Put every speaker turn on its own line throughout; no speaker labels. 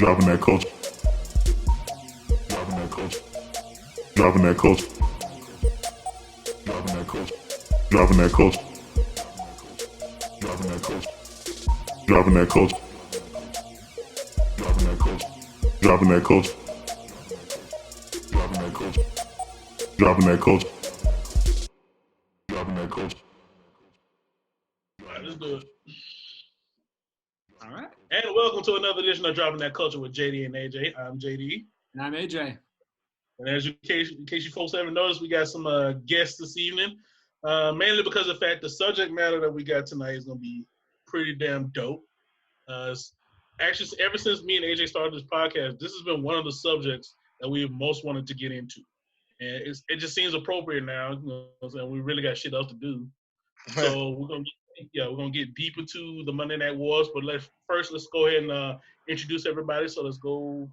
Dropping that culture. Dropping that culture. Dropping that culture. Dropping that culture. Dropping that culture. Dropping that culture. Dropping that culture. Dropping that culture. Dropping that culture. Dropping that culture. Dropping that culture. Dropping that culture.
All right, let's do it.
All right.
And welcome to another edition of Dropping That Culture with JD and AJ. I'm JD.
And I'm AJ.
And in case you folks haven't noticed, we got some guests this evening. Mainly because of the fact the subject matter that we got tonight is going to be pretty damn dope. Actually, ever since me and AJ started this podcast, this has been one of the subjects that we've most wanted to get into. And it just seems appropriate now. You know what I'm saying? We really got shit else to do. So we're gonna get deep into the Monday Night Wars, but let's go ahead and introduce everybody. So let's go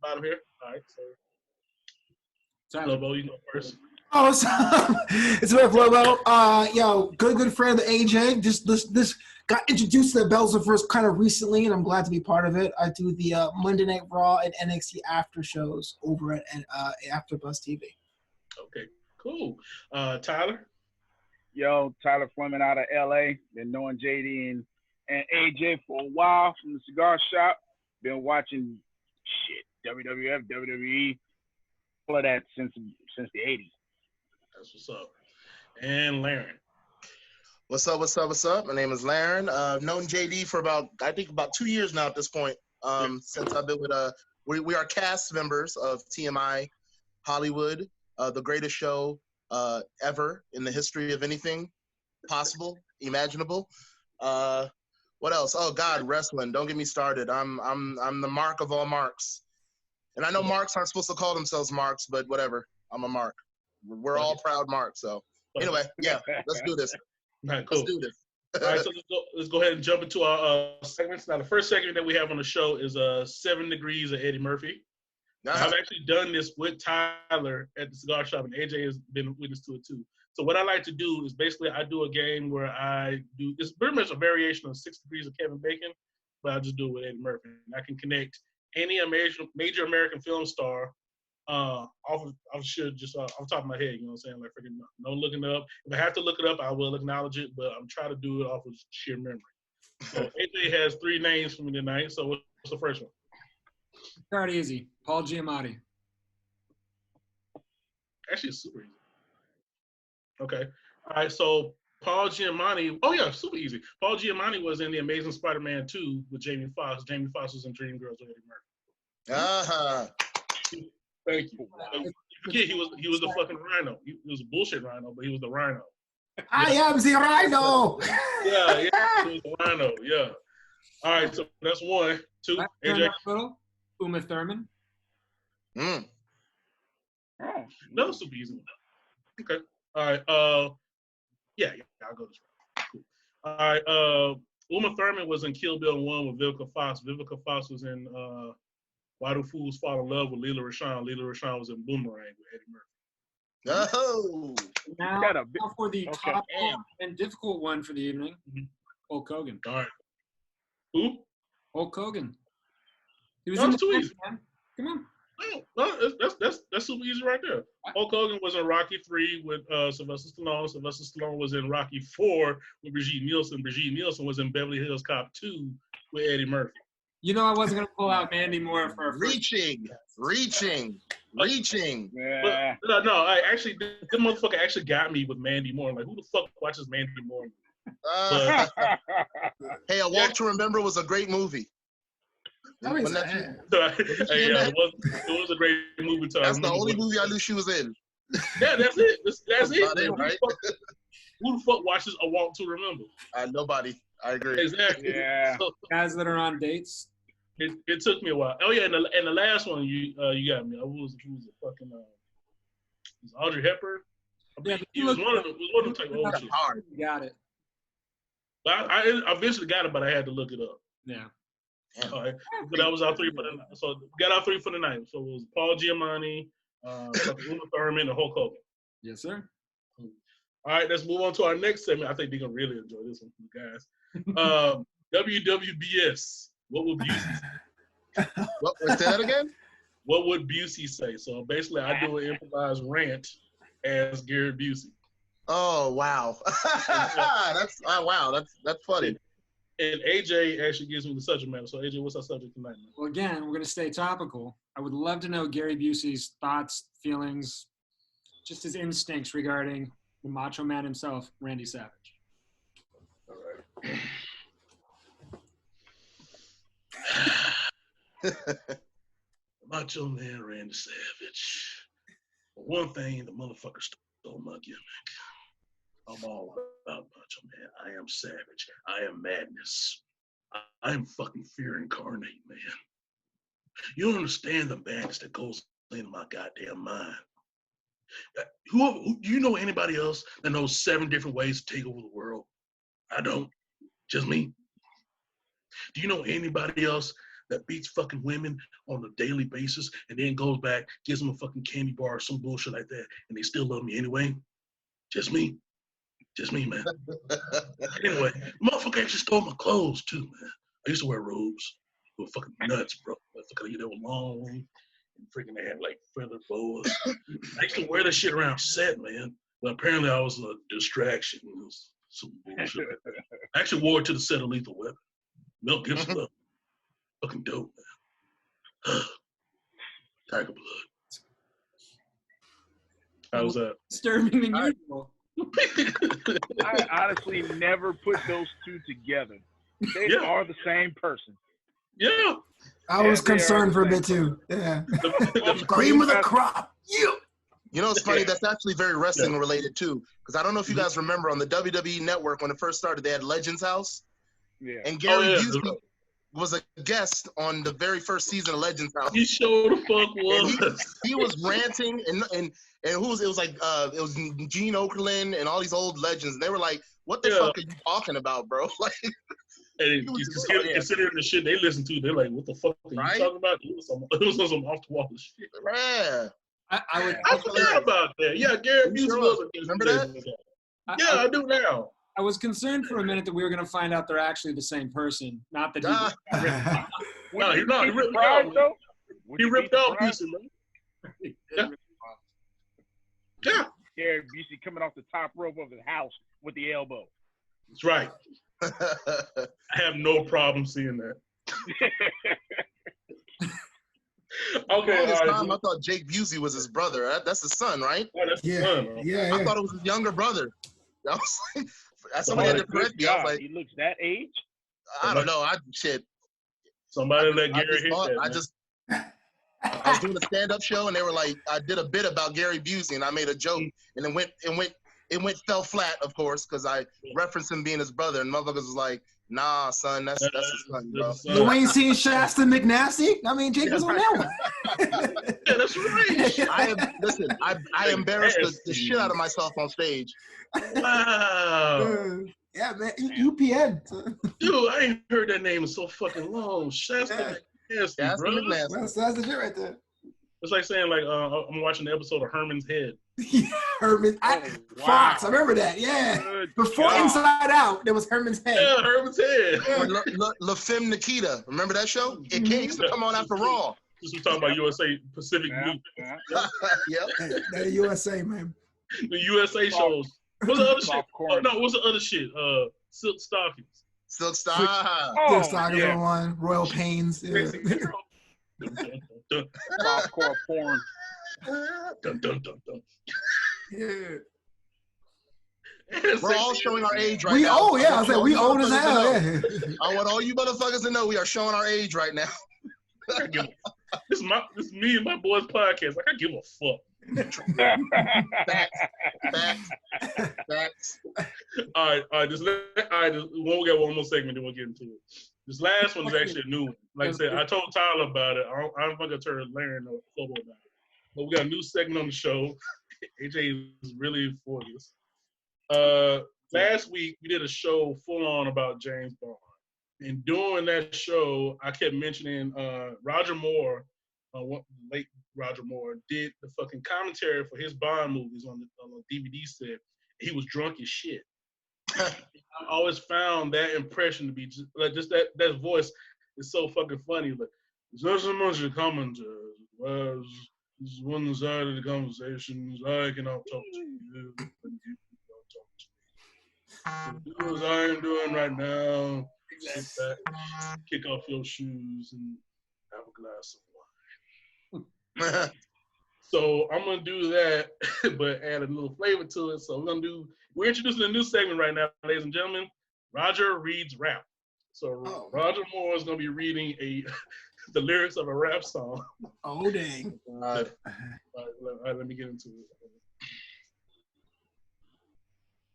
bottom here. All right, so Flobo, you go first.
Oh, it's my Flobo. Good friend of AJ. This got introduced to the Belzerverse kind of recently, and I'm glad to be part of it. I do the Monday Night Raw and NXT after shows over at AfterBuzz TV.
Okay, cool. Tyler.
Yo, Tyler Flemming out of LA. Been knowing JD and AJ for a while from the cigar shop. Been watching WWF, WWE, all of that since the 80s.
That's what's up. And Laren.
What's up? My name is Laren. Known JD for about 2 years now at this point. Since I've been with we are cast members of TMI Hollywood, the greatest show ever in the history of anything possible, imaginable. What else? Oh God, wrestling. Don't get me started. I'm the mark of all marks. And I know marks aren't supposed to call themselves marks, but whatever. I'm a mark. We're all proud marks. So anyway, yeah, let's do this.
All right, cool.
Let's do this.
All right, so let's go ahead and jump into our segments. Now, the first segment that we have on the show is 7 Degrees of Eddie Murphy. I've actually done this with Tyler at the cigar shop, and AJ has been witness to it too. So what I like to do is basically I do a game where it's pretty much a variation of 6 Degrees of Kevin Bacon, but I just do it with Eddie Murphy. And I can connect any major American film star off the top of my head, you know what I'm saying? Like freaking no looking it up. If I have to look it up, I will acknowledge it, but I'm trying to do it off of sheer memory. So AJ has 3 names for me tonight. So what's the first one?
Start easy. Paul Giamatti.
Actually, it's super easy. Okay. All right, so Paul Giamatti. Oh, yeah, super easy. Paul Giamatti was in The Amazing Spider-Man 2 with Jamie Foxx. Jamie Foxx was in Dreamgirls with Eddie Murphy.
Uh-huh.
Thank you. Yeah, he was the fucking rhino. He was a bullshit rhino, but he was the rhino.
I am the rhino.
Yeah, he was the rhino, yeah. All right, so that's 1. 2, AJ.
Uma Thurman.
Mm.
Oh,
No, super easy. Okay. All right. Yeah, I'll go this route. Cool. All right. Uma Thurman was in Kill Bill 1 with Vivica Fox. Vivica Fox was in Why Do Fools Fall in Love with Leela Rashawn. Leela Rashawn was in Boomerang with Eddie Murphy.
Oh.
Now for the top and difficult one for the evening, Hulk Hogan.
All right. Who?
Hulk Hogan. He was
That's too easy.
Man. Come on.
No, that's super easy right there. Hulk Hogan was in Rocky 3 with Sylvester Stallone. Sylvester Stallone was in Rocky 4 with Brigitte Nielsen. Brigitte Nielsen was in Beverly Hills Cop 2 with Eddie Murphy.
You know I wasn't going to pull out Mandy Moore for a first.
Reaching.
yeah.
But, no, the motherfucker actually got me with Mandy Moore. Like, who the fuck watches Mandy Moore?
Hey, A Walk to Remember was a great movie.
It was a great movie.
That's the only movie I knew she was in.
Yeah, that's it. That's it.
It, right?
Who the fuck watches A Walk to Remember?
Nobody. I agree.
Exactly.
Yeah.
So,
Guys that are on dates.
It took me a while. Oh yeah, and the last one you got me. Who was it fucking? Was Audrey Hepburn?
Yeah,
he was one of them type of old shit.
Hard.
You got it.
But I eventually got it, but I had to look it up.
Yeah.
All right. But that was our 3 for the night. So we got our 3 for the night. So it was Paul Giamatti, Uma Thurman, and Hulk Hogan.
Yes, sir.
All right, let's move on to our next segment. I think they're gonna really enjoy this one, you guys. WWBS. What will be
Say that again?
What would Busey say? So basically, I do an improvised rant as Gary Busey.
Oh wow, that's funny.
And AJ actually gives me the subject matter. So AJ, what's our subject tonight, man?
Well, again, we're going to stay topical. I would love to know Gary Busey's thoughts, feelings, just his instincts regarding the Macho Man himself, Randy Savage.
All right. Macho Man Randy Savage. One thing, the motherfucker stole my gimmick. I'm all about Macho Man. I am savage. I am madness. I am fucking fear incarnate, man. You don't understand the madness that goes into my goddamn mind. Do you know anybody else that knows 7 different ways to take over the world? I don't. Just me. Do you know anybody else that beats fucking women on a daily basis and then goes back, gives them a fucking candy bar or some bullshit like that, and they still love me anyway? Just me. Just me, man. Anyway, motherfucker actually stole my clothes too, man. I used to wear robes. They were fucking nuts, bro. Motherfucker, they were long and freaking they had like feather boas. I used to wear that shit around set, man. But apparently I was a distraction. It was some bullshit. I actually wore it to the set of Lethal Weapon. Mel Gibson love. Fucking dope, man. Tiger Blood. How was that?
Disturbing than usual.
I honestly never put those two together. They are the same person.
Yeah.
I was concerned for a bit too. Yeah. Cream of the crop. Yeah.
You know, it's funny. That's actually very wrestling related too. Because I don't know if you guys remember on the WWE Network when it first started, they had Legends House.
Yeah.
And Gary Busey was a guest on the very first season of Legends House.
He sure the fuck was.
He was ranting and who was it? Was like it was Gene Okerlund and all these old legends. And they were like, "What the fuck are you talking about, bro?" Like,
and considering the shit they listen to, they're like, "What the fuck are you talking about?" It was some off the wall shit.
Yeah.
I forgot about that. Yeah, Gary Busey was.
Remember that?
Yeah, I do now.
I was concerned for a minute that we were going to find out they're actually the same person. Not that he
No, he's not. He ripped out. He ripped out Busey, man. Yeah.
Gary Busey coming off the top rope of the house with the elbow.
That's right. I have no problem seeing that. Okay.
All this time, I thought Jake Busey was his brother. That's his son, right?
Oh, that's his son.
Yeah. I thought it was his younger brother. I was like, somebody had to correct me. I was like,
he looks that age?
I don't know.
Somebody let Gary hit that.
I was doing a stand-up show, and they were like, I did a bit about Gary Busey, and I made a joke, and it fell flat, of course, because I referenced him being his brother, and motherfuckers was like, "Nah, son, that's his son, bro."
You ain't seen Shasta McNasty? I mean, Jake was on that one.
Yeah, that's right.
I embarrassed the shit out of myself on stage.
Wow.
Yeah, man, UPN.
Dude, I ain't heard that name in so fucking long. Shasta McNasty, bro.
That's the shit right there.
It's like saying, like, I'm watching the episode of Herman's Head.
Yeah, Herman. Fox, I remember that. Yeah. Before Inside Out, there was Herman's Head.
Yeah, Herman's Head.
La Femme Nikita. Remember that show? It used to come on after Raw.
This was talking about USA Pacific Blue.
Yep.
That USA, man.
The USA shows. What's the other shit? What's the other shit? Silk Stockings.
Silk Stockings.
Silk Stockings on one. Royal Pains. Yeah.
Softcore porn.
Dun, dun, dun, dun.
Yeah.
We're all showing our age right now.
Oh, yeah. I was like, we old as hell. Yeah.
I want all you motherfuckers to know we are showing our age right now.
This is me and my boys' podcast. Like, I give a fuck.
Facts.
All right. We'll get one more segment, then we'll get into it. This last one is actually a new one. Like I said, I told Tyler about it. I don't think I told Laren or Flobo about it. But we got a new segment on the show. AJ is really for this. Last week, we did a show full on about James Bond. And during that show, I kept mentioning Roger Moore, late Roger Moore, did the fucking commentary for his Bond movies on the DVD set. He was drunk as shit. I always found that impression to be just that voice is so fucking funny. But It's not so much a commentary, whereas this is one side of the conversations. I cannot talk to you, and you cannot talk to me. So do as I am doing right now. Sit back, kick off your shoes, and have a glass of wine. So I'm gonna do that, but add a little flavor to it. So we're introducing a new segment right now, ladies and gentlemen. Roger reads rap. So Roger Moore is gonna be reading the lyrics of a rap song.
Oh dang!
God.
All right, let me get into it.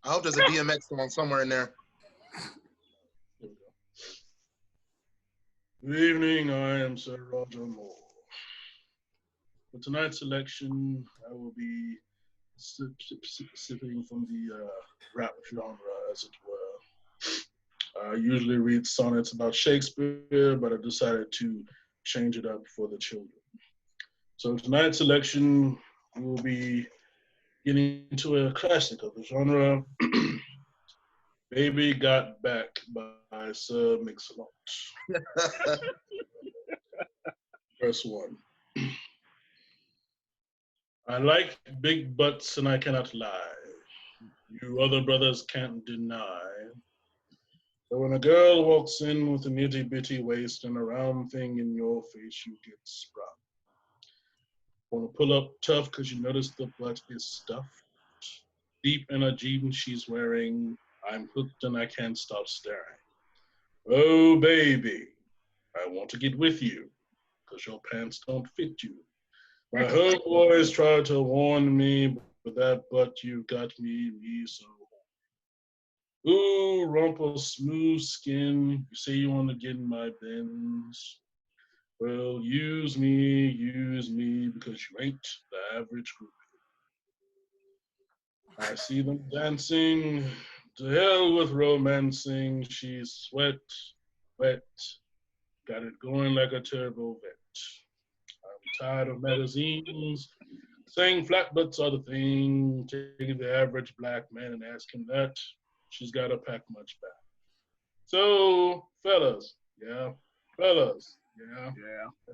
I hope there's a DMX song somewhere in there.
Here we go. Good evening, I am Sir Roger Moore. For tonight's selection, I will be sipping from the rap genre, as it were. I usually read sonnets about Shakespeare, but I decided to change it up for the children. So tonight's selection will be getting into a classic of the genre, Baby Got Back by Sir Mix-a-Lot. Verse 1. I like big butts and I cannot lie. You other brothers can't deny. But when a girl walks in with an itty bitty waist and a round thing in your face, you get sprung. Wanna pull up tough cause you notice the butt is stuffed. Deep in a jean she's wearing, I'm hooked and I can't stop staring. Oh baby, I want to get with you cause your pants don't fit you. My homeboys tried to warn me, but that butt you got me so. Ooh, rumple, smooth skin. You say you want to get in my bins. Well, use me, because you ain't the average groupie. I see them dancing. To hell with romancing. She's sweat, wet. Got it going like a turbo vet. I'm tired of magazines saying flat butts are the thing. Taking the average black man and asking that. She's got to pack much back. So, fellas, yeah. Has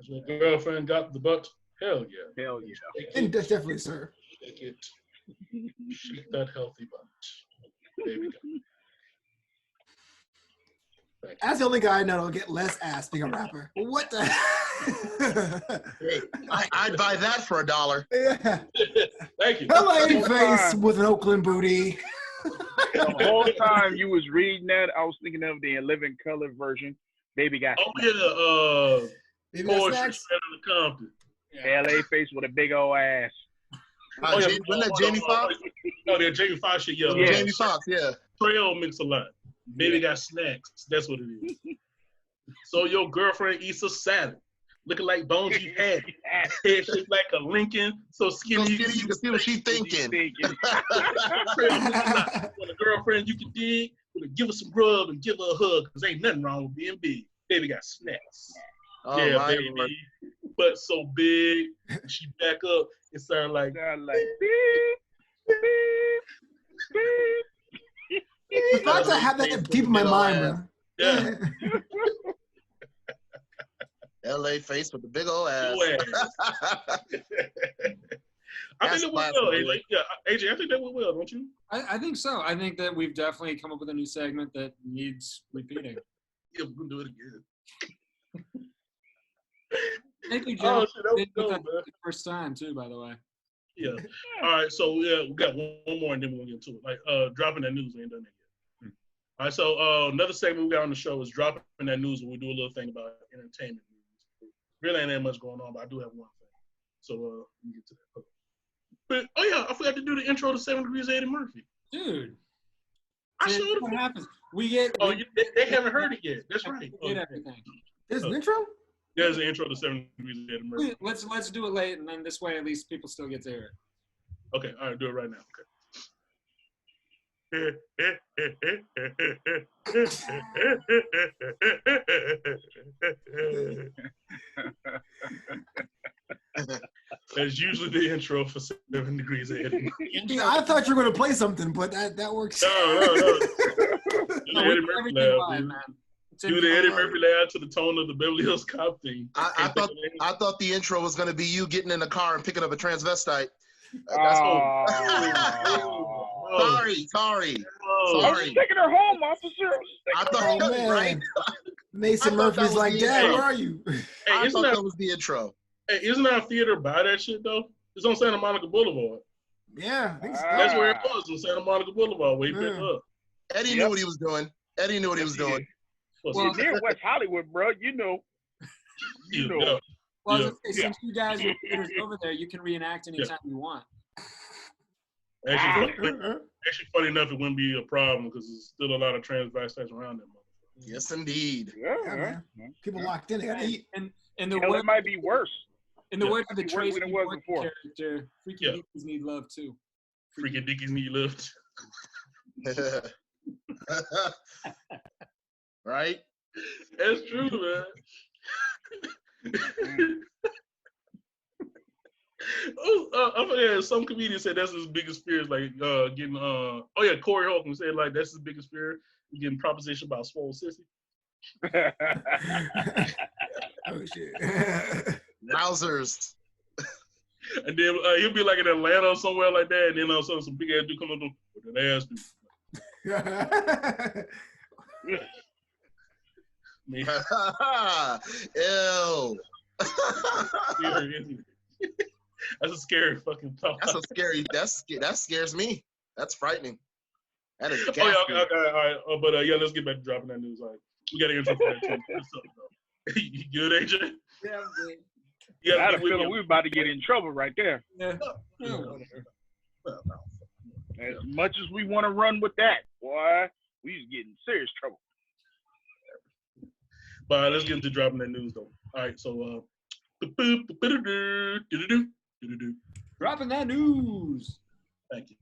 your girlfriend got the butt? Hell yeah.
And definitely, sir.
Shake it. Shake that healthy butt. Baby.
As the only guy I know that'll get less ass being a rapper. What the?
Hey, I'd buy that for $1.
Yeah.
Thank you.
LA face with an Oakland booty.
The whole time you was reading that, I was thinking of the Living Color version. Baby got
Baby got
poetry
snacks.
straight out of Compton.
LA face with a big old ass.
Wasn't that Jamie Foxx?
No, they're Jamie Foxx shit, yeah.
Yeah.
Jamie Foxx, yeah.
Trail Mix-a-Lot. Baby got snacks. That's what it is. So your girlfriend eats a salad, looking like Bones you had. Head shaped like a Lincoln, so skinny
You can see what she's thinking.
Trail Mix-a-Lot. When a girlfriend you can dig, give her some grub and give her a hug, because ain't nothing wrong with being big. Baby got snacks.
Oh,
Yeah,
my
baby.
Lord.
Butt so big, she back up. It sounded like
It's not to have that deep in my mind, bro.
yeah.
LA face with the big old ass.
I think that went well, AJ. Yeah, AJ, I think that went well, don't you?
I think so. I think that we've definitely come up with a new segment that needs repeating.
Yeah, we're gonna do it again.
Thank you, Joe.
Oh, shit, that was dope, man.
The first time too, by the way.
Yeah. All right, so yeah, we got one more and then we're gonna get to it. Like dropping that news, we ain't done that yet. All right, so another segment we got on the show is dropping that news, where we do a little thing about entertainment news. Really ain't that much going on, but I do have one thing. So let me get to that. But oh yeah, I forgot to do the intro to 7 Degrees of Eddie Murphy.
Dude.
I showed
What
it.
happens? We get
They haven't heard it yet. That's right.
we get everything.
There's an intro?
There's an intro to 7 Degrees of Eddie Murphy.
Let's do it late, and then this way at least people still get to hear it.
Okay, all right, do it right now. Okay. That's usually the intro for 7 Degrees of Eddie Murphy.
Yeah, I thought you were going to play something, but that works.
No.
No,
Eddie
we do
Murphy
everything
laugh,
live,
dude.
man.
Do the Eddie Murphy layout to the tone of the Beverly Hills Cop thing.
I thought the intro was gonna be you getting in the car and picking up a transvestite. Sorry.
I was just taking her home, officer.
I thought, right?
Mason Murphy's like, Dad, where are you?
I thought that was the intro.
Hey, isn't our theater by that shit though? It's on Santa Monica Boulevard.
Yeah, I think so.
That's where it was, on Santa Monica Boulevard, where he picked up.
Eddie knew what he was doing.
Well, near West Hollywood, bro. You know.
Well, since you guys are theaters over there, you can reenact anytime you want.
Actually, funny enough, it wouldn't be a problem because there's still a lot of transvestites around them.
Yes, indeed.
Yeah. People locked in. They gotta eat.
And the word might be worse.
In the words of the Tracy
than it was before.
Character, freaky dickies need love too.
Freaky dickies need love too.
Right?
That's true, man. I forget, some comedian said that's his biggest fear is like getting Corey Holcomb said like that's his biggest fear, getting proposition by a swole sissy.
Oh shit.
Wowzers.
And then he'll be like in Atlanta or somewhere like that, and then all of a sudden some big ass dude come up with that ass dude.
Ew.
That's a scary fucking thought.
That scares me. That's frightening. That is
all right. But let's get back to dropping that news. All right. We got to intro for that too. What's up, bro? You good, AJ?
Yeah, I'm good.
I had a feeling we were about to get in trouble right there.
Yeah.
As much as we want to run with that, boy, we just get in serious trouble.
But let's get into dropping that news, though. All right, so
Dropping that news.
Thank you.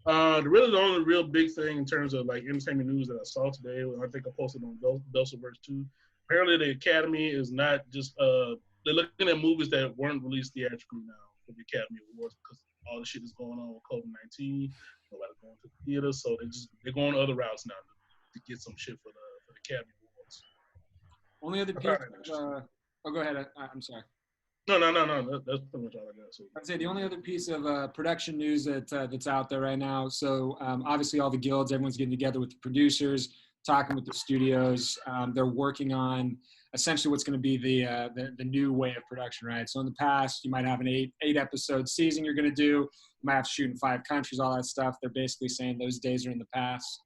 The only real big thing in terms of like entertainment news that I saw today, I think I posted on Belserverse too. Apparently, the Academy is not just they're looking at movies that weren't released theatrically now for the Academy Awards because all the shit is going on with COVID-19. Nobody's going to the theater, so they're going other routes now to get some shit for the Academy Awards.
Only other piece. Go ahead. I'm sorry.
No. That's pretty much all I got. So
I'd say the only other piece of production news that's out there right now. So obviously all the guilds, everyone's getting together with the producers, talking with the studios. They're working on essentially what's going to be the new way of production, right? So in the past, you might have an eight episode season you're going to do. You might have to shoot in 5 countries, all that stuff. They're basically saying those days are in the past.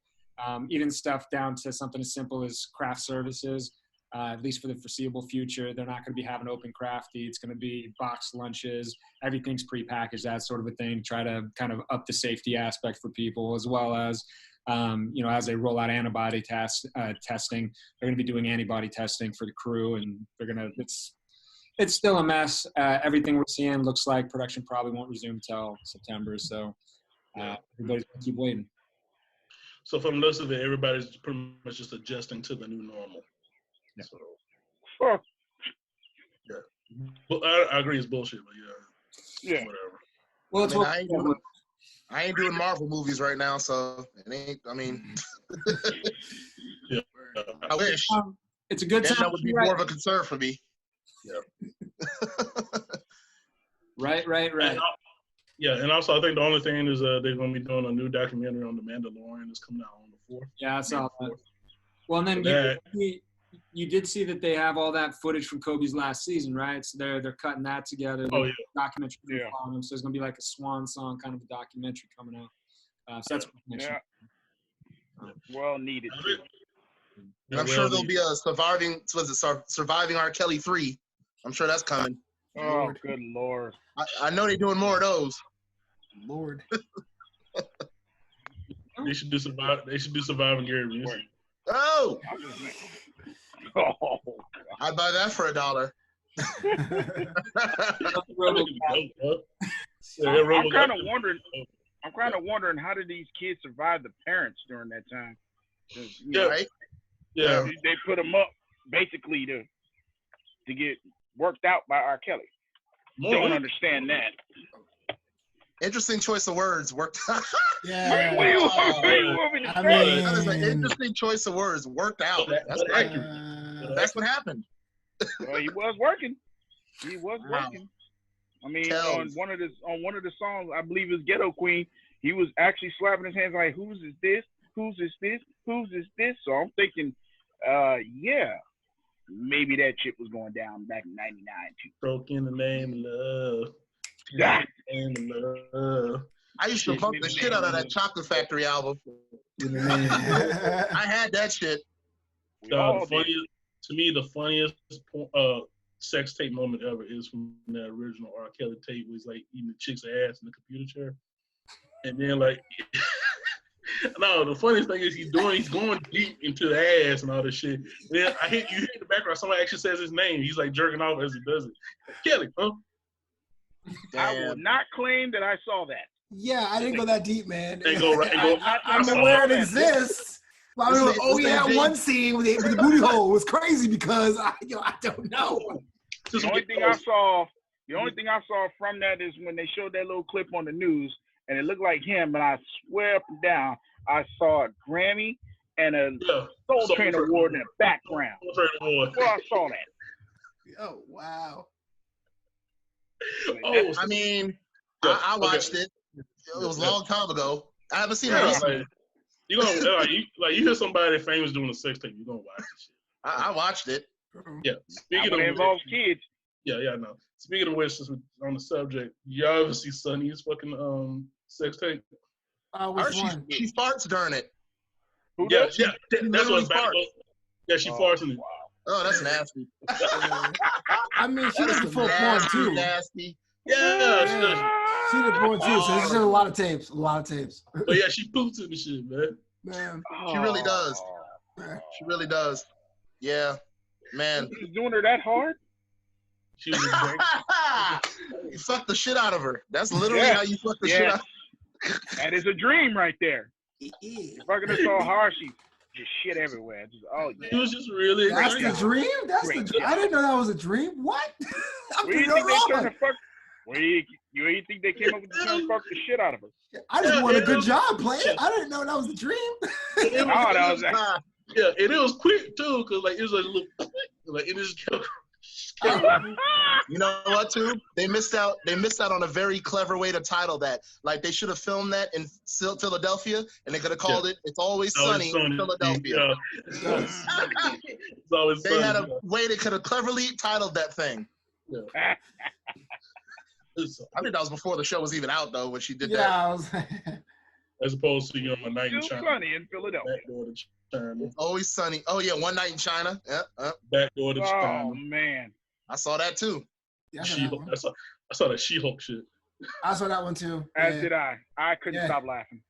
Even stuff down to something as simple as craft services. At least for the foreseeable future, they're not going to be having open crafty. It's going to be boxed lunches. Everything's prepackaged, that sort of a thing. Try to kind of up the safety aspect for people, as well as, as they roll out antibody testing, they're going to be doing antibody testing for the crew, and it's still a mess. Everything we're seeing looks like production probably won't resume till September, so everybody's going to keep waiting.
So from the looks of it, everybody's pretty much just adjusting to the new normal.
Yeah.
So, Well, I agree it's bullshit, but whatever.
Well, it's
I ain't doing Marvel movies right now, so it ain't. I mean, I wish.
It's a good time.
That would be more of a concern for me.
Yeah.
Right.
And also I think the only thing is they're going to be doing a new documentary on The Mandalorian that's coming out on the 4th.
Yeah, I saw that. Well, and then you did see that they have all that footage from Kobe's last season, right? So they're cutting that together. Documentary on them. So it's going to be like a swan song kind of a documentary coming out. So that's
well needed.
And I'm sure there'll be a Surviving R. Kelly 3. I'm sure that's coming.
Oh, good Lord.
I know they're doing more of those.
Lord.
They should do Surviving Gary Busey.
Oh! I'd buy that for $1.
I'm kind of wondering how did these kids survive the parents during that time?
Right?
Yeah.
They put them up basically to get worked out by R. Kelly. Don't understand that.
Interesting choice of words. Worked.
Yeah.
What do you want me to
I
say?
That is an
mean,
interesting choice of words. Worked out. That's
But
right.
accurate.
That's what happened.
Well, he was working. He was
Wow.
working. I mean,
Tells.
on one of the songs, I believe it's Ghetto Queen, he was actually slapping his hands like, "Whose is this? Whose is this? Whose is this?" So I'm thinking, yeah, maybe that shit was going down back in '99 too.
Broke in the name of love.
Yeah.
In the name of love.
I used to bump the shit out of that Chocolate Factory album.
In the name of love.
I had that shit.
We all
The
did.
funniest, to me, the funniest sex tape moment ever is from that original R. Kelly tape was like eating the chick's ass in the computer chair. And then like no, the funniest thing is he's going deep into the ass and all this shit. And then you hear in the background, somebody actually says his name. He's like jerking off as he does it. Kelly, huh?
I will not claim that I saw that.
yeah, I didn't go that deep, man.
They go right.
I'm aware it exists. But I mean, oh yeah, that one scene with the booty hole was crazy because I don't know.
The only thing I saw from that is when they showed that little clip on the news, and it looked like him. And I swear up and down, I saw a Grammy and a Soul Train award in the background. Before I saw that.
Oh wow.
Oh,
I mean, I watched it. It was a long time ago. I haven't seen it recently.
Like, you gonna you hear somebody famous doing a sex tape, you're gonna watch this shit.
I watched it.
Yeah. Speaking of
When it involves kids.
Yeah, I know. Speaking of which, since we're on the subject, y'all ever see Sonny's fucking sex tape?
Which one?
She farts during it.
Who
Yeah,
does?
yeah. That's what
farts.
Yeah, she farts in it.
Wow.
Oh, that's nasty.
I mean, she
That
did
is
the full porn
nasty,
too.
nasty.
Yeah, she does.
She did porn too, so this is a lot of tapes.
But yeah, she poops in the shit, man.
Man,
She really does. She really does. Yeah, man.
He's doing her that hard?
She was great.
You fucked the shit out of her. That's literally how you fuck the shit out.
That is a dream right there.
yeah.
Fucking her so hard, she just shit everywhere. Just,
She was just really
That's
excited.
the dream. That's the
Great.
dream. I didn't know that was a dream. What? I'm
Where do you
thinking
think they
wrong.
turned the fuck? Where do you think they came up with the term "fuck the shit out of her"?
I just want a good job playing. I didn't know that was the dream.
It was-
Oh, that was that.
Yeah, and it was quick too, cause like it was like a little, like it just kept.
You know what, too? They missed out on a very clever way to title that. Like, they should have filmed that in Philadelphia, and they could have called it "It's Always Sunny in Philadelphia."
Yeah. It's always
They
sunny.
had a way they could have cleverly titled that thing.
Yeah.
I think that was before the show was even out, though, when she did that.
Yeah, I was.
As opposed to a night in
Still
China.
sunny in Philadelphia.
Backdoor to China.
Always Sunny. Oh, yeah, One Night in China. Yeah,
Backdoor to China.
Oh man.
I saw that, too.
Yeah, I saw that
She-Hulk.
one.
I saw that She-Hulk shit.
I saw that one too.
As
Yeah.
did I. I couldn't
Yeah.
stop laughing.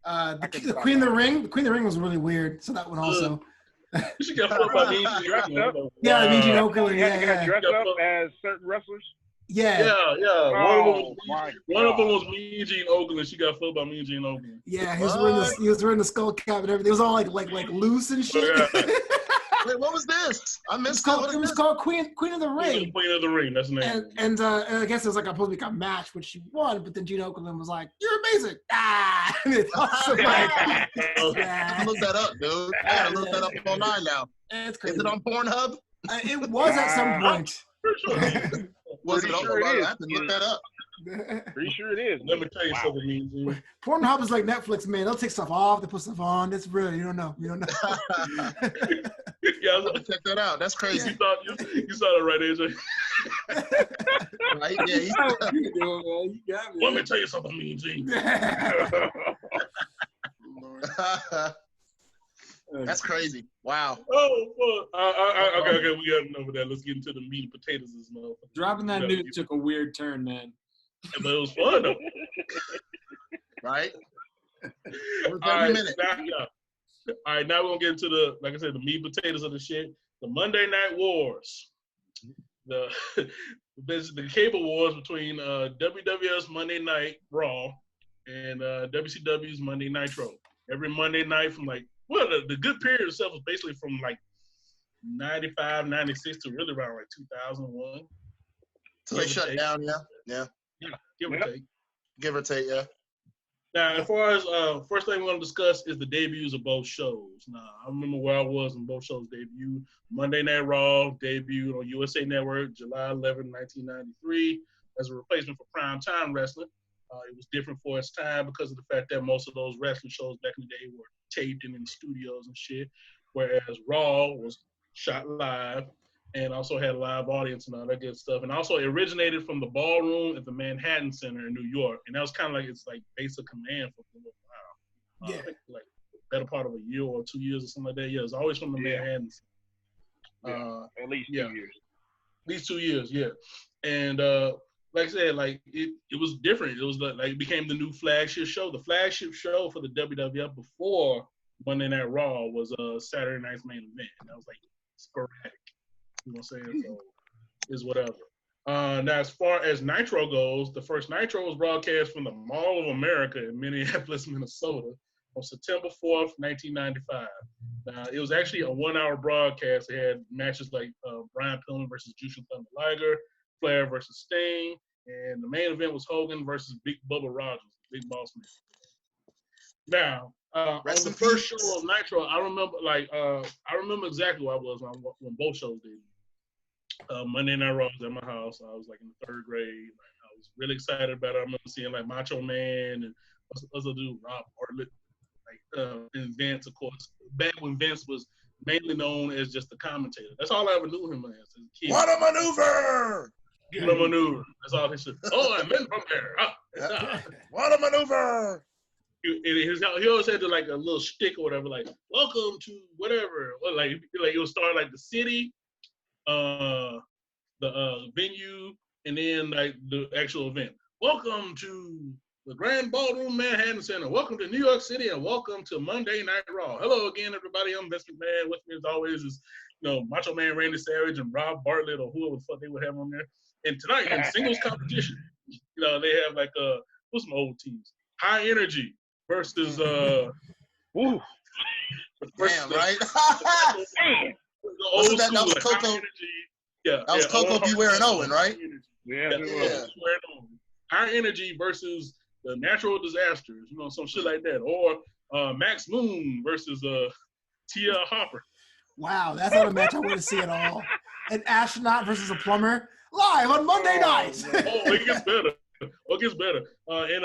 The Queen of the Ring. The Queen of the Ring was really weird. So that one also.
She got fucked by me.
Dressed up.
Yeah, I mean, you know,
You had to
yeah.
dress up as certain wrestlers.
Yeah.
Yeah.
Oh, my
One of them
God.
was Mean Gene Okerlund. She got fucked by Mean Gene Okerlund.
Yeah, he was wearing the skull cap and everything. It was all like loose and shit.
Oh, yeah.
Wait, what was this? I missed
It was called Queen of the Ring.
Queen of the Ring. That's the name.
And I guess it was like supposed to be a match, which she won. But then Gene Okerlund was like, "You're amazing!" Ah, and it's also like,
I gotta look that up, dude. I gotta look that up online now.
it's
Is
crazy.
it on Pornhub?
It was at some point.
Was it
Pretty
on
sure it
Pornhub?
is.
I have to look that up.
Pretty sure it is.
Let me tell you something, Mean Gene.
Pornhub is like Netflix, man. They'll take stuff off, they put stuff on. It's real. You don't know.
Yeah,
Check that out. That's crazy.
you saw that right, AJ.
Right? Yeah,
Let me tell you something, Mean Gene.
That's crazy. Wow.
Oh, fuck. Okay, we got enough of that. Let's get into the meat and potatoes of this motherfucker.
Dropping that news took a weird turn, man.
But it was fun, though.
Right?
All
Every
right,
minute.
All right, now we're going to get into the, like I said, the meat and potatoes of the shit. The Monday Night Wars. The cable wars between WWF's Monday Night Raw and WCW's Monday Nitro. Every Monday night from the good period itself was basically from 95, 96 to really around 2001.
So they shut down, yeah.
Yeah, give or take.
Give or take, yeah.
Now, as far as first thing we're going to discuss is the debuts of both shows. Now, I remember where I was when both shows debuted. Monday Night Raw debuted on USA Network July 11, 1993 as a replacement for primetime wrestling. It was different for its time because of the fact that most of those wrestling shows back in the day were taped and in studios and shit, whereas Raw was shot live and also had a live audience and all that good stuff. And also it originated from the ballroom at the Manhattan Center in New York. And that was kind of like its like base of command for a little while.
Yeah.
I think like the better part of a year or 2 years or something like that. Yeah, it's always from the Manhattan Center.
At least 2 years.
At least 2 years, yeah. And like I said, like it was different. It was like it became the new flagship show. The flagship show for the WWF before Monday Night Raw was Saturday Night's Main Event. And that was like sporadic. You know what I'm saying? So is whatever. Now, as far as Nitro goes, the first Nitro was broadcast from the Mall of America in Minneapolis, Minnesota on September 4th, 1995. Now, it was actually a 1 hour broadcast. It had matches like Brian Pillman versus Jushin Thunder Liger, Flair versus Sting, and the main event was Hogan versus Big Bubba Rogers, Big Boss Man. Now, on the first show of Nitro, I remember exactly where I was when both shows did. Monday Night Raw was at my house. I was like in the 3rd grade. Like, I was really excited about it. I remember seeing like Macho Man and other dude, Rob Bartlett, and Vince, of course. Back when Vince was mainly known as just the commentator. That's all I ever knew him as a kid.
What a maneuver!
What a maneuver. That's all he said. Oh, I meant from there.
What a maneuver!
He always had to like a little shtick or whatever, like welcome to whatever. Or like it would start like the city, the venue, and then like the actual event. Welcome to the Grand Ballroom Manhattan Center. Welcome to New York City, and welcome to Monday Night Raw. Hello again, everybody. I'm Vince McMahon. With me as always is Macho Man Randy Savage and Rob Bartlett or whoever the fuck they would have on there. And tonight in singles competition, they have like what's some old teams? High Energy versus
Damn, right? That was Coco.
Yeah,
that was Coco Beware and Owen, right?
Yeah.
High Energy versus the Natural Disasters, some shit like that, or Max Moon versus Tia Hopper.
Wow, that's not a match I want to see at all. An astronaut versus a plumber live on Monday nights.
It gets better. It gets better. In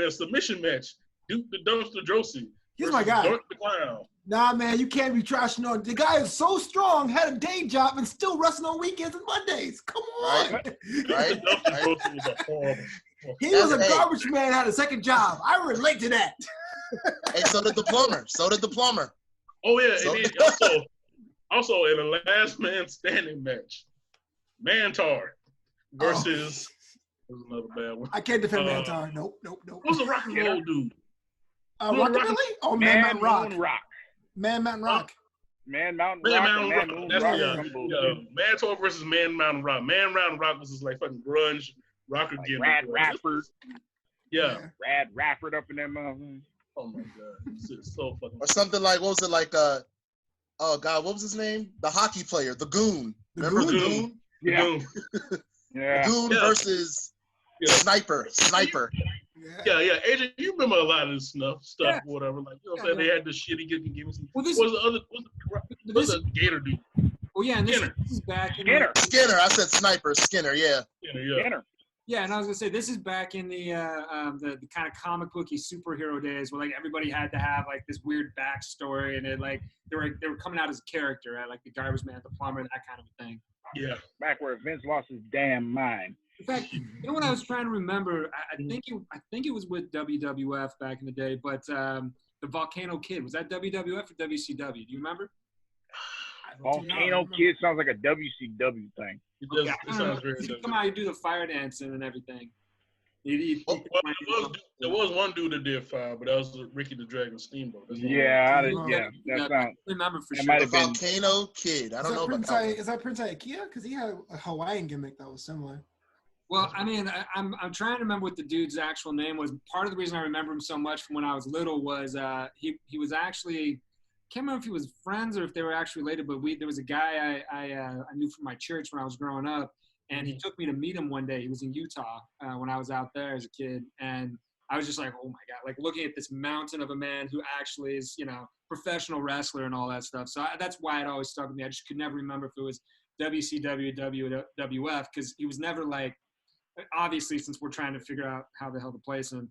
a submission match, Duke the Dumpster Drosy.
He's my guy.
Dark the Clown.
Nah, man, you can't be trashing on. The guy is so strong, had a day job, and still wrestling on weekends and Mondays. Come on.
Right.
He was a garbage man, had a second job. I relate to that.
Hey, so did the plumber.
Oh, yeah. So, and also in the last man standing match, Mantar versus was another bad one.
I can't defend Mantar. Nope.
Who's the rock and roll dude?
Rockabilly? Oh, Man Mountain Rock.
Man
Mountain Rock.
Man Mountain Rock.
That's Mantar versus Man Mountain Rock. Man Mountain Rock was just like fucking grunge rocker gimmick.
Rad Rafford.
Yeah.
Rad Rafford up in that motherfucker.
Oh my god. This is so fucking.
Or something like, what was it like? Oh god, what was his name? The hockey player, the Goon. Remember the Goon?
Yeah.
Yeah. Goon versus Sniper.
Yeah. AJ, you remember a lot of this stuff or whatever. Like, you know what I'm saying? They had the shitty gimmicks. What's the Gator dude?
Well, yeah, and this is back in
Skinner. I said Sniper. Skinner. Yeah.
Skinner.
Yeah, and I was gonna say this is back in the kind of comic booky superhero days where like everybody had to have like this weird backstory, and they were coming out as a character, right? Like the garbage man, the plumber, that kind of a thing.
Yeah.
Back where Vince lost his damn mind.
In fact, what I was trying to remember, I think it was with WWF back in the day, but the Volcano Kid, was that WWF or WCW? Do you remember?
Volcano Kid sounds like a WCW thing.
It sounds very
good. Come out, you do the fire dancing and everything. There
was one dude that did fire, but that was Ricky the Dragon Steamboat.
That sounds.
Remember for
sure.
The
Volcano Kid. I don't know about that.
Is that Prince Ikea? Because he had a Hawaiian gimmick that was similar.
Well, I mean, I'm trying to remember what the dude's actual name was. Part of the reason I remember him so much from when I was little was he was actually, I can't remember if he was friends or if they were actually related, but there was a guy I knew from my church when I was growing up, And he took me to meet him one day. He was in Utah when I was out there as a kid. And I was just like, oh my God, like looking at this mountain of a man who actually is, professional wrestler and all that stuff. So that's why it always stuck with me. I just could never remember if it was WCW, WWF, because he was never like, obviously, since we're trying to figure out how the hell to place him.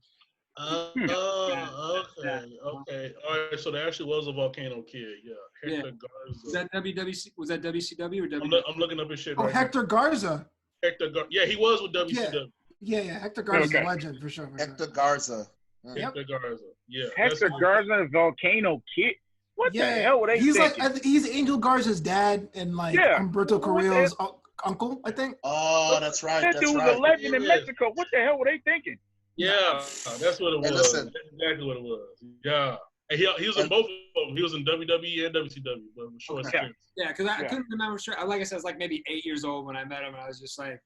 Okay. All right, so there actually was a Volcano Kid. Yeah. Hector Garza.
Was that WCW or WWF?
I'm looking up his shit
Oh,
right
Hector
now.
Garza.
Yeah, he was with WCW.
Yeah. Hector Garza's a legend for sure.
Hector Garza.
Hector Garza. Yeah.
Hector Garza and Volcano Kid. What the hell were they thinking?
Like he's Angel Garza's dad and like Humberto Carrillo's uncle, I think.
Oh, that's right.
That dude was a legend in Mexico. What the hell were they thinking?
Yeah, that's what it was.
Listen.
That's exactly what it was. Yeah. And he was in both of them. He was in WWE and WCW, but with short stints.
Yeah, because I couldn't remember. Like I said, I was like maybe 8 years old when I met him, and I was just like,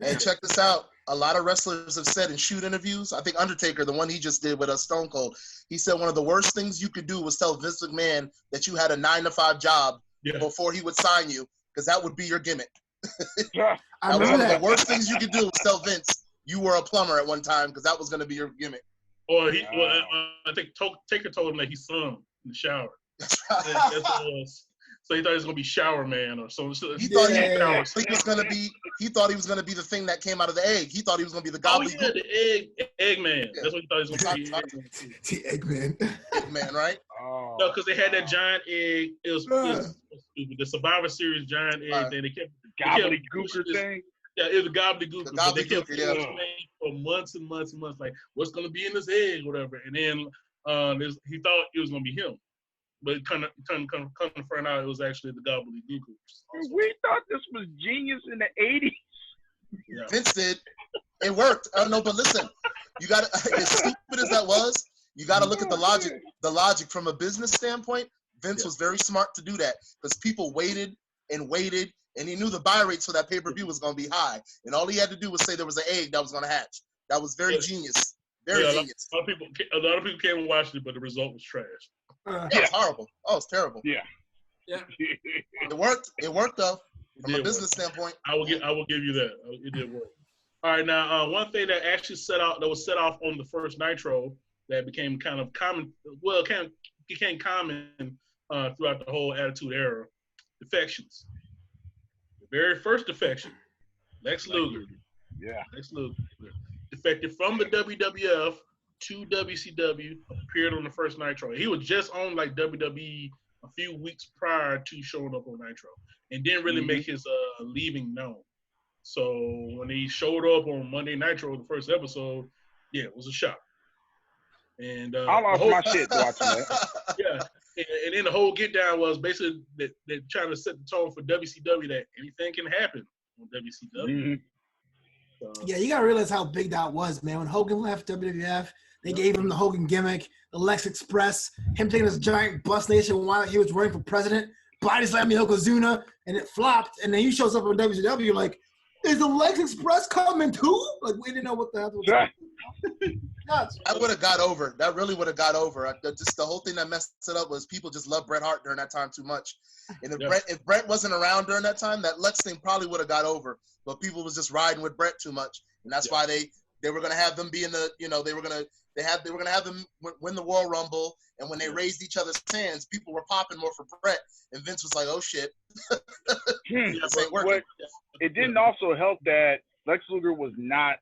Hey, check this out. A lot of wrestlers have said in shoot interviews, I think Undertaker, the one he just did with Stone Cold, he said one of the worst things you could do was tell Vince McMahon that you had a 9-to-5 job before he would sign you, because that would be your gimmick. That was one of the worst things you could do was tell Vince you were a plumber at one time, because that was going to be your gimmick.
Or I think Taker told him that he sung in the shower. That's what it was. So he thought he was gonna be Shower Man or something.
He thought he was gonna be. He thought he was gonna be the thing that came out of the egg. He thought he was gonna be the gobbledygook.
Oh yeah, the Eggman. Yeah. That's what he thought he was gonna be.
The Eggman.
Eggman, right?
Oh,
no, because they had that giant egg. It was stupid. The Survivor Series giant egg. Then they kept
gobbledygooker thing.
Yeah, it was a gobbledygooker. But they kept
yeah.
for months and months and months, like what's gonna be in this egg, whatever. And then he thought it was gonna be him. But come to find out, it was actually the gobbledygook.
We thought this was genius in the 80s.
Yeah. Vince did. It worked. I don't know, but listen, you got to, as stupid as that was, you got to look at the logic. The logic from a business standpoint, Vince was very smart to do that because people waited, and he knew the buy rates for that pay-per-view was going to be high. And all he had to do was say there was an egg that was going to hatch. That was very genius. Very genius.
A lot of people came and watched it, but the result was trash.
It's horrible. Oh, it's terrible.
Yeah.
It worked. It worked though, from a business standpoint.
I will give you that. It did work. All right, now one thing that actually was set off on the first Nitro that became kind of common. Well, became common throughout the whole Attitude Era. Defections. The very first defection, Lex Luger.
Yeah.
Lex Luger defected from the WWF to WCW, appeared on the first Nitro. He was just on like WWE a few weeks prior to showing up on Nitro and didn't really make his leaving known. So when he showed up on Monday Nitro, the first episode, it was a shock. And
I lost my shit watching that.
Yeah. And then the whole get down was basically that they're trying to set the tone for WCW that anything can happen on WCW.
Mm-hmm.
Yeah, you gotta realize how big that was, man. When Hogan left WWF, they gave him the Hogan gimmick, the Lex Express, him taking this giant bus nationwide. He was running for president, body slamming Yokozuna, and it flopped. And then he shows up on WCW like, is the Lex Express coming too? Like, we didn't know what the hell was going on.
That would have got over. That really would have got over. Just the whole thing that messed it up was people just loved Bret Hart during that time too much. And if Bret wasn't around during that time, that Lex thing probably would have got over. But people was just riding with Bret too much, and that's why they were gonna have them be in the they were gonna have them win the Royal Rumble. And when they raised each other's hands, people were popping more for Bret, and Vince was like, "Oh shit, this ain't working."
It didn't also help that Lex Luger was not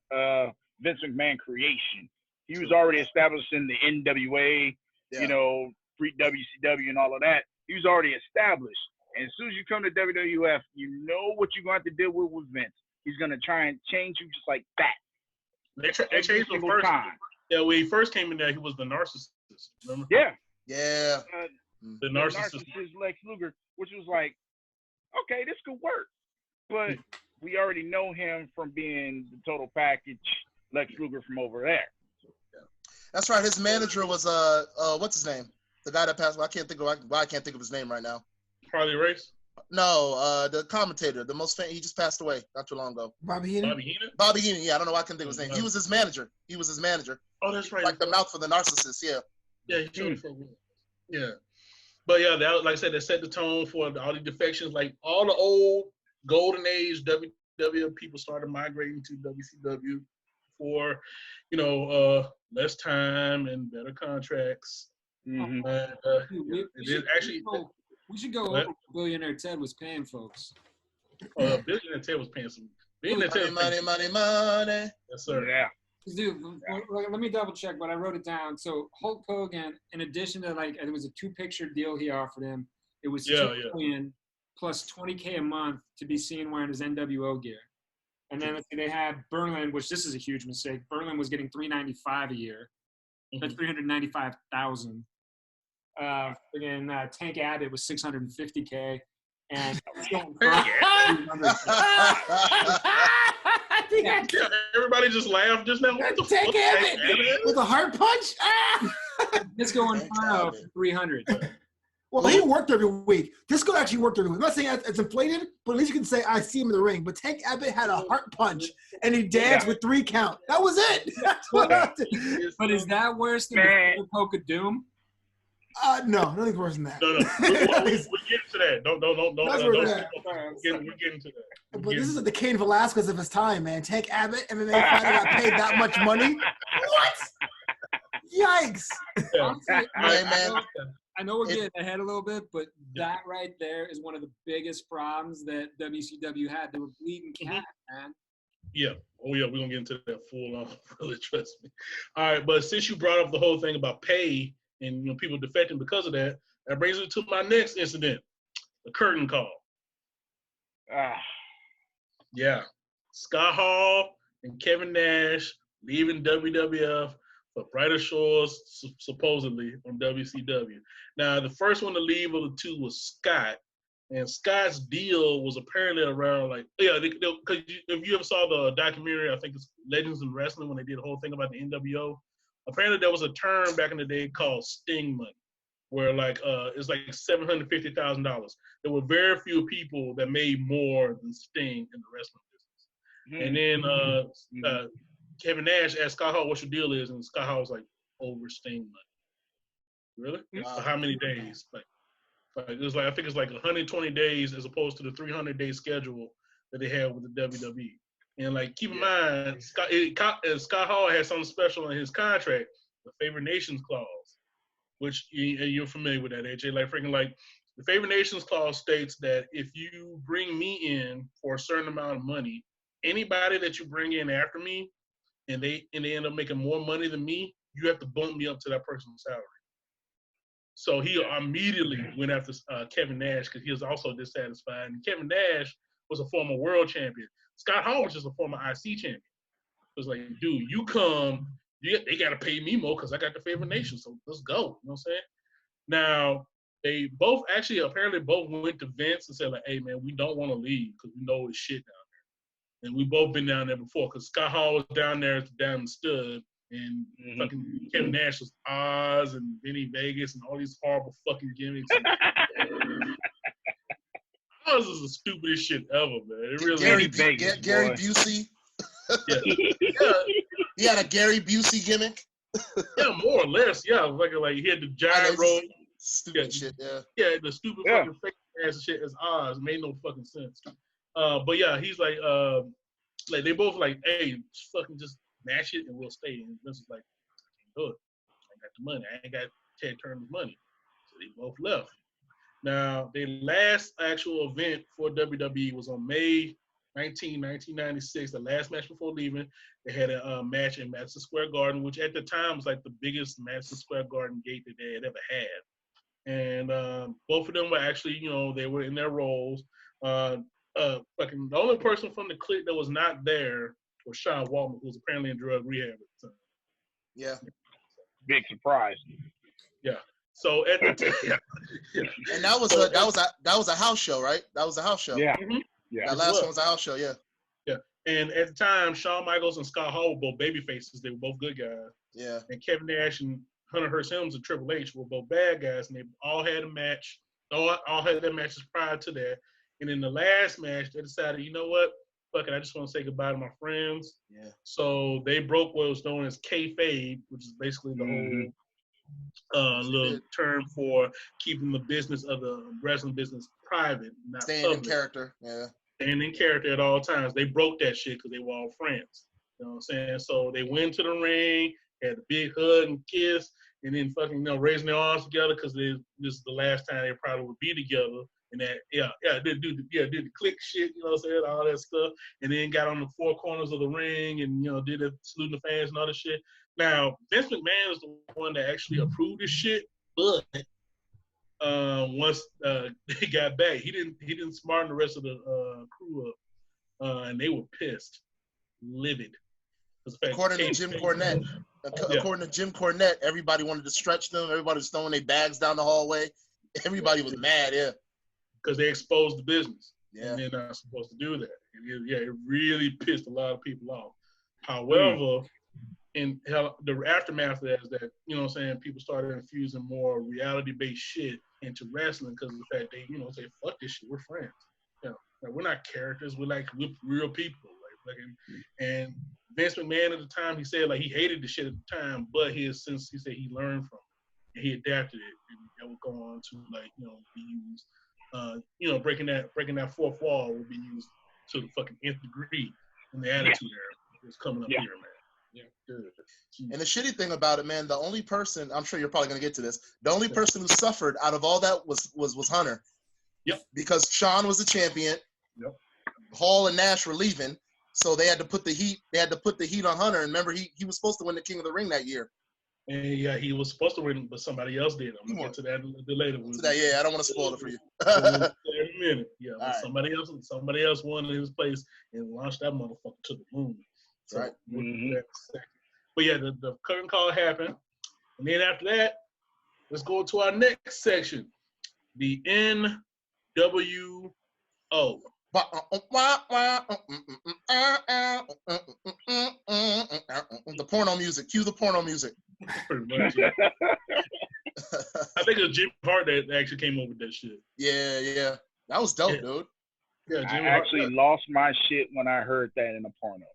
Vince McMahon creation. He was already established in the NWA, pre WCW and all of that. He was already established. And as soon as you come to WWF, you know what you're going to have to deal with Vince. He's going to try and change you just like that.
They changed him first.
Time.
Yeah, when he first came in there, he was the narcissist. Remember?
Yeah.
Yeah.
The narcissist
Lex Luger, which was like, okay, this could work. But we already know him from being the total package Lex Luger from over there.
That's right. His manager was what's his name? The guy that passed. I can't think of his name right now.
Harley Race?
No, the commentator, the most famous. He just passed away not too long ago.
Bobby Heenan.
Bobby Heenan. Yeah, I don't know why I can't think of his name. He was his manager.
Oh, that's right.
Like the mouth for the narcissist. Yeah.
Yeah, he showed it for me. Yeah. But yeah, that, like I said, they set the tone for all the defections, like all the old golden age WCW, people started migrating to WCW for, less time and better contracts.
Mm-hmm.
We should go over what Billionaire Ted was paying folks.
Billionaire Ted was paying some. Money. Yes, sir.
Yeah.
Dude, let me double check, but I wrote it down. So Hulk Hogan, in addition to it was a 2-picture deal he offered him. It was $2 million plus $20K a month to be seen wearing his NWO gear. And then they had Berlin, which this is a huge mistake. Berlin was getting $395 a year. That's $395,000. Tank Abbott was $650K. And
everybody just laughed just now. What the
Tank Abbott with a heart punch.
Disco Inferno for $300.
Well, he worked every week. Disco actually worked every week. I'm not saying it's inflated, but at least you can say I see him in the ring. But Tank Abbott had a heart punch, and he danced with 3 count. That was it.
But is that worse than the Poke of Doom?
No, nothing worse than that.
No. We're getting to that. Don't. We're getting to that.
But this is the Cain Velasquez of his time, man. Tank Abbott, MMA fighter, got paid that much money. What? Yikes!
Yeah.
Honestly, I know we're getting ahead a little bit, but that right there is one of the biggest problems that WCW had. They were bleeding cash, man.
Yeah. Oh, yeah. We're going to get into that full on. Really, trust me. All right. But since you brought up the whole thing about pay and people defecting because of that, that brings me to my next incident, the curtain call. Yeah. Scott Hall and Kevin Nash leaving WWF for brighter shores, supposedly, on WCW. Now, the first one to leave of the two was Scott. And Scott's deal was apparently around because if you ever saw the documentary, I think it's Legends in Wrestling, when they did a whole thing about the NWO, apparently there was a term back in the day called Sting money, where it's like $750,000. There were very few people that made more than Sting in the wrestling business. And then Kevin Nash asked Scott Hall what your deal is, and Scott Hall was like, over Sting money. Really? For how many days? It was I think it's 120 days as opposed to the 300-day schedule that they had with the WWE. And keep in mind, Scott Hall had something special in his contract, the Favored Nations clause, which you're familiar with that, AJ. The Favored Nations clause states that if you bring me in for a certain amount of money, anybody that you bring in after me, and they end up making more money than me, you have to bump me up to that person's salary. So he immediately went after Kevin Nash because he was also dissatisfied. And Kevin Nash was a former world champion. Scott Hall was just a former IC champion. It was like, dude, you come, they got to pay me more because I got the Favored Nation. So let's go. You know what I'm saying? Now, they both apparently went to Vince and said, hey, man, we don't want to leave because we know it's shit down there. And we both been down there before because Scott Hall was down there as the Diamond Stud. And fucking Kevin Nash was Oz and Vinny Vegas and all these horrible fucking gimmicks. Oz is the stupidest shit ever, man. It really
Gary Busey. He had a Gary Busey gimmick.
Yeah, more or less. Yeah, he had the giant roll.
Stupid shit. Yeah.
Yeah, the stupid fucking fake ass shit as Oz. It made no fucking sense. But yeah, he's they both hey, fucking just match it and we'll stay. And Vince was like, I can't do it. I ain't got the money. I ain't got Ted Turner's money. So they both left. Now, their last actual event for WWE was on May 19, 1996, the last match before leaving. They had a match in Madison Square Garden, which at the time was the biggest Madison Square Garden gate that they had ever had. And both of them were actually, they were in their roles. The only person from the clique that was not there was Sean Waltman, who was apparently in drug rehab at the time.
Yeah.
Big surprise.
Yeah. So at the time,
and that was a house show, right? That was a house show.
Yeah.
Mm-hmm.
Yeah.
That last one was a house show. Yeah.
Yeah. And at the time, Shawn Michaels and Scott Hall were both baby faces. They were both good guys.
Yeah.
And Kevin Nash and Hunter Hearst Helms and Triple H were both bad guys, and they all had a match. All had their matches prior to that. And in the last match, they decided, you know what? Fuck it, I just want to say goodbye to my friends.
Yeah.
So they broke what was known as kayfabe, which is basically the whole little term for keeping the business of the wrestling business private, not
staying
public.
in character. Yeah.
staying in character at all times. They broke that shit because they were all friends. You know what I'm saying? So they went to the ring, had a big hug and kiss, and then fucking, raising their arms together because this is the last time they probably would be together. And that, did the click shit, you know what I'm saying, all that stuff. And then got on the four corners of the ring and, did it, saluting the fans and all that shit. Now, Vince McMahon is the one that actually approved this shit, but once they got back, he didn't smarten the rest of the crew up, and they were pissed, livid.
According to Jim Cornette, everybody wanted to stretch them. Everybody was throwing their bags down the hallway. Everybody was mad, yeah.
Because they exposed the business.
Yeah.
And they're not supposed to do that. And it really pissed a lot of people off. However, in the aftermath of that is that, people started infusing more reality-based shit into wrestling because of the fact they, say, fuck this shit, we're friends. We're not characters, we're real people. And Vince McMahon at the time, he said he hated the shit at the time, but since he said he learned from it and he adapted it, and that would go on to be used. Breaking that fourth wall will be used to the fucking nth degree in the Attitude Era. It's coming up here, man. Yeah, good.
And the shitty thing about it, man, the only person, I'm sure you're probably gonna get to this, the only person who suffered out of all that was Hunter.
Yep. Because
Shawn was the champion.
Yep.
Hall and Nash were leaving, so they had to put the heat. They had to put the heat on Hunter. And remember, he was supposed to win the King of the Ring that year.
And he was supposed to win, but somebody else did. I'm gonna get to that a little later.
I don't want to spoil it for you.
Every minute, right. Somebody else won in his place and launched that motherfucker to the moon. So,
right.
But yeah, the curtain call happened, and then after that, let's go to our next section, the NWO.
The porno music. Cue the porno music.
Pretty much. Yeah. I think it was Jimmy Hart that actually came up with that shit.
Yeah. That was dope, dude.
Yeah,
Jimmy Hart lost my shit when I heard that in a porno.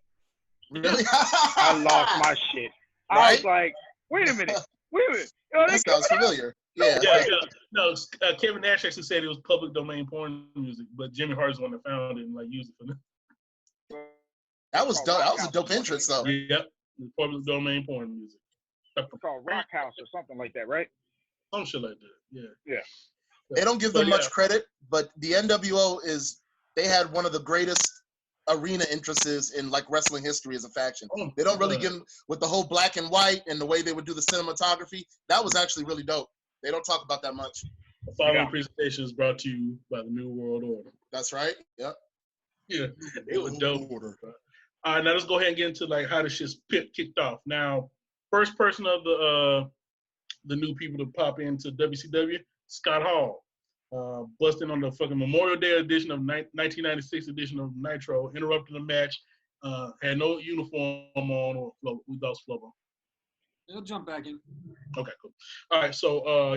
Really?
I lost my shit.
Right?
I was like, wait a minute.
That sounds familiar. Yeah.
No, Kevin Nash actually said it was public domain porn music, but Jimmy Hart's the one that found it and used it for them.
That was dope. That was a dope entrance, though.
Yep, public domain porn music.
It's called Rock House or something like that, right?
Some shit like that. Yeah.
They don't give them much credit, but the NWO they had one of the greatest arena entrances in wrestling history as a faction. They don't really give them with the whole black and white and the way they would do the cinematography. That was actually really dope. They don't talk about that much.
The following presentation is brought to you by the New World Order.
That's right. Yep.
Yeah, it was dope. All right, now let's go ahead and get into how the shit's kicked off. Now, first person of the new people to pop into WCW, Scott Hall. Busting on the fucking Memorial Day edition of 1996 edition of Nitro, interrupted the match, had no uniform on, or we lost Flobo.
He'll jump back in.
Okay, cool. All right, so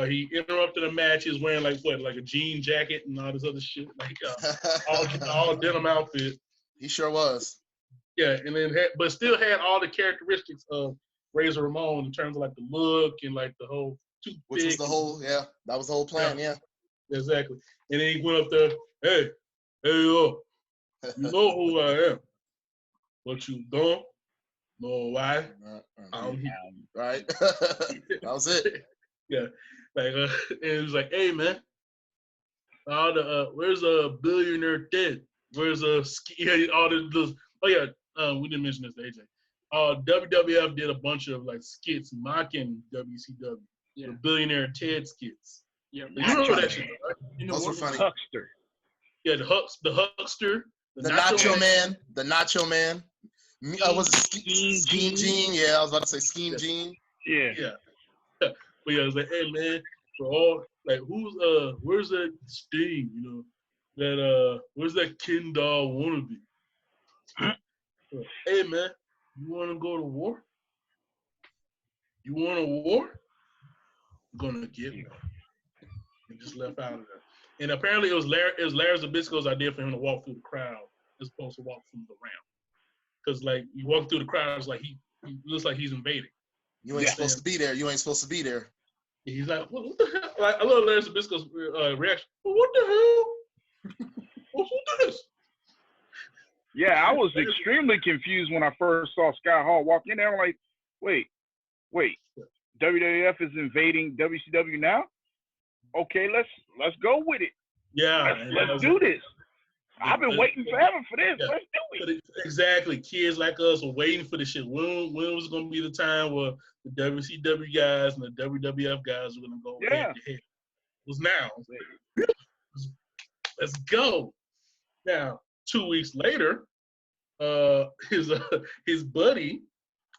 he interrupted the match. He was wearing like a jean jacket and all this other shit, all denim outfit.
He sure was.
Yeah, and then but still had all the characteristics of Razor Ramon in terms of the look and the whole toothpick.
Which was the whole that was the whole plan, yeah.
Exactly. And then he went up there, hey, yo, you know who I am. What you don't know why I'm here.
Right. That was it.
Yeah. And it was like, hey man, where's a billionaire Ted? Where's all the we didn't mention this to AJ. WWF did a bunch of skits mocking WCW.
Yeah.
The billionaire Ted skits.
Yeah,
you remember that shit, right?
Those were funny.
Huckster.
Yeah, the Huckster.
The Nacho Man. The Nacho Man. Was it Scheme Gene? Yeah, I was about to say Scheme Gene.
Yeah.
But yeah, I was like, hey man, for all where's that Sting? Where's that Ken doll wannabe? Hey man, you wanna go to war? You want a war? I'm gonna get one. And just left out of there. And apparently it was Larry Zbyszko's idea for him to walk through the crowd as opposed to walk through the ramp. Because you walk through the crowd, it's he looks like he's invading.
You ain't supposed to be there. You ain't supposed to be there.
He's like, what the hell? I love Larry Zbyszko's reaction. Well, what the hell? What's this?
Yeah, I was extremely confused when I first saw Scott Hall walk in there. I'm like, wait, WWF is invading WCW now? Okay, let's go with it.
Yeah,
let's do this. I've been waiting forever for this. Yeah. Let's do it.
Exactly. Kids like us were waiting for this shit. When was going to be the time where the WCW guys and the WWF guys were going to go head to head? It was now. Let's go. Now, 2 weeks later, his buddy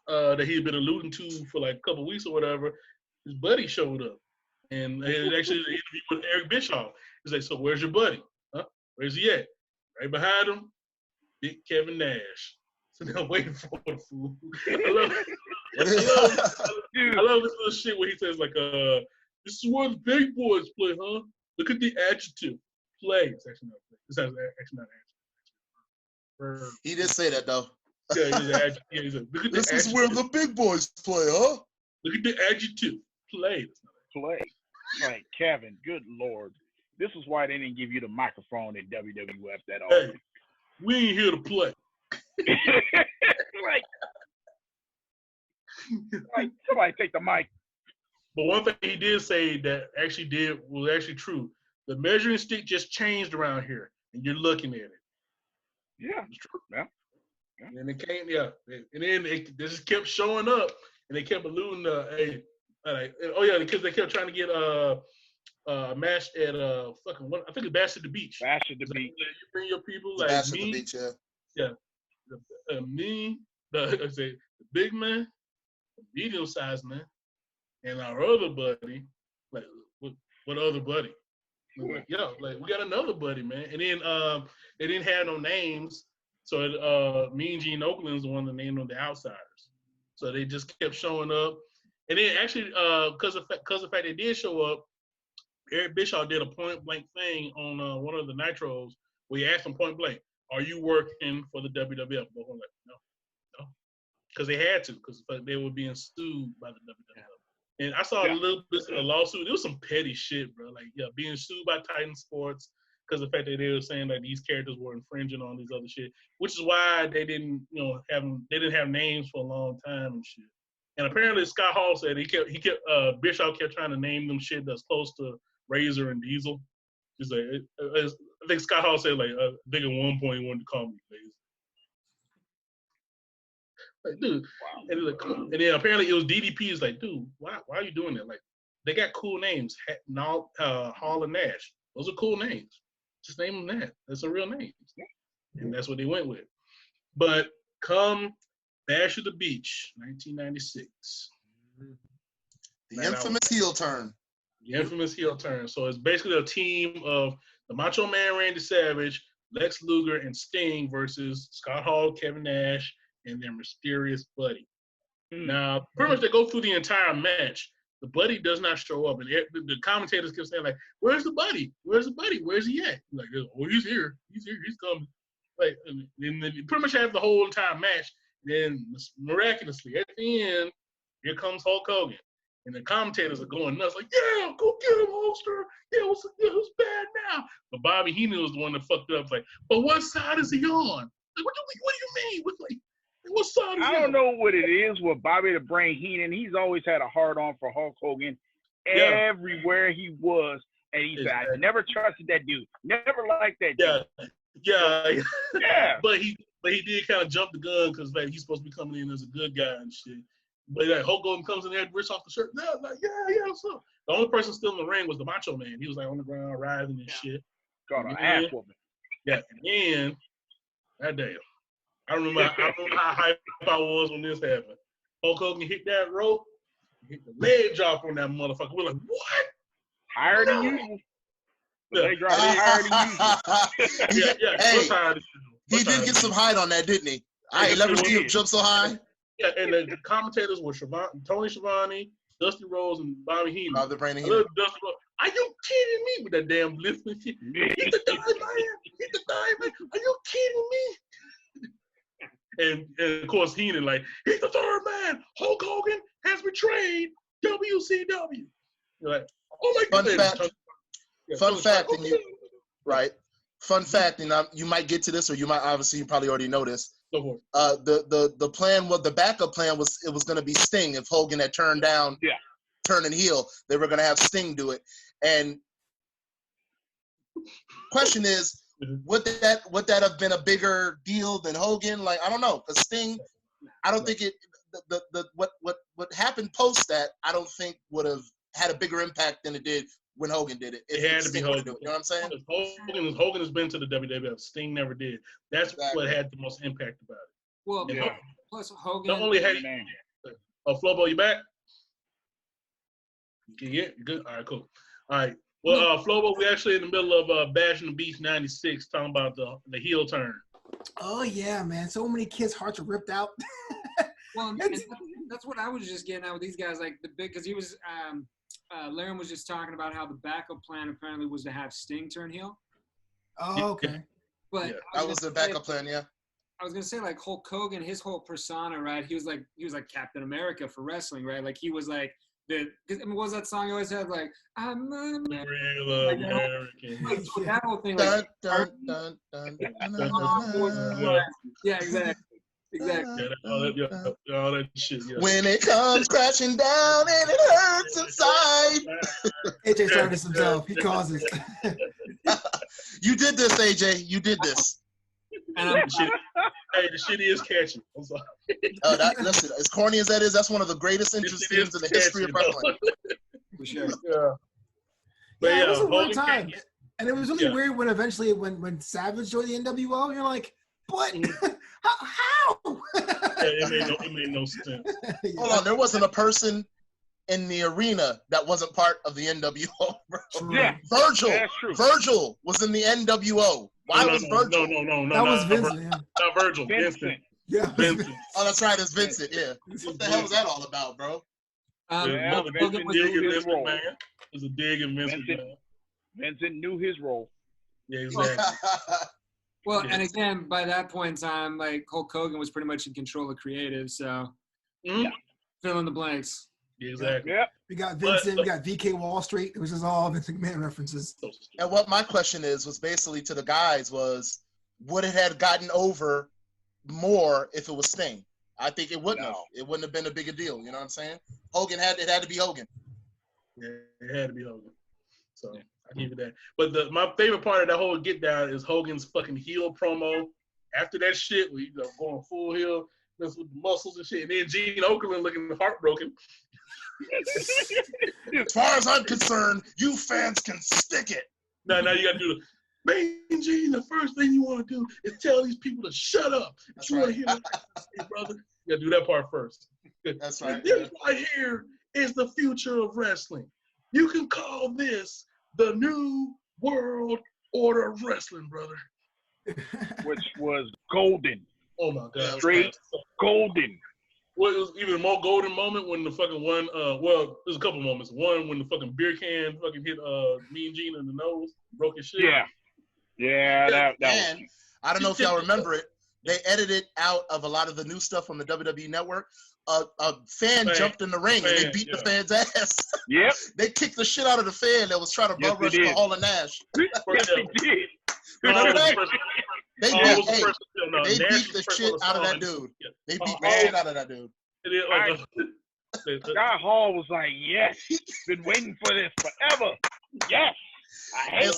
that he had been alluding to for like a couple of weeks or whatever, his buddy showed up. And actually an interview with Eric Bischoff. He's like, so where's your buddy? Huh? Where's he at? Right behind him, big Kevin Nash. So they're waiting for the fool. I love this little shit where he says like, this is where the big boys play, huh? Look at the adjective. Play. It's actually not play. It's actually not adjective.
He did say that though.
Yeah, he's like, look at
this
the
is where the big boys play, huh?
Look at the adjective. Play.
Play. Like, Kevin, good Lord. This is why they didn't give you the microphone at WWF that often.
Hey, we ain't here to play.
like, somebody take the mic.
But one thing he did say that was actually true. The measuring stick just changed around here, and you're looking at it.
Yeah,
it's true.
Yeah.
And it came, and then they just kept showing up, and they kept alluding to, because they kept trying to get a match at I think it's Bash at the Beach.
Bash at the Beach.
You bring your people like
Bash
me.
At the Beach,
yeah. Me, the big man, the medium-sized man, and our other buddy. Like, what other buddy? Like, we got another buddy, man. And then they didn't have no names, so me and Gene Oakland's the one that named them the Outsiders. So they just kept showing up. And then actually, because of the fact they did show up, Eric Bischoff did a point-blank thing on one of the Nitros where he asked him point-blank, are you working for the WWF? But I'm like, no. Because they had to, because they were being sued by the WWF. And I saw a little bit of a lawsuit. It was some petty shit, bro. Like, being sued by Titan Sports because of the fact that they were saying that these characters were infringing on these other shit, which is why they didn't, have names for a long time and shit. And apparently Scott Hall said Bischoff kept trying to name them shit that's close to Razor and Diesel. He's like, I think Scott Hall said like, I think at one point he wanted to call me Razor. Like, dude. Wow. And then apparently it was DDP's like, dude, why are you doing that? Like, they got cool names. Hall and Nash. Those are cool names. Just name them that. That's a real name. And that's what they went with. But come Bash at the Beach, 1996.
The infamous heel turn.
The infamous heel turn. So it's basically a team of the Macho Man Randy Savage, Lex Luger, and Sting versus Scott Hall, Kevin Nash, and their mysterious buddy. Now, pretty much they go through the entire match. The buddy does not show up. And the commentators kept saying, like, where's the buddy? Where's the buddy? Where's he at? Like, oh, he's here. He's here. He's coming. Like, and then you pretty much have the whole entire match. Then miraculously, at the end, here comes Hulk Hogan. And the commentators are going nuts, like, yeah, go get him, Hulkster. Yeah, it's bad now. But Bobby Heenan was the one that fucked it up. Like, but what side is he on? Like, what do you mean? What side is he on?
I don't know what it is with Bobby the Brain Heenan. He's always had a hard-on for Hulk Hogan everywhere he was. And he said, I never trusted that dude. Never liked that dude.
Yeah. But he did kind of jump the gun because like he's supposed to be coming in as a good guy and shit. But like Hulk Hogan comes in there, rips off the shirt. Yeah, what's up? The only person still in the ring was the Macho Man. He was like on the ground writhing and shit.
Got an ass whooping.
Yeah, and that damn. I remember how hyped I was when this happened. Hulk Hogan hit that rope, hit the leg drop on that motherfucker. We're like, what?
Higher than usual. Leg drop higher than usual.
Hey, he did get some height on that, didn't he? I ain't never seen him jump so high.
Yeah, and the commentators were Tony Schiavone, Dusty Rhodes, and Bobby Heenan.
Bobby the Brain Heenan.
Are you kidding me with that damn lifting shit? Hit the diamond. Are you kidding me? And of course Heenan like, he's the third man. Hulk Hogan has betrayed WCW. You're like, oh my goodness.
Fun fact, Fun fact, and you might get to this, or you probably already know this.
Go for it.
The plan was the backup plan was it was going to be Sting if Hogan had turned and heel. They were going to have Sting do it. And question is, would that have been a bigger deal than Hogan? Like, I don't know, because Sting, I don't think what happened post that I don't think would have had a bigger impact than it did when Hogan did it.
It had to be Hogan.
You know what I'm saying?
Hogan has been to the WWF. Sting never did. That's what had the most impact about it.
Well, plus Hogan.
Not only had Flobo, you back? Yeah, good. All right, cool. All right. Well, Flobo, we're actually in the middle of Bash in the Beach '96, talking about the heel turn.
Oh yeah, man! So many kids' hearts are ripped out.
Well, that's what I was just getting at with these guys, like because he was. Laren was just talking about how the backup plan apparently was to have Sting turn heel.
Oh, okay.
But
that was the backup plan, yeah.
I was gonna say, like, Hulk Hogan, his whole persona, right? He was like Captain America for wrestling, right? Like he was like what was that song he always had? Like, I'm a
real American.
Like, that whole thing,
like,
yeah, exactly. Exactly.
Yeah, all that shit. Yeah.
When it comes crashing down and it hurts inside.
AJ started this himself. He causes.
You did this, AJ. You did this.
The shit is catchy. I'm sorry.
Listen, as corny as that is, that's one of the greatest entrance themes in the history of wrestling.
For sure.
Yeah. But
it was a weird time.
Came.
And it was really weird when eventually when Savage joined the NWO, you're like, what? How?
It made no sense.
Hold on, there wasn't a person in the arena that wasn't part of the NWO. Bro.
Yeah,
Virgil.
that's true.
Virgil was in the NWO. Why was Virgil?
No.
That was Vincent. Yeah.
Not Virgil. Vincent.
Yeah.
Vincent.
Oh, that's right. It's Vincent. Yeah. What the hell was that all about, bro?
Vincent knew his role. It was a dig in Vincent.
Vincent knew his role.
Yeah, exactly.
Well, and again, by that point in time, like Hulk Hogan was pretty much in control of creative, so fill in the blanks.
Yeah, exactly.
Yeah.
We got Vincent, we got VK Wall Street. It was just all Vince McMahon references.
And what my question was basically to the guys was, would it have gotten over more if it was Sting? I think it wouldn't have. It wouldn't have been a bigger deal. You know what I'm saying? It had to be Hogan.
Yeah, it had to be Hogan. So I give you that. But my favorite part of that whole get down is Hogan's fucking heel promo. After that shit, we going full heel, mess with the muscles and shit, and then Gene Okerlund looking heartbroken.
As far as I'm concerned, you fans can stick it.
Now you gotta do the man, Gene. The first thing you want to do is tell these people to shut up.
That's
you
right.
Want to hear what I say, brother? You gotta do that part first.
That's right.
This right here is the future of wrestling. You can call this the new world order of wrestling, brother.
Which was golden.
Oh my God.
Straight golden.
Well, it was even a more golden moment when the fucking one, well, there's a couple moments. One, when the fucking beer can fucking hit Mean Gene in the nose, broke his shit.
Yeah, that
and
was...
I don't know if y'all remember it. They edited out of a lot of the new stuff on the WWE Network. A fan jumped in the ring and they beat the fan's ass.
Yep.
They kicked the shit out of the fan that was trying to bum rush the Hall of Nash.
Yes, they did.
Remember that? They beat the shit out of that dude. They beat the shit out of that dude.
Scott Hall was like, yes, been waiting for this forever. Yes. I hate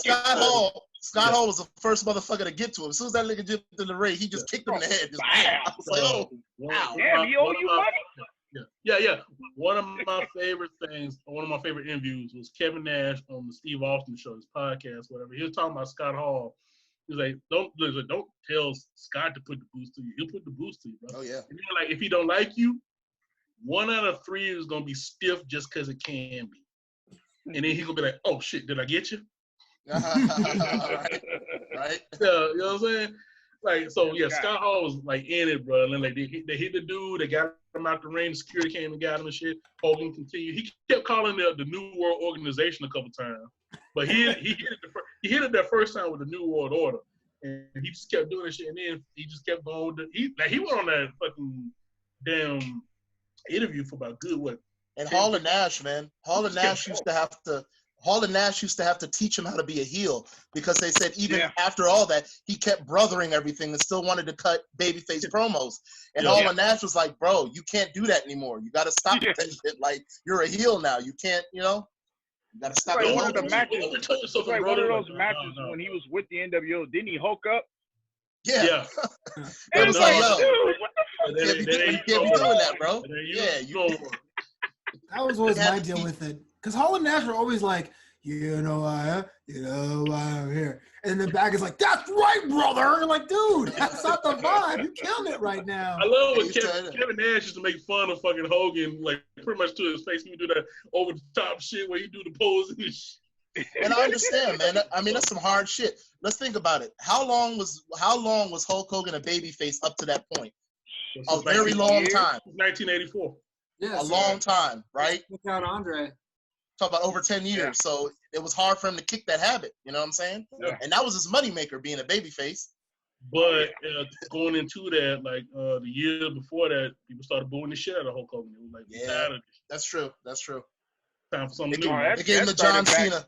Scott Hall was the first motherfucker to get to him. As soon as that nigga jumped in the ring, he just kicked him in the head. Just, I was like, oh, wow.
Damn, he owe you money?
Yeah. One of my favorite things, one of my favorite interviews was Kevin Nash on the Steve Austin show, his podcast, whatever. He was talking about Scott Hall. He was like, don't tell Scott to put the boost to you. He'll put the boost to you, bro.
Oh, yeah.
And then, like, if he don't like you, 1 out of 3 is going to be stiff just because it can be. And then he's going to be like, oh, shit, did I get you?
Right.
Yeah, you know what I'm saying? Like, so, yeah, Scott Hall was, like, in it, bro. And then, like, they hit the dude. They got him out the ring. The security came and got him and shit. Hogan continued. He kept calling the New World Organization a couple times. But he hit it that first time with the New World Order. And he just kept doing this shit. And then he just kept going. He went on that fucking damn interview for about good, what?
And Hall and Nash, man. Hall and Nash used to have to Hall and Nash used to have to teach him how to be a heel because they said even after all that, he kept brothering everything and still wanted to cut babyface promos. And Hall and Nash was like, bro, you can't do that anymore. You got to stop that shit. Like, you're a heel now. You can't, you know? You got to stop.
Like one of the matches, like one of those matches when he was with the NWO, didn't he Hulk up?
Yeah.
It was like,
yo,
dude, what the fuck?
you can't be doing that, bro. Yeah,
That was always my deal with it. Because Hall and Nash were always like, you know why I'm here. And the back is like, that's right, brother. And I'm like, dude, that's not the vibe. You're killing it right now.
I love when Kevin Nash used to make fun of fucking Hogan, like pretty much to his face. He would do that over the top shit where he do the pose and shit.
And I understand, man. I mean, that's some hard shit. Let's think about it. How long was Hulk Hogan a babyface up to that point? A very long time.
1984.
Yeah,
a long time, right?
Without Andre.
Talk about over 10 years. So it was hard for him to kick that habit. You know what I'm saying?
Yeah.
And that was his moneymaker, being a babyface.
But going into that, like the year before that, people started booing the shit out of Hulk Hogan. It was like, tired of this.
That's true. That's true.
Time for something new.
They gave him the John Cena.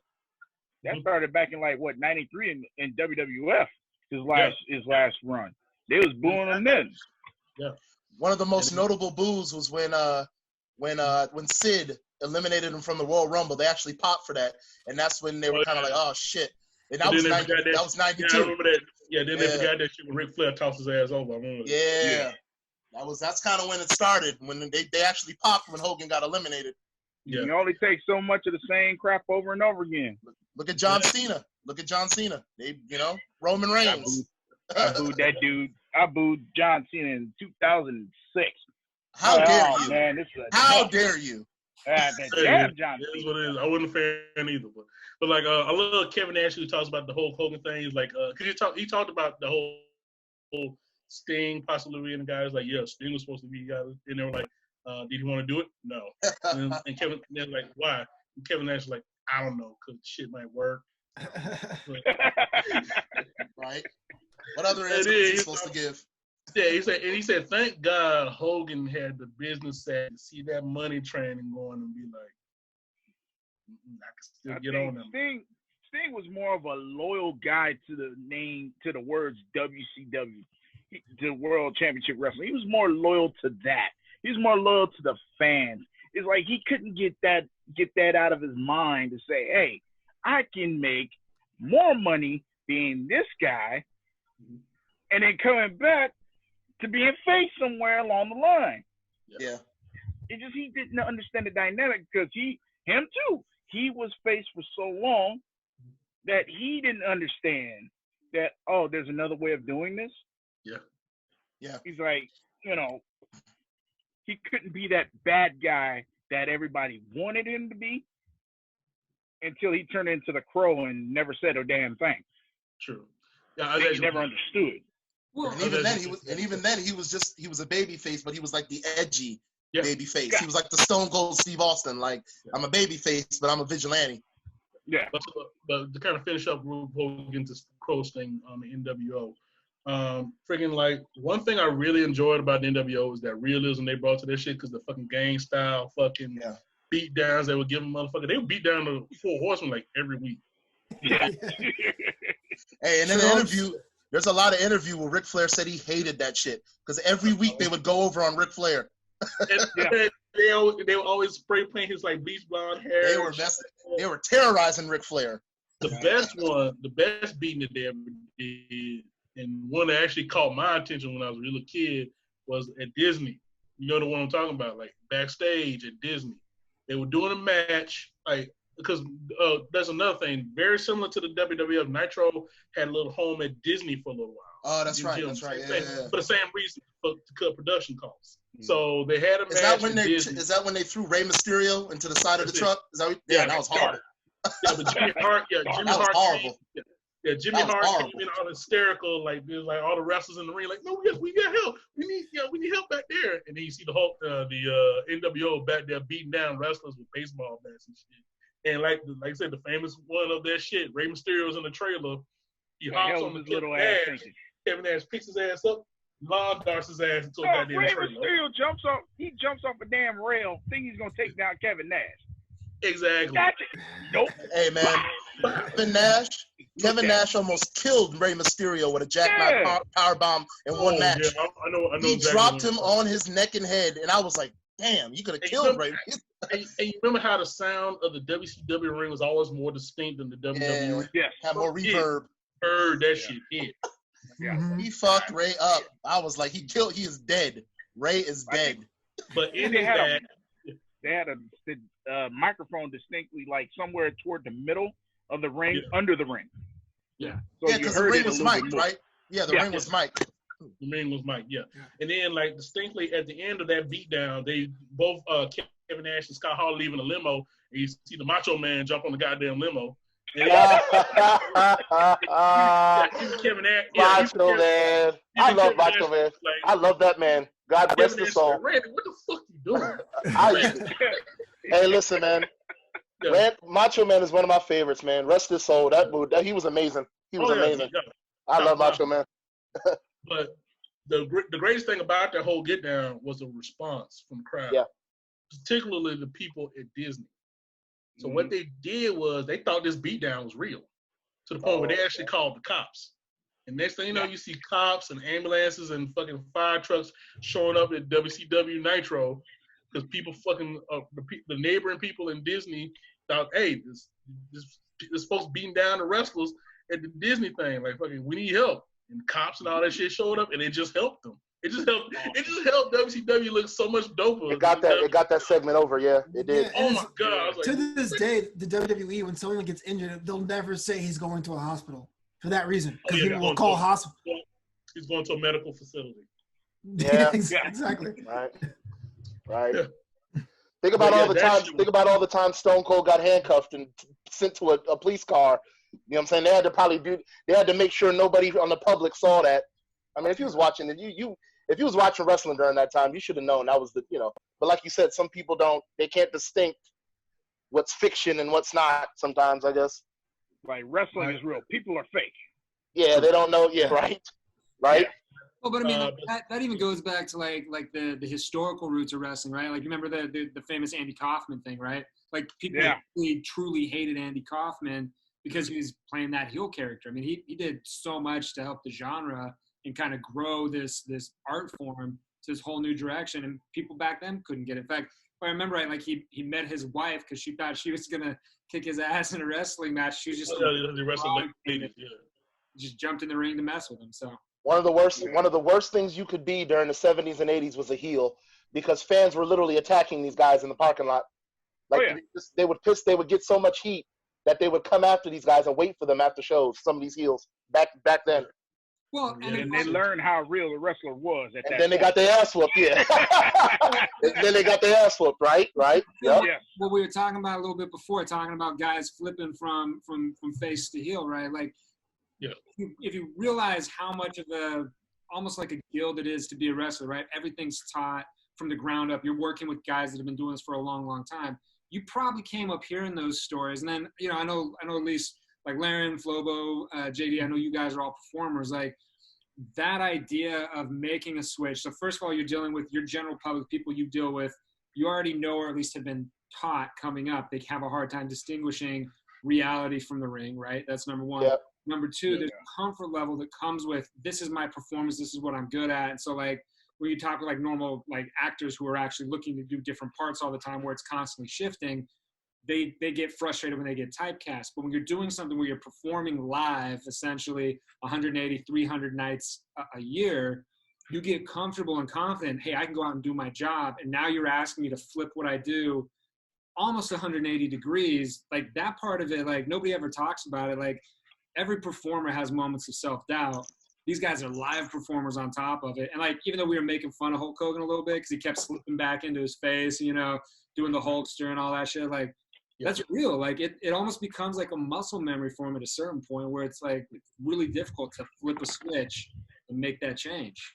That started back in like what 93 in WWF. His last run. They was booing him then.
Yeah.
One of the most notable boos was when Sid eliminated him from the Royal Rumble. They actually popped for that, and that's when they were kind of like, "Oh shit!" And that was 92.
Yeah, I remember that. Yeah, then they forgot that shit when Ric Flair tossed his ass over. I remember
that. That's kind of when it started. When they actually popped when Hogan got eliminated.
Yeah. You only take so much of the same crap over and over again.
Look at John Cena. Look at John Cena. Roman Reigns.
I booed that dude. I booed John Cena in 2006.
How dare you?
Man,
how dare you?
Damn, John.
It is what it is. I wasn't a fan either, but like I love Kevin Nash who talks about the whole Hogan thing. He's like, cause he talked about the whole Sting possibly being the guy. He's like, yeah, Sting was supposed to be the guy, and they were like, did he want to do it? No. and Kevin, they're like, why? And Kevin Nash was like, I don't know, cause shit might work.
Right. What other answer is he supposed to give?
Yeah, he said, thank God Hogan had the business side to see that money training going and be like, I can still get on them.
Sting was more of a loyal guy to the words WCW, the World Championship Wrestling. He was more loyal to that. He was more loyal to the fans. It's like he couldn't get that out of his mind to say, hey, I can make more money being this guy and then coming back to being face somewhere along the line.
Yeah.
It just, he didn't understand the dynamic because him too, he was face for so long that he didn't understand that, oh, there's another way of doing this.
Yeah.
Yeah.
He's like, he couldn't be that bad guy that everybody wanted him to be until he turned into the Crow and never said a damn thing.
True.
Yeah, he never understood.
Well, and even then he was a baby face, but he was like the edgy baby face. He was like the Stone Cold Steve Austin. Like, I'm a baby face, but I'm a vigilante.
Yeah. But to kind of finish up before we get into Crow's thing on the NWO, freaking like one thing I really enjoyed about the NWO is that realism they brought to their shit because the fucking gang style fucking beat downs they would give them motherfucker. They would beat down the Four Horsemen like every week.
Yeah. Hey, and in the interview, there's a lot of interview where Ric Flair said he hated that shit because every week they would go over on Ric Flair.
They were always spray paint his like bleach blonde hair.
They were terrorizing Ric Flair.
The best beating that they ever did, and one that actually caught my attention when I was a little kid was at Disney. You know the one I'm talking about, like backstage at Disney. They were doing a match, like because that's another thing very similar to the WWF. Nitro had a little home at Disney for a little while.
Oh, that's right. That's right. Yeah.
For the same reason, to cut production costs. So they had a match.
Is that when they threw Rey Mysterio into the side of the truck? Is that that was horrible.
Yeah, but Jimmy Hart. Yeah, Jimmy Hart.
Horrible.
Jimmy Hart came in all hysterical, like there's like all the wrestlers in the ring, like, no, we got help. We need help back there. And then you see the Hulk, the NWO back there beating down wrestlers with baseball bats and shit. And like I said, the famous one of that shit, Rey Mysterio's in the trailer. He hops on the little ass. Kevin Nash picks his ass up, lawn darts his ass into a goddamn trailer.
Rey Mysterio jumps off a damn rail, think he's gonna take down Kevin Nash.
Exactly.
Nope.
Hey man, Kevin Nash almost killed Rey Mysterio with a jackknife power bomb in one match.
Yeah, I know
He
exactly
dropped him on his neck and head, and I was like, "Damn, you could have killed Rey."
And you remember how the sound of the WCW ring was always more distinct than the WWE?
Yes.
Had more reverb.
Heard that shit hit.
Yeah.
He fucked Ray up. I was like, he is dead. Ray is dead.
But in
they
his
had
back,
they had a microphone distinctly like somewhere toward the middle of the ring, under the ring.
Yeah.
So
Yeah, because the ring was mic'd, right? Yeah, the ring was mic'd.
The ring was mic'd, yeah. And then, like, distinctly at the end of that beatdown, they both, Kevin Nash and Scott Hall leaving a limo, and you see the Macho Man jump on the goddamn limo. And Kevin Nash,
Macho Man. I love Macho Man.
Like,
I love that man. God rest his soul.
Randy, what the fuck you doing?
Hey, listen, man. Macho Man is one of my favorites, man. Rest his soul. That he was amazing. He was amazing.
Yeah.
I love Macho Man.
But the greatest thing about that whole get down was the response from the crowd.
Yeah.
Particularly the people at Disney. So what they did was they thought this beatdown was real, to the point where they actually called the cops. And next thing you know, you see cops and ambulances and fucking fire trucks showing up at WCW Nitro because people fucking the neighboring people in Disney thought, hey, this folks beating down the wrestlers at the Disney thing. Like, fucking, we need help. And cops and all that shit showed up, and it just helped them. It just helped WCW look so much doper.
It got that segment over, yeah. It did.
Yeah,
oh my God. I was like,
to this day, the WWE, when someone gets injured, they'll never say he's going to a hospital for that reason. Because people will call hospital.
He's going to a medical facility.
Yeah.
Exactly.
Right. Think about all the time Stone Cold got handcuffed and sent to a police car. You know what I'm saying? They had to make sure nobody on the public saw that. I mean, if you was watching it, if you was watching wrestling during that time, you should have known that was but like you said, some people they can't distinct what's fiction and what's not sometimes, I guess.
Like, wrestling is real. People are fake.
Yeah, they don't know. Yeah, right. Yeah.
Well, but I mean, that even goes back to like the historical roots of wrestling, right? Like, you remember the famous Andy Kaufman thing, right? Like, people really, truly hated Andy Kaufman because he was playing that heel character. I mean, he did so much to help the genre and kind of grow this art form to this whole new direction, and people back then couldn't get it. In fact, if I remember right, like he met his wife because she thought she was gonna kick his ass in a wrestling match. She was just just jumped in the ring to mess with him. So
one of the worst things you could be during the 70s and 80s was a heel, because fans were literally attacking these guys in the parking lot. Like, they would get so much heat that they would come after these guys and wait for them after shows. Some of these heels back then.
Well,
and they learned how real the wrestler was at that
And then they got their ass whooped, yeah. Then they got their ass whooped, right? Yep.
Yeah.
What we were talking about a little bit before, talking about guys flipping from face to heel, right? Like, if you realize how much of almost like a guild it is to be a wrestler, right? Everything's taught from the ground up. You're working with guys that have been doing this for a long, long time. You probably came up hearing those stories. And then, I know at least, like Laren, Flobo, JD, I know you guys are all performers. Like, that idea of making a switch. So first of all, you're dealing with your general public, people you deal with. You already know, or at least have been taught coming up, they have a hard time distinguishing reality from the ring, right? That's number one. Yep. Number two, there's a comfort level that comes with, this is my performance, this is what I'm good at. And so, like, when you talk with like normal like actors who are actually looking to do different parts all the time where it's constantly shifting, they get frustrated when they get typecast. But when you're doing something where you're performing live, essentially 180, 300 nights a year, you get comfortable and confident, hey, I can go out and do my job. And now you're asking me to flip what I do almost 180 degrees. Like, that part of it, like, nobody ever talks about it. Like, every performer has moments of self-doubt. These guys are live performers on top of it. And, like, even though we were making fun of Hulk Hogan a little bit because he kept slipping back into his face, doing the Hulkster and all that shit, like, that's real. Like, it almost becomes like a muscle memory for him at a certain point where it's like it's really difficult to flip a switch and make that change.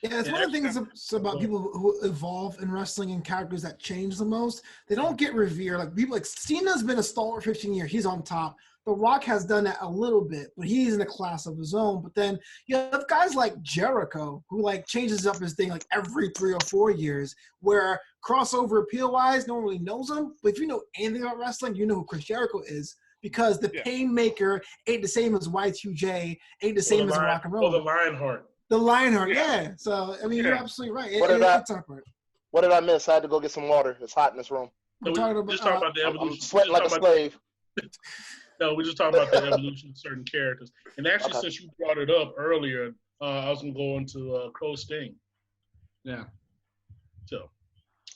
Yeah, it's one of the things about people who evolve in wrestling and characters that change the most. They don't get revered. Like, people like Cena's been a stalwart 15 years. He's on top. The Rock has done that a little bit, but he's in a class of his own. But then you have guys like Jericho, who like changes up his thing like every 3 or 4 years, where crossover appeal-wise, no one really knows him. But if you know anything about wrestling, you know who Chris Jericho is. Because the Painmaker ain't the same as Y2J, ain't the same as Rock and Roll.
Or the Lionheart.
The Lionheart, yeah. So, I mean, you're absolutely right.
What did I miss? I had to go get some water. It's hot in this room.
We're talking about the evolution.
I'm sweating like a slave.
No, we're just talking about the evolution of certain characters. And actually, since you brought it up earlier, I was going to go into Crow Sting.
Yeah.
So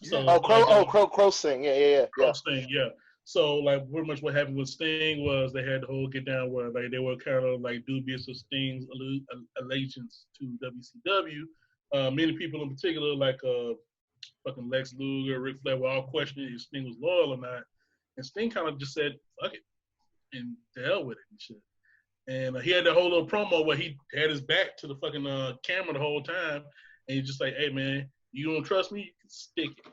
Crow Sting. Yeah.
Crow Sting, yeah. So, like, pretty much what happened with Sting was they had the whole get down where, like, they were kind of, like, dubious of Sting's allegiance to WCW. Many people in particular, like fucking Lex Luger, Ric Flair, were all questioning if Sting was loyal or not. And Sting kind of just said, fuck it, and to hell with it and shit. And he had that whole little promo where he had his back to the fucking camera the whole time. And he's just like, hey, man, you don't trust me? You can stick it,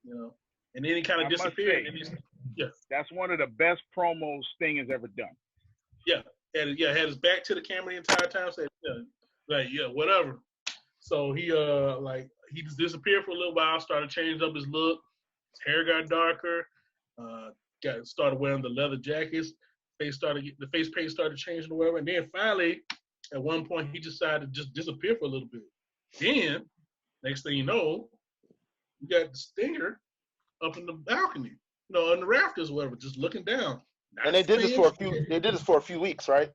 you know? And then he kind of disappeared.
That's one of the best promos Sting has ever done.
Yeah, had his back to the camera the entire time. Said, whatever. So he just disappeared for a little while. Started changing up his look. His hair got darker. Started wearing the leather jackets. The face paint started changing or whatever. And then finally, at one point, he decided to just disappear for a little bit. Then, next thing you know, you got the Stinger up in the balcony. On the rafters or whatever, just looking down.
And they did this for a few weeks, right?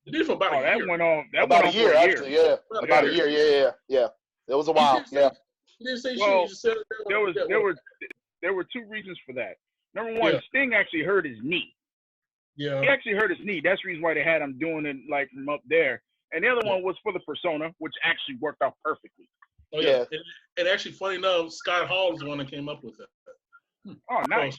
They did it for about a year.
That went on.
About a year, actually, yeah. About a year, yeah. It was a while, yeah.
He didn't say shit.
Well,
He just said
there were 2 reasons for that. Number one, Sting actually hurt his knee.
Yeah.
He actually hurt his knee. That's the reason why they had him doing it like from up there. And the other one was for the persona, which actually worked out perfectly.
Oh yeah. And actually, funny enough, Scott Hall is the one that came up with it.
Oh, nice.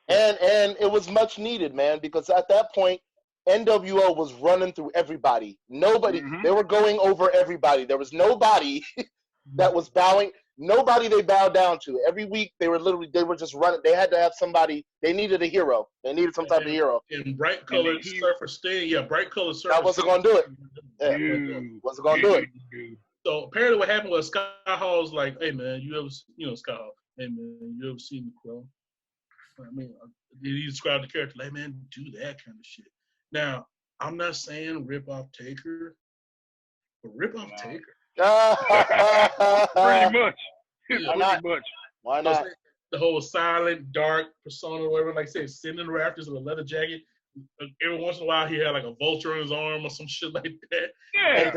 And it was much needed, man, because at that point, NWO was running through everybody. Nobody, they were going over everybody. There was nobody that was bowing. Nobody they bowed down to. Every week they were just running. They had to have somebody. They needed a hero. They needed some type of hero.
And bright colored Surfer Sting. Yeah, bright colored Surfer.
That wasn't gonna do it. Yeah, wasn't gonna do it.
So apparently, what happened was Scott Hall's like, "Hey man, Scott Hall. Hey man, you ever seen the Crow?" I mean, he described the character like, "Man, do that kind of shit." Now, I'm not saying rip off Taker, but rip off Taker.
Pretty much.
Why not?
The whole silent, dark persona, whatever, like I said, sitting in the rafters with a leather jacket. Every once in a while, he had like a vulture on his arm or some shit like that.
Yeah.
And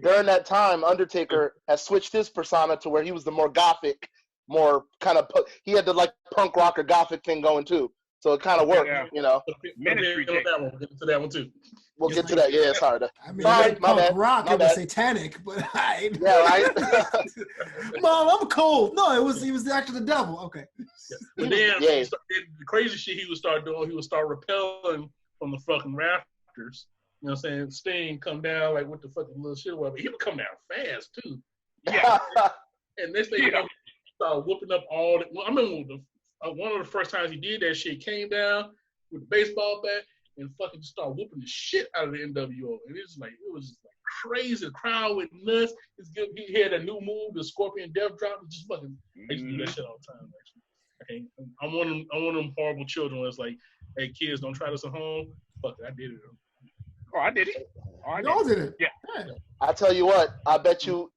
during that time, Undertaker has switched his persona to where he was the more gothic, more kind of he had the like punk rocker gothic thing going too. So it kind of worked, you know.
Ministry we'll get to that one too.
We'll get to that. Yeah, it's hard.
I mean, punk rock it was satanic, but
yeah, right.
Mom, I'm cold. No, he was actually the devil. Okay.
Yeah. But then the crazy shit he would start doing, he would start repelling from the fucking rafters. You know what I'm saying? Sting come down like with the fucking little shit or whatever. He would come down fast too.
Yeah.
And this thing started whooping up all the. Well, I remember one of the first times he did that shit, came down with the baseball bat and fucking just started whooping the shit out of the NWO. And it was just like crazy. The crowd went nuts. He had a new move, the Scorpion Death Drop. Just fucking, I used to do that shit all the time, actually. I'm one of them horrible children where it's like, hey, kids, don't try this at home. Fuck it, I did it.
Oh, I did it.
Y'all did it.
Yeah.
I tell you what, I bet you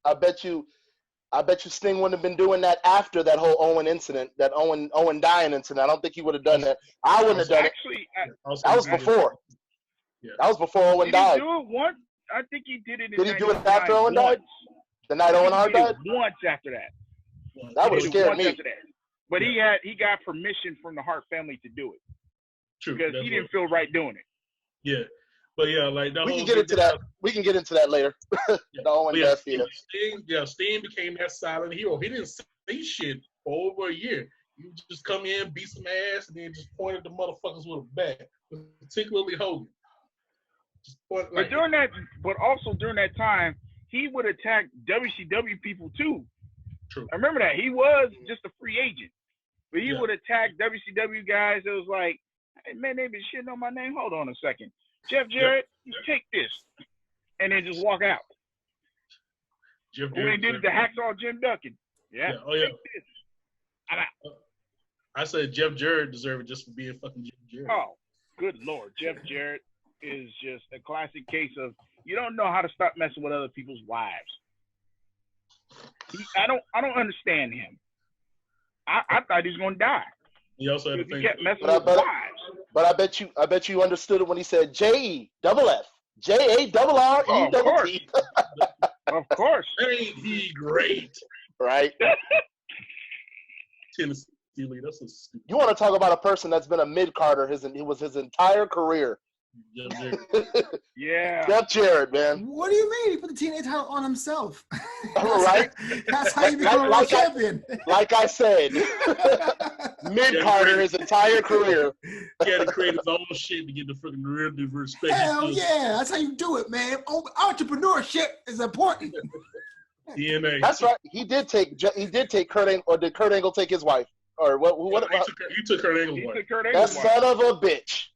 Sting wouldn't have been doing that after that whole Owen incident, that Owen dying incident. I don't think he would have done that. I wouldn't have done it. That was before.
Yeah.
That was before Owen died.
Did he do it once? I think he did it.
Did he do it after Owen died? The night Owen Hart died?
Once after that.
That would have scared me.
But he got permission from the Hart family to do it.
True.
Because he didn't feel right doing it.
Yeah. But yeah, like
we can get into that. We can get into that later. The Owen death.
Sting became that silent hero. He didn't say shit for over a year. You just come in, beat some ass, and then just point at the motherfuckers with a bat, particularly Hogan.
But also during that time, he would attack WCW people too.
True.
I remember that. He was just a free agent. But he would attack WCW guys. It was like, Hey, man, they been shitting on my name. Hold on a second. Jeff Jarrett, you take this. And then just walk out.
Jeff
Who ain't did it to Hacksaw Jim Duggan. Yeah.
Oh, yeah.
Take this. I'm out.
I said Jeff Jarrett deserved it just for being fucking Jeff Jarrett.
Oh, good Lord. Jeff Jarrett is just a classic case of you don't know how to stop messing with other people's wives. I don't understand him. I thought he was gonna die.
He also had a
He
thing.
kept messing with wives.
But I bet you understood it when he said J-E-double-F. J-A-R-R-E-double-T.
Of course.
Ain't he great?
Right?
Tennessee Lee, that's so stupid.
You want to talk about a person that's been a mid-carder it was his entire career.
Jeff Jarrett.
Yeah.
Jeff Jarrett, man.
What do you mean? He put the TNA title on himself.
Right?
That's how you become a world champion.
Like I said, mid-carder his entire career.
He had to create his own shit to get the freaking real respect.
Hell yeah, that's how you do it, man. Entrepreneurship is important.
DNA.
That's right. He did take Kurt Angle, or did Kurt Angle take his wife? Or what?
He took Kurt Angle's wife.
That son of a bitch.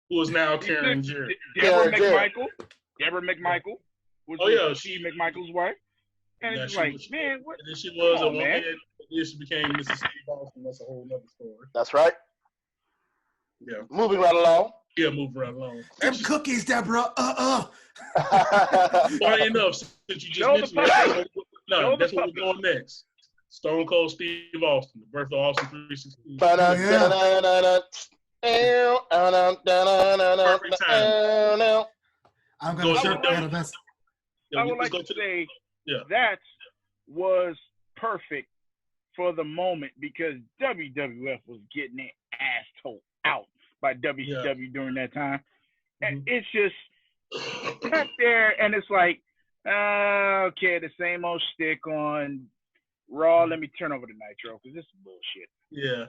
Who is now Karen Jarrett.
Deborah McMichael.
Oh yeah,
Steve McMichael's wife. And it's like, man, what?
And then she was
Come
a
on,
woman.
man.
And then she became Mrs. Steve Austin. That's a whole other story.
That's right.
Yeah.
Moving right along.
Yeah, moving right along.
Them cookies, Deborah.
Funny enough, since you just mentioned that, that's what we're doing next. Stone Cold Steve Austin, the birth of Austin 316. Perfect time.
I'm going to shut down.
I would like to say that was perfect for the moment because WWF was getting their ass told out by WCW during that time. And it's just not there, and it's like, okay, the same old stick on Raw. Let me turn over to Nitro because this is bullshit.
Yeah,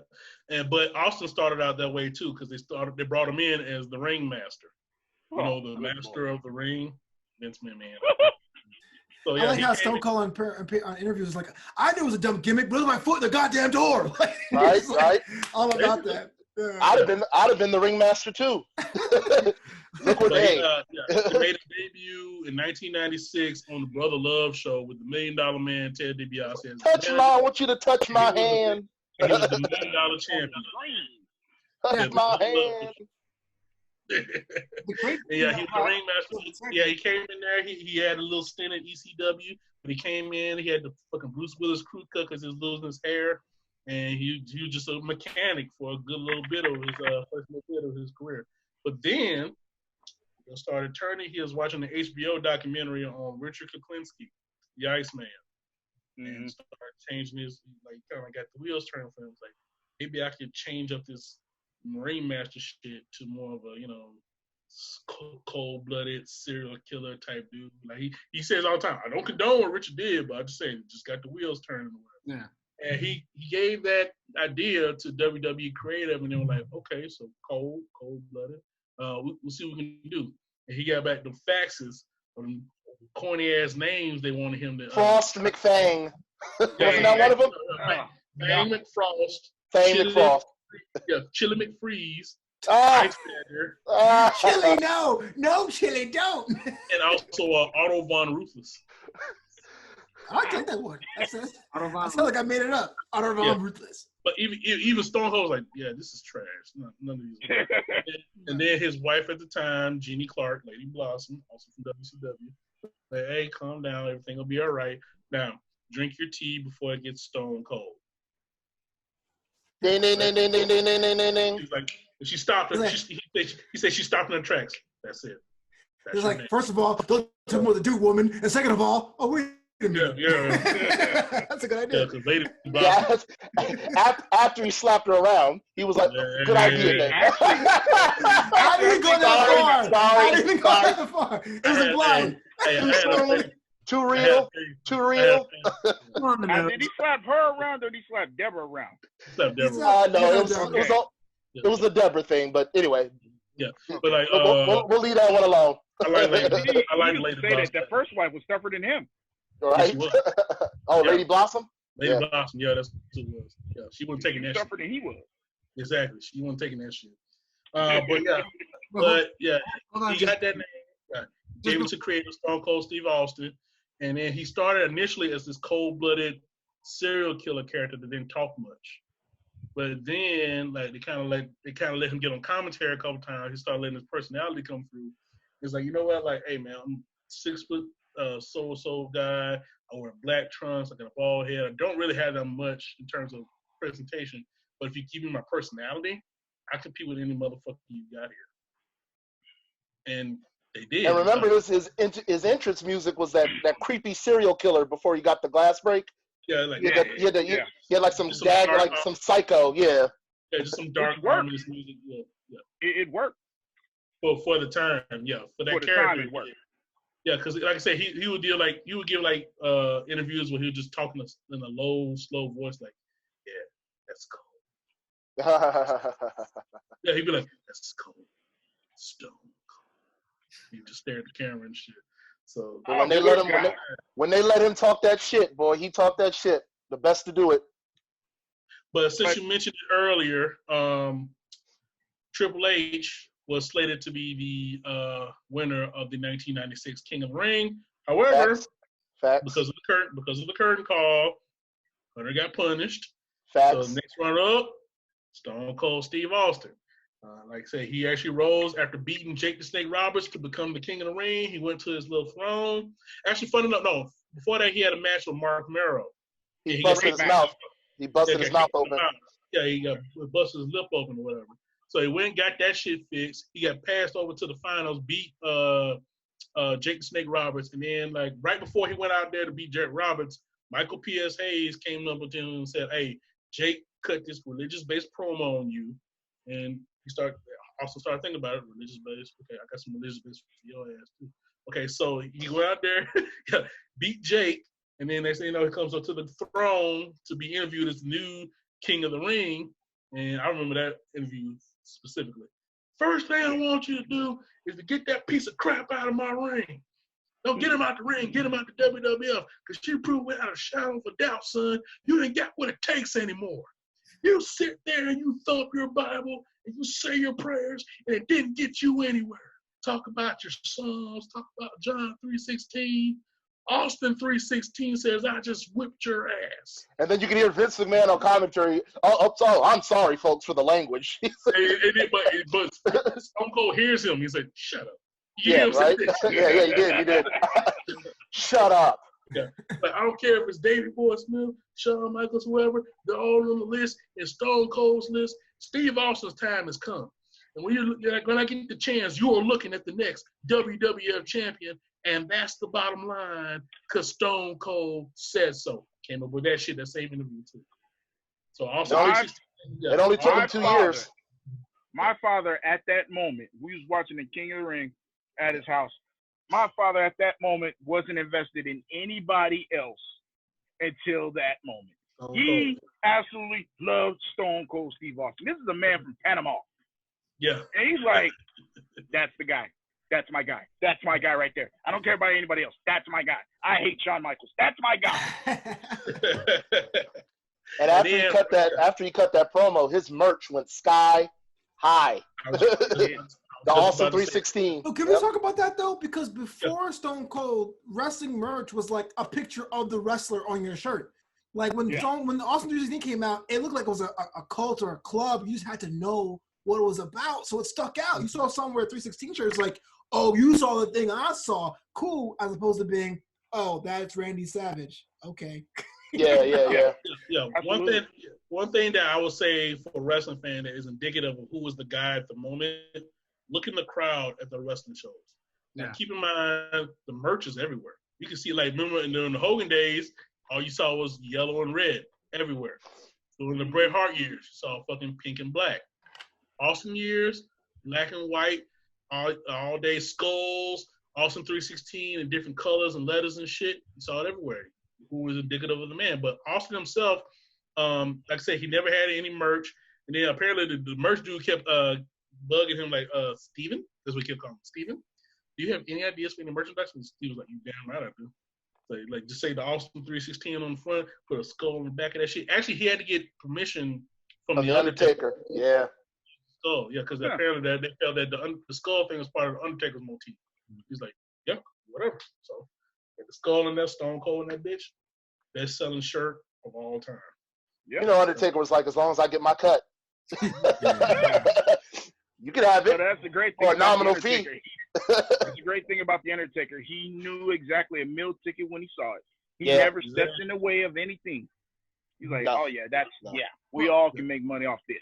but Austin started out that way too because they brought him in as the ring master. You know, the master of the ring, Vince McMahon. So,
I like how Stone Cold on interviews was like, I knew it was a dumb gimmick, but it was my foot in the goddamn door.
Right.
All about that.
Yeah. I'd have been the ringmaster too. Look what
he made a debut in 1996 on the Brother Love show with the $1 Million Man Ted DiBiase.
I want you to touch my hand.
He was the $1 Million champion.
Touch my hand.
He was the ringmaster. Yeah, he came in there. He had a little stint at ECW, but he came in. He had the fucking Bruce Willis crew cut because he was losing his hair. And he was just a mechanic for a good little bit of his first little bit of his career. But then he started turning. He was watching the HBO documentary on Richard Kuklinski, the Iceman, and started changing his kind of got the wheels turning for him. It's like maybe I could change up this Marine Master shit to more of a cold-blooded serial killer type dude. Like he says all the time, I don't condone what Richard did, but I'm just saying, just got the wheels turning.
Yeah.
And he gave that idea to WWE Creative, and they were like, okay, so cold-blooded. We'll see what we can do. And he got back the faxes of them corny-ass names they wanted him to.
Frost McFang. Wasn't that one of them?
Fang McFrost.
Fang McFrost.
Yeah, Chili McFreeze.
Chili, no, Chili, don't.
And also Otto Von Ruthless.
I take that one. I sound like I made it up. Otto Von Ruthless.
But even Stone Cold was like, yeah, this is trash. None of these. And then his wife at the time, Jeannie Clark, Lady Blossom, also from WCW, said, hey, calm down. Everything will be all right. Now, drink your tea before it gets stone cold.
Ding, ding, ding, ding, ding, ding, ding, ding, ding.
He's like, she stopped. He said she stopped in her tracks. That's it.
He's like, first of all, don't tell me what to do, woman. And second of all, wait a minute.
Yeah.
That's a good idea.
After he slapped her around, he was like, good idea.
I didn't go that far. I didn't go that far. It was a blind.
Too real.
Did he slap her around or did he slap Deborah around?
Slap Deborah.
No, it was a Deborah thing, but anyway.
Yeah, but like
we'll leave that one alone.
I like Lady Blossom.
The first wife was tougher than him.
Right? Lady Blossom.
Lady Blossom. Yeah, that's what it was. Yeah, she wasn't taking that.
Tougher than he was.
Exactly. She wasn't taking that shit. But he got that name. Gave it to creator Stone Cold Steve Austin, and then he started initially as this cold-blooded serial killer character that didn't talk much. But then, like they kind of let him get on commentary a couple times. He started letting his personality come through. It's like, you know what? Like, hey man, I'm 6 foot so guy. I wear black trunks. I got a bald head. I don't really have that much in terms of presentation. But if you give me my personality, I compete with any motherfucker you got here. And they did.
And remember, his entrance music was that creepy serial killer before he got the glass break.
Yeah, like
he had like some gag, like some psycho. Yeah.
Yeah, just some dark ominous music. Yeah.
It worked.
For the time, for that character. It worked. Yeah, because like I said, he would give interviews where he would just talk in a low, slow voice, like, yeah, that's cold. Yeah, he'd be like, that's cold, stone cold. He'd just stare at the camera and shit. So
when they let him talk that shit, boy, he talked that shit. The best to do it.
But since you mentioned it earlier, Triple H was slated to be the winner of the 1996 King of the Ring. However,
Facts.
because of the curtain call, Hunter got punished.
Facts.
So the next runner-up, Stone Cold Steve Austin. Like I said, he actually rose after beating Jake the Snake Roberts to become the King of the Ring. He went to his little throne. Actually, funny enough, before that, he had a match with Mark Mero.
He busted his mouth. He busted his mouth open.
Yeah, he busted his lip open or whatever. So he went and got that shit fixed. He got passed over to the finals, beat Jake the Snake Roberts, and then like right before he went out there to beat Jake Roberts, Michael P.S. Hayes came up with him and said, "Hey, Jake cut this religious-based promo on you," and he started thinking about it, religious-based. Okay, I got some religious-based for your ass too. Okay, so he went out there, beat Jake, and then next thing you know, he comes up to the throne to be interviewed as the new King of the Ring. And I remember that interview specifically. First thing I want you to do is to get that piece of crap out of my ring. Don't get him out the ring, get him out the WWF, because you proved without a shadow of a doubt, son, you ain't got what it takes anymore. You sit there and you thump your Bible and you say your prayers, and it didn't get you anywhere. Talk about your Psalms, talk about John 3:16. Austin 3:16 says, "I just whipped your ass."
And then you can hear Vince McMahon on commentary. Oh, I'm sorry, folks, for the language.
but Stone Cold hears him. He's like, "Shut up."
Yeah, right? Yeah, he did. Shut up.
Yeah. Like, I don't care if it's Davey Boy Smith, Shawn Michaels, whoever, they're all on the list, and Stone Cold's list. Steve Austin's time has come. And when I get the chance, you are looking at the next WWF champion, and that's the bottom line, because Stone Cold said so. Came up with that shit that same interview, too. So also,
it only took him 2 years.
My father, at that moment, we was watching the King of the Ring at his house. My father, at that moment, wasn't invested in anybody else until that moment. He absolutely loved Stone Cold Steve Austin. This is a man from Panama.
Yeah.
And he's like, that's the guy. That's my guy. That's my guy right there. I don't care about anybody else. That's my guy. I hate Shawn Michaels. That's my guy.
And after he cut that promo, his merch went sky high. The Austin 3:16.
Oh, can we talk about that though? Because before Stone Cold, wrestling merch was like a picture of the wrestler on your shirt. Like when the Austin 3:16 came out, it looked like it was a cult or a club. You just had to know what it was about, so it stuck out. You saw somewhere 3:16 shirts, like, oh, you saw the thing I saw, cool, as opposed to being, oh, that's Randy Savage. Okay.
Yeah.
One thing that I would say for a wrestling fan that is indicative of who was the guy at the moment, look in the crowd at the wrestling shows. Now, keep in mind, the merch is everywhere. You can see, like, remember during the Hogan days, all you saw was yellow and red everywhere. During the Bret Hart years, you saw fucking pink and black. Austin years, black and white, all day skulls, Austin 3:16 in different colors and letters and shit. You saw it everywhere. Who was indicative of the man. But Austin himself, like I said, he never had any merch. And then apparently the merch dude kept bugging him like, Steven? That's what he kept calling him. Steven, do you have any ideas for any merchandise? And Steve was like, you damn right I do. So, like, just say the Austin 3:16 on the front, put a skull on the back of that shit. Actually, he had to get permission from
the Undertaker. Yeah.
Oh, yeah, because apparently they felt that the skull thing was part of the Undertaker's motif. He's like, yeah, whatever. So, the skull in that, Stone Cold in that bitch, best-selling shirt of all time.
Yep. You know, Undertaker was like, as long as I get my cut. You can have it.
So that's the great thing
for a
about
nominal
the
fee.
That's the great thing about the Undertaker. He knew exactly a meal ticket when he saw it. He never steps in the way of anything. He's like, oh yeah, we all can make money off this.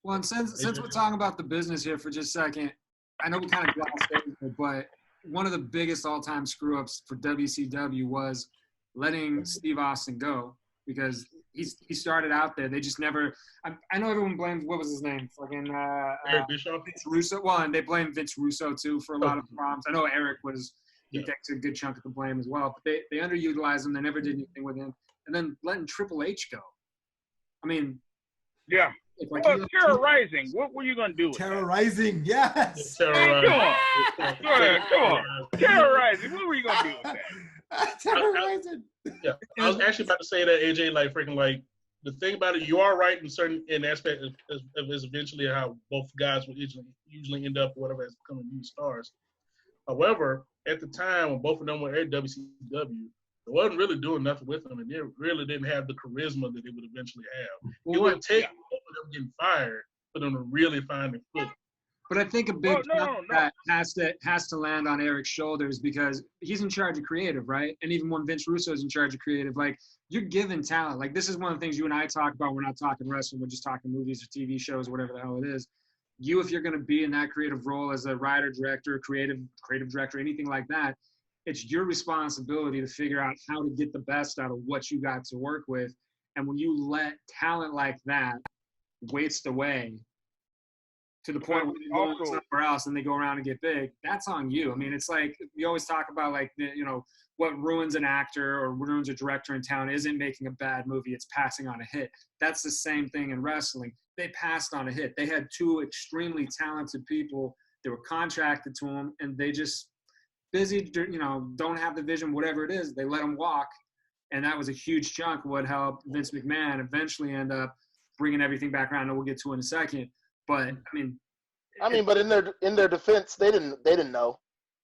Well, and since we're talking about the business here for just a second, I know we kind of glossed over it, but one of the biggest all-time screw-ups for WCW was letting Steve Austin go, because he started out there. They just never. I know everyone blames, what was his name? Fucking Vince Russo. Well, and they blame Vince Russo too for a lot of problems. I know Eric he takes a good chunk of the blame as well. But they underutilized him. They never did anything with him. And then letting Triple H go. I mean.
Yeah. Terrorizing. What were you gonna do with
Terrorizing, yes.
Terrorizing. Come on. Terrorizing. What were you gonna do with that?
Terrorizing.
Yeah, I was actually about to say that, AJ. Like, freaking, like, the thing about it, you are right in aspect of eventually how both guys will usually end up, whatever, as becoming new stars. However, at the time when both of them were at WCW, it wasn't really doing nothing with them, and they really didn't have the charisma that they would eventually have. It would take both of them getting fired for them to really find their foot.
But I think a big that has to land on Eric's shoulders, because he's in charge of creative, right? And even when Vince Russo is in charge of creative, like, you're given talent. Like, this is one of the things you and I talk about. We're not talking wrestling. We're just talking movies or TV shows, whatever the hell it is. You, if you're going to be in that creative role as a writer, director, creative director, anything like that, it's your responsibility to figure out how to get the best out of what you got to work with. And when you let talent like that waste away to the point where they go somewhere else and they go around and get big, that's on you. I mean, it's like, we always talk about, like, what ruins an actor or ruins a director in town isn't making a bad movie, it's passing on a hit. That's the same thing in wrestling. They passed on a hit. They had two extremely talented people that were contracted to them, and they just busy, don't have the vision, whatever it is, they let them walk. And that was a huge chunk of what helped Vince McMahon eventually end up bringing everything back around, and we'll get to in a second. But
but in their defense, they didn't know.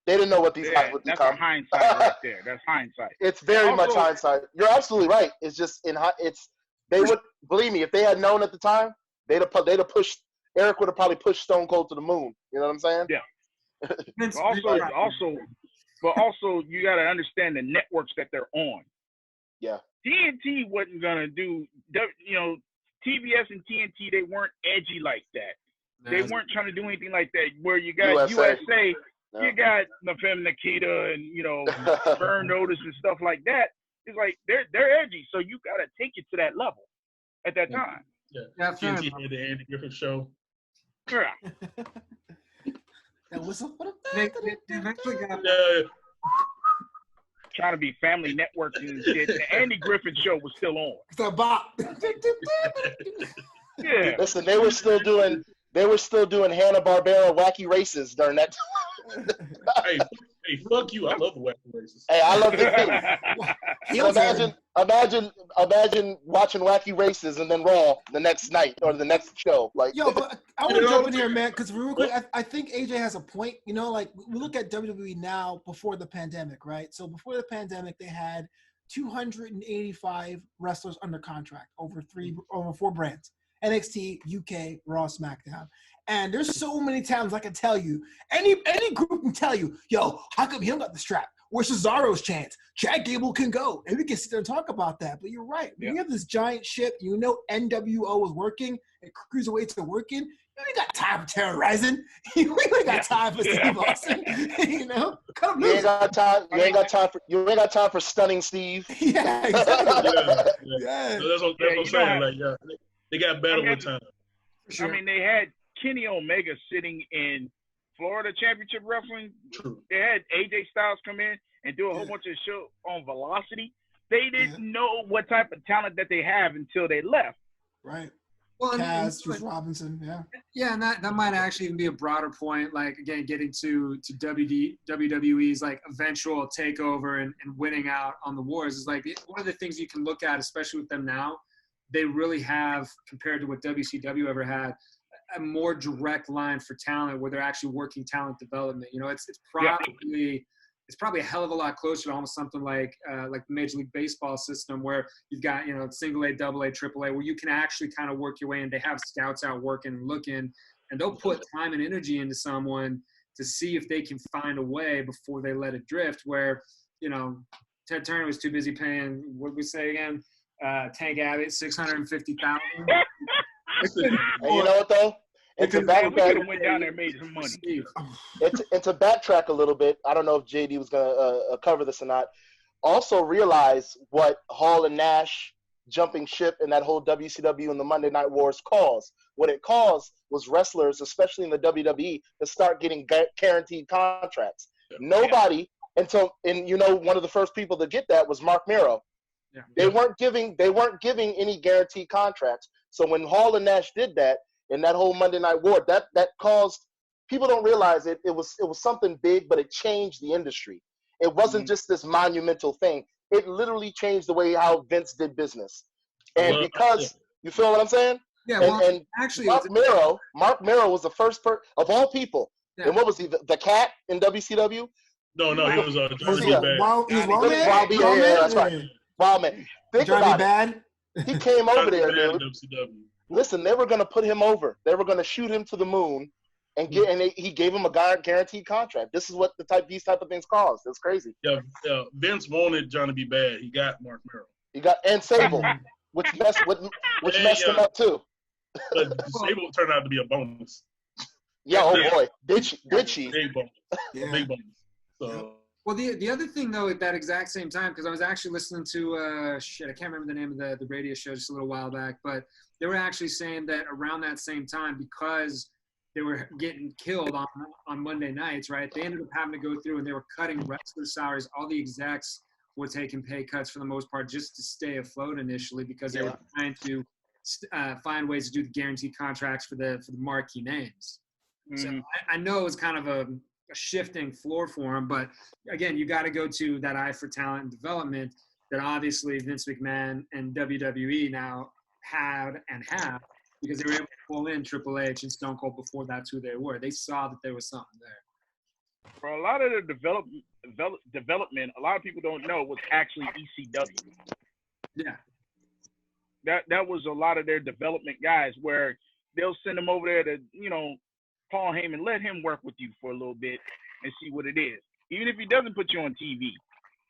They didn't know what these guys would become.
That's hindsight right there. That's hindsight.
It's very much hindsight. You're absolutely right. It's just they would, believe me, if they had known at the time, they'd have pushed. Eric would have probably pushed Stone Cold to the moon. You know what I'm saying?
Yeah. Also, you got to understand the networks that they're on.
Yeah.
TNT wasn't gonna do, TBS and TNT. They weren't edgy like that. They weren't trying to do anything like that. Where you got USA you got La Femme Nikita and Burn Notice and stuff like that. It's like they're edgy, so you got to take it to that level at that time.
Yeah. TNT had the Andy Griffith Show.
Yeah.
That whistle.
They eventually got.
Trying to be Family Network and shit. The Andy Griffith Show was still on.
It's a bop.
Yeah.
Listen, they were still doing Hanna-Barbera wacky races during that time.
hey, fuck you. I love the wacky races.
Hey, I love it too. Imagine watching Wacky Races and then Raw the next night or the next show. Like,
yo, but I want to jump in here, man, because real quick, I think AJ has a point. Like, we look at WWE now before the pandemic, right? So before the pandemic, they had 285 wrestlers under contract over 4 brands: NXT, UK, Raw, SmackDown. And there's so many times I can tell you, any group can tell you, yo, how come he don't got the strap? Where's Cesaro's chance? Chad Gable can go. And we can sit there and talk about that. But you're right. When you have this giant ship, NWO is working and Cruiserweights are working, you ain't got time for terrorizing. You ain't got time for Steve Austin. Cut him loose.
You ain't got time for stunning Steve.
Yeah, exactly.
Yeah. That's what I'm saying. Like, they got better with time.
Sure. I mean, they had Kenny Omega sitting in Florida Championship Wrestling.
True.
They had AJ Styles come in and do a whole bunch of show on Velocity. They didn't know what type of talent that they have until they left.
Right.
Well,
Kaz, Juice Robinson,
Yeah, and that might actually even be a broader point, like, again, getting to WWE's, like, eventual takeover and winning out on the wars is, like, one of the things you can look at, especially with them now, they really have, compared to what WCW ever had, a more direct line for talent where they're actually working talent development. You know, it's probably a hell of a lot closer to almost something like the Major League Baseball system, where you've got, you know, single A, double A, triple A, where you can actually kind of work your way in. They have scouts out working and looking, and they'll put time and energy into someone to see if they can find a way before they let it drift. Where, you know, Ted Turner was too busy paying, what did we say again? Tank Abbott, $650,000.
And you know what though? And to backtrack,
went down there and made some money.
And to backtrack a little bit, I don't know if JD was gonna cover this or not. Also realize what Hall and Nash jumping ship and that whole WCW and the Monday Night Wars caused. What it caused was wrestlers, especially in the WWE, to start getting guaranteed contracts. Nobody until, and you know, one of the first people to get that was Mark Miro.
Yeah.
They weren't giving any guaranteed contracts. So when Hall and Nash did that, in that whole Monday Night War, that caused, people don't realize it. It was something big, but it changed the industry. It wasn't just this monumental thing. It literally changed the way how Vince did business. And because, you feel what I'm saying?
Yeah.
And
Actually,
Mark Miro was the first of all people. Yeah. And what was he? The Cat in WCW?
No, he was Johnny
Wild B. Yeah, that's right. Wild Man. Think about
Bad.
He came over there, dude. Listen, they were going to put him over. They were going to shoot him to the moon, and he gave him a guaranteed contract. This is what these type of things cause. It's crazy.
Yeah. Vince wanted Johnny B. Bad. He got Mark Merrill.
He got and Sable, which messed him up too.
But Sable turned out to be a bonus.
Yeah.
Oh boy, did she?
Big bonus. Yeah. Big bonus. So.
Well, the other thing, though, at that exact same time, because I was actually listening to, I can't remember the name of the radio show just a little while back, but they were actually saying that around that same time, because they were getting killed on Monday nights, right, they ended up having to go through and they were cutting wrestler salaries. All the execs were taking pay cuts for the most part just to stay afloat initially, because they were trying to find ways to do the guaranteed contracts for the marquee names. Mm-hmm. So I know it was kind of a shifting floor for him, but again, you got to go to that eye for talent and development that obviously Vince McMahon and WWE now had and have, because they were able to pull in Triple H and Stone Cold before that's who they were. They saw that there was something there.
For a lot of the development, a lot of people don't know was actually ECW.
Yeah.
That was a lot of their development guys, where they'll send them over there to, you know, Paul Heyman, let him work with you for a little bit and see what it is. Even if he doesn't put you on TV,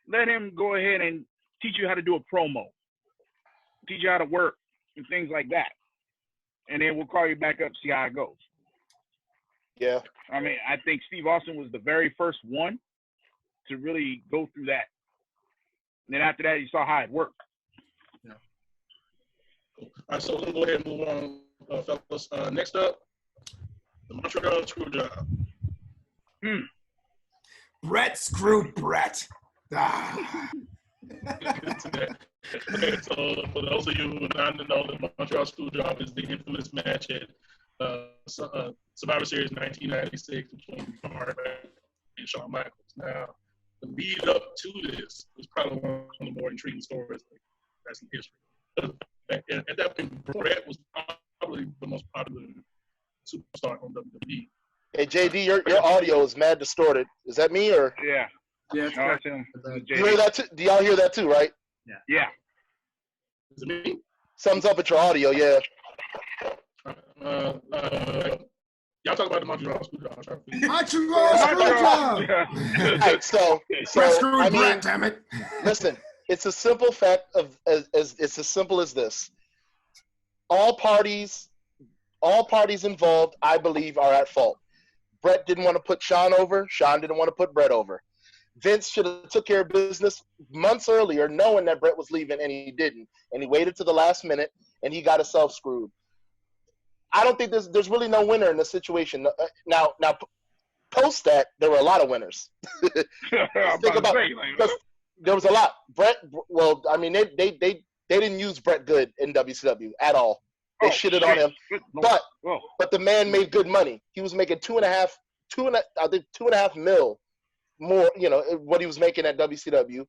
let him go ahead and teach you how to do a promo, teach you how to work and things like that. And then we'll call you back up, see how it goes.
Yeah.
I mean, I think Steve Austin was the very first one to really go through that. And then after that, you saw how it worked.
Yeah. All right, so we'll go ahead and move on, fellas. Next up, the Montreal Screwjob.
Brett screwed Brett.
Okay, so for those of you who not know, the Montreal Screwjob is the infamous match at Survivor Series 1996 between Bart and Shawn Michaels. Now, the lead up to this was probably one of the more intriguing stories in wrestling history. At that point, Brett was probably the most popular superstar on WWE.
Hey JD, your audio is mad distorted. Is that me or?
Yeah.
Yeah.
You hear that too? Do y'all hear that too? Right?
Yeah.
Is it me?
Something's up with your audio. Yeah.
Y'all talk about the Montreal Screwjob.
Montreal Screwjob.
All right, so I mean,
Brett, damn it.
Listen, it's a simple fact of it's as simple as this. All parties involved, I believe, are at fault. Brett didn't want to put Shawn over. Shawn didn't want to put Brett over. Vince should have took care of business months earlier, knowing that Brett was leaving, and he didn't. And he waited to the last minute, and he got himself screwed. I don't think there's really no winner in this situation. Now, post that, there were a lot of winners. Think about because there was a lot. Brett, well, I mean, they didn't use Brett good in WCW at all. They shitted on him, but the man made good money. He was making $2.5 million more. You know what he was making at WCW.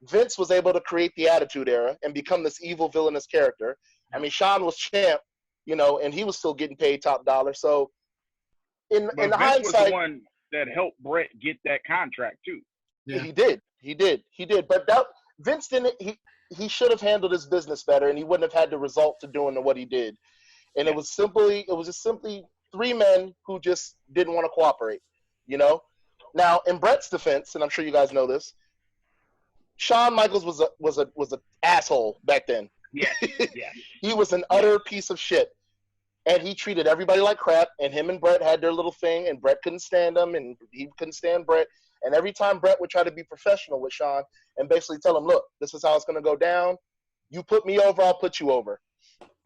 Vince was able to create the Attitude Era and become this evil villainous character, I mean, Sean was champ, you know, and he was still getting paid top dollar. So in
Vince
hindsight,
was the one that helped Brett get that contract too.
Yeah. He did. But that Vince didn't. He should have handled his business better, and he wouldn't have had the result to doing what he did. And it was just simply three men who just didn't want to cooperate. You know. Now, in Brett's defense, and I'm sure you guys know this, Shawn Michaels was an asshole back then.
Yeah.
He was an utter piece of shit. And he treated everybody like crap, and him and Brett had their little thing, and Brett couldn't stand him, and he couldn't stand Brett. And every time Brett would try to be professional with Shawn and basically tell him, look, this is how it's going to go down. You put me over, I'll put you over.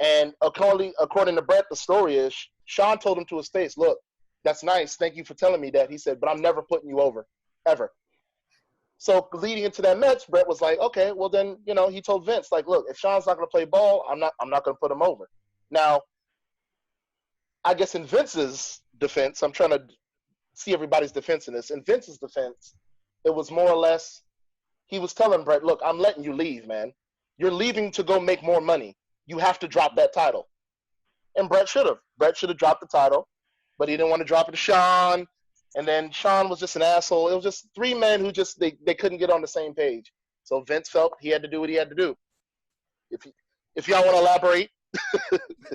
And according to Brett, the story is Shawn told him to his face, look, that's nice. Thank you for telling me that. He said, but I'm never putting you over, ever. So leading into that match, Brett was like, okay, well then, you know, he told Vince, like, look, if Shawn's not going to play ball, I'm not going to put him over. Now, I guess in Vince's defense, I'm trying to see everybody's defense in this. In Vince's defense, it was more or less, he was telling Brett, look, I'm letting you leave, man. You're leaving to go make more money. You have to drop that title. And Brett should have. Brett should have dropped the title, but he didn't want to drop it to Shawn. And then Shawn was just an asshole. It was just three men who just, they couldn't get on the same page. So Vince felt he had to do what he had to do. If y'all want to elaborate.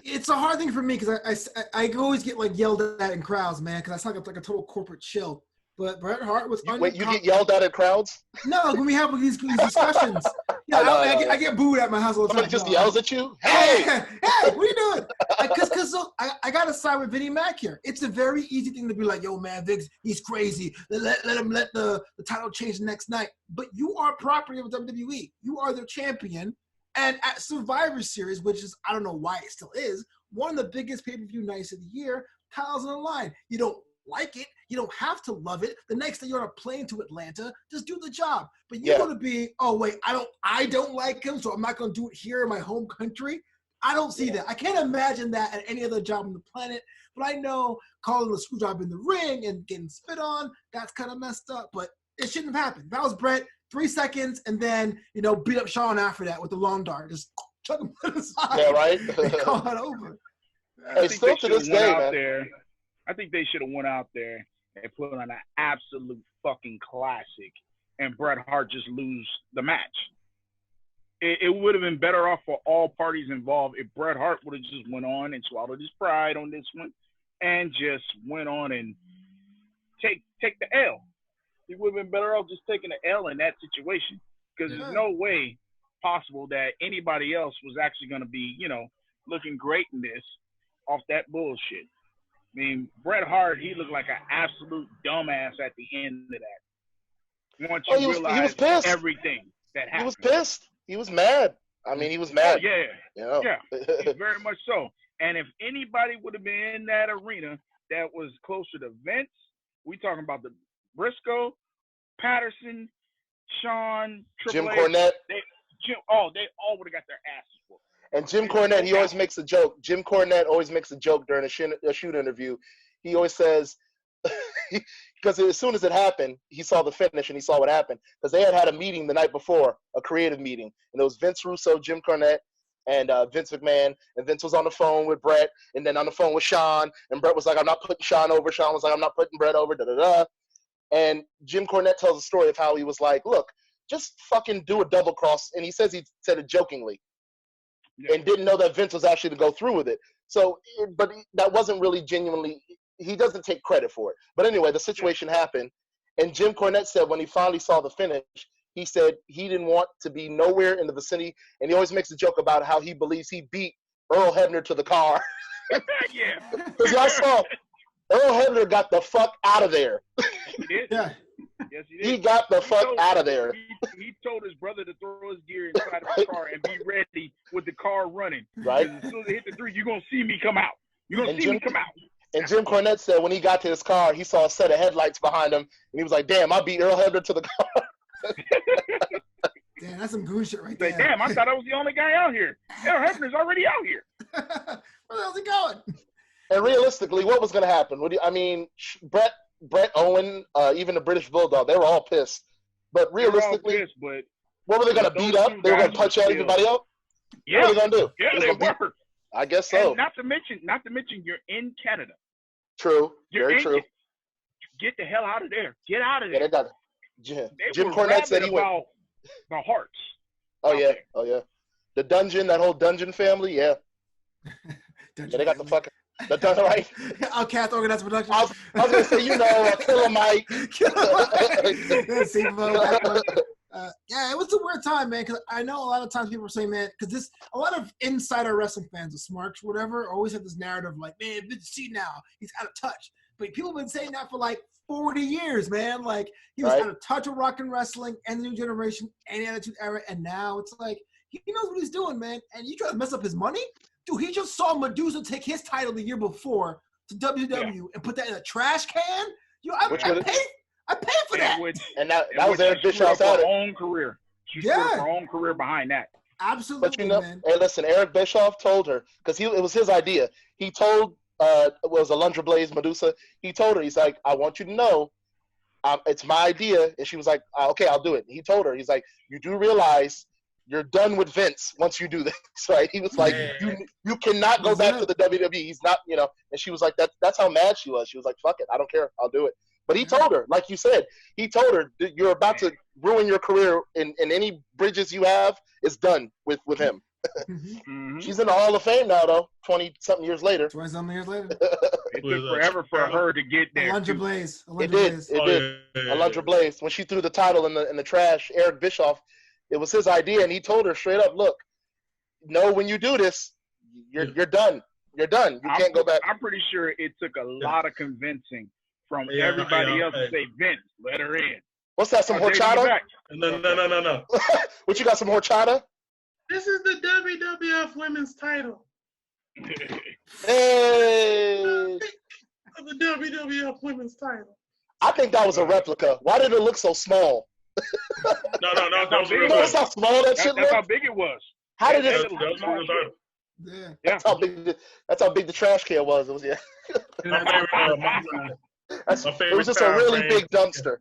It's a hard thing for me because I always get like yelled at in crowds, man, because I sound like a total corporate chill. But Bret Hart was
Wait, you get yelled at in crowds?
No, when we have these discussions. Yeah, I get booed at my house all the time.
Somebody just yells at you?
Hey, what are you doing? Because I got to side with Vinnie Mac here. It's a very easy thing to be like, yo, man, Viggs, he's crazy. Let him let the title change the next night. But you are property of WWE. You are their champion. And at Survivor Series, which is, I don't know why it still is, one of the biggest pay-per-view nights of the year, titles on the line. You don't like it. You don't have to love it. The next day you're on a plane to Atlanta, just do the job. But you're going to be, oh, wait, I don't like him, so I'm not going to do it here in my home country. I don't see that. I can't imagine that at any other job on the planet. But I know calling the screw job in the ring and getting spit on, that's kind of messed up. But it shouldn't have happened. That was Brett. 3 seconds, and then, beat up Shawn after that with the long dart. Just chuck him to the side.
Yeah, right?
And call it over.
I think still to this day, man. I think they should have went out there and put on an absolute fucking classic, and Bret Hart just lose the match. It would have been better off for all parties involved if Bret Hart would have just went on and swallowed his pride on this one and just went on and take the L. He would have been better off just taking the L in that situation, because there's no way possible that anybody else was actually going to be, looking great in this off that bullshit. I mean, Bret Hart, he looked like an absolute dumbass at the end of that. Once you realize
he was pissed.
Everything that happened.
He was pissed. He was mad. I mean, he was mad.
Oh, yeah. Yeah, very much so. And if anybody would have been in that arena that was closer to Vince, we talking about the Briscoe, Patterson, Shawn,
Jim Cornette.
They all would have got their asses whooped.
And Jim Cornette, he always makes a joke. Jim Cornette always makes a joke during a shoot interview. He always says, because as soon as it happened, he saw the finish and he saw what happened. Because they had a meeting the night before, a creative meeting. And it was Vince Russo, Jim Cornette, and Vince McMahon. And Vince was on the phone with Brett, and then on the phone with Shawn. And Brett was like, I'm not putting Shawn over. Shawn was like, I'm not putting Brett over, da-da-da. And Jim Cornette tells a story of how he was like, look, just fucking do a double cross. And he said it jokingly. Yeah. And didn't know that Vince was actually to go through with it. So, but that wasn't really genuinely, he doesn't take credit for it. But anyway, the situation happened. And Jim Cornette said when he finally saw the finish, he said he didn't want to be nowhere in the vicinity. And he always makes a joke about how he believes he beat Earl Hebner to the car.
Yeah.
Because y'all saw Earl Hebner got the fuck out of there.
He did.
Yeah.
Yes, he did.
He got the fuck out of there.
He told his brother to throw his gear inside of his car and be ready with the car running.
Right.
As soon as they hit the 3, you're going to see me come out. You're going to see me come out.
And Jim Cornette said when he got to his car, he saw a set of headlights behind him, and he was like, damn, I beat Earl Hebner to the car.
Damn, that's some goon shit right there.
Like, damn, I thought I was the only guy out here. Earl Hebner's already out here.
Where the hell's he going?
And realistically, what was going to happen? Brett, Owen, even the British Bulldog, they were all pissed. But realistically,
what
were they going to beat up? They were going to punch out everybody up?
Yeah,
what are they gonna do?
Yeah, they work.
I guess so.
And not to mention, you're in Canada.
True. Very true.
Get the hell out of there. Get out of there.
Yeah, they got it. Jim Cornette said he went.
The Hearts.
Oh yeah. Oh yeah. The dungeon, that whole dungeon family. Yeah. Yeah, they got the fucking. The dungeon, right?
Outcast Organized Production.
I was gonna say, Killer Mike.
Yeah, it was a weird time, man. Because I know a lot of times people are saying, man, because a lot of insider wrestling fans, the Smarks, whatever, always have this narrative like, man, Vince see now, he's out of touch. But people have been saying that for like 40 years, man. Like he was out of touch with rock and wrestling and the new generation and the Attitude Era, and now it's like he knows what he's doing, man. And you try to mess up his money, dude. He just saw Medusa take his title the year before to WCW and put that in a trash can. I paid for that.
And that was Eric Bischoff's
own career. She screwed up her own career behind that.
Absolutely,
but
man.
Hey, listen, Eric Bischoff told her, because it was his idea. He told, it was Alundra Blaze Medusa. He told her, he's like, I want you to know, it's my idea. And she was like, okay, I'll do it. He told her, he's like, you do realize you're done with Vince once you do this, right? He was like, you cannot go back to the WWE. He's not, And she was like, that's how mad she was. She was like, fuck it, I don't care, I'll do it. But he told her, like you said, he told her, you're about to ruin your career, and any bridges you have is done with him.
Mm-hmm.
She's in the Hall of Fame now, though, 20-something years later.
20-something years later.
It took forever for her to get there.
Alundra Blaze.
It did. Alundra Blaze. When she threw the title in the trash, Eric Bischoff, it was his idea, and he told her straight up, look, when you do this, you're done. You're done. You can't go back.
I'm pretty sure it took a lot of convincing from everybody else to say, Vince, let her in.
What's that, some horchata?
No.
What, you got some horchata?
This is the WWF Women's title.
Hey!
The WWF Women's title.
I think that was a replica. Why did it look so small?
No. That was real.
That's how small that shit looked?
That's how big it was.
How did it?
That was a real title.
Yeah.
That's how big the trash can was. It was it was just a really big dumpster.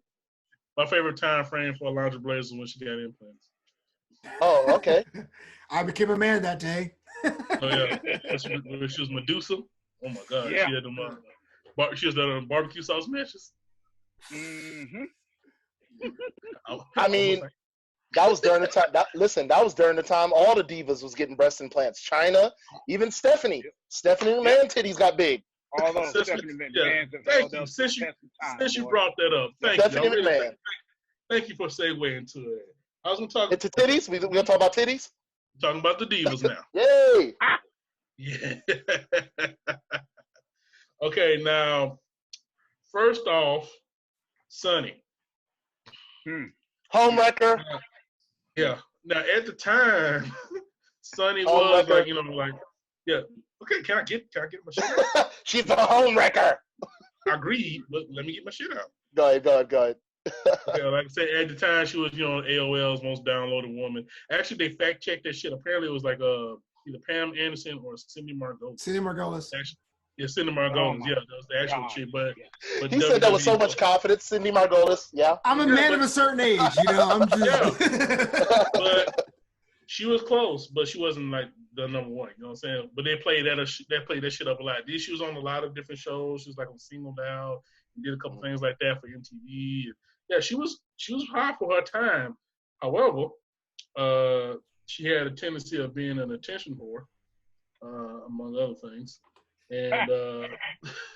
My favorite time frame for Alundra Blaze was when she got implants.
Oh, okay.
I became a man that day.
Oh yeah, she was Medusa. Oh my God,
yeah.
She had them. She was done barbecue sauce meshes.
Mm-hmm.
I mean, that was during the time. That was during the time all the divas was getting breast implants. Chyna, even Stephanie. Stephanie McMahon titties got big.
All those Stephanie McMahon.
Thank you. Since you brought that up,
Stephanie McMahon.
Thank you for segueing to it. I was gonna talk.
It's titties. We gonna talk about titties.
Talking about the divas now.
Yay!
Yeah. Okay, now, first off, Sunny.
Homewrecker.
Yeah. Now, at the time, Sunny was like, yeah. Okay, can I get my shit out?
She's a homewrecker.
I agree, but let me get my shit out.
Go ahead.
Yeah, like I said, at the time she was, AOL's most downloaded woman. Actually, they fact checked that shit. Apparently, it was like either Pam Anderson or Cindy Margolis.
Cindy Margolis.
Yeah, Cindy Margolis. Yeah, that was the actual chick. But
he said that with so much confidence. Cindy Margolis. Yeah.
I'm a man of a certain age. I'm just.
Yeah. But she was close, but she wasn't like the number one. You know what I'm saying? But they played that shit up a lot. She was on a lot of different shows. She was like on Singled Out. Did a couple things like that for MTV. Yeah, she was high for her time. However, she had a tendency of being an attention whore, among other things. And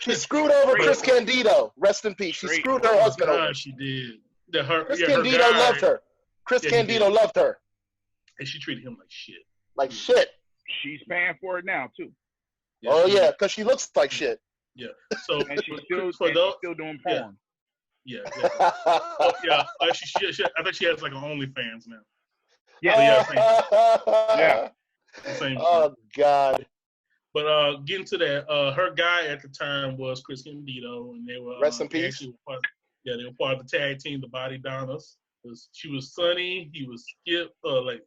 she screwed over Chris Candido. Rest in peace. She screwed her husband over.
She did.
Chris Candido loved her. Candido loved her.
And she treated him like shit.
Like shit.
She's paying for it now too.
Yeah, because she looks like shit.
Yeah. So
and she's still doing porn.
Yeah. Yeah. I think she has like an OnlyFans now.
Yeah.
Yeah.
Same.
Oh God.
But getting to that, her guy at the time was Chris Candido, and they were
rest in peace.
They were part of the tag team, the Body Donnas. She was Sunny, he was Skip, like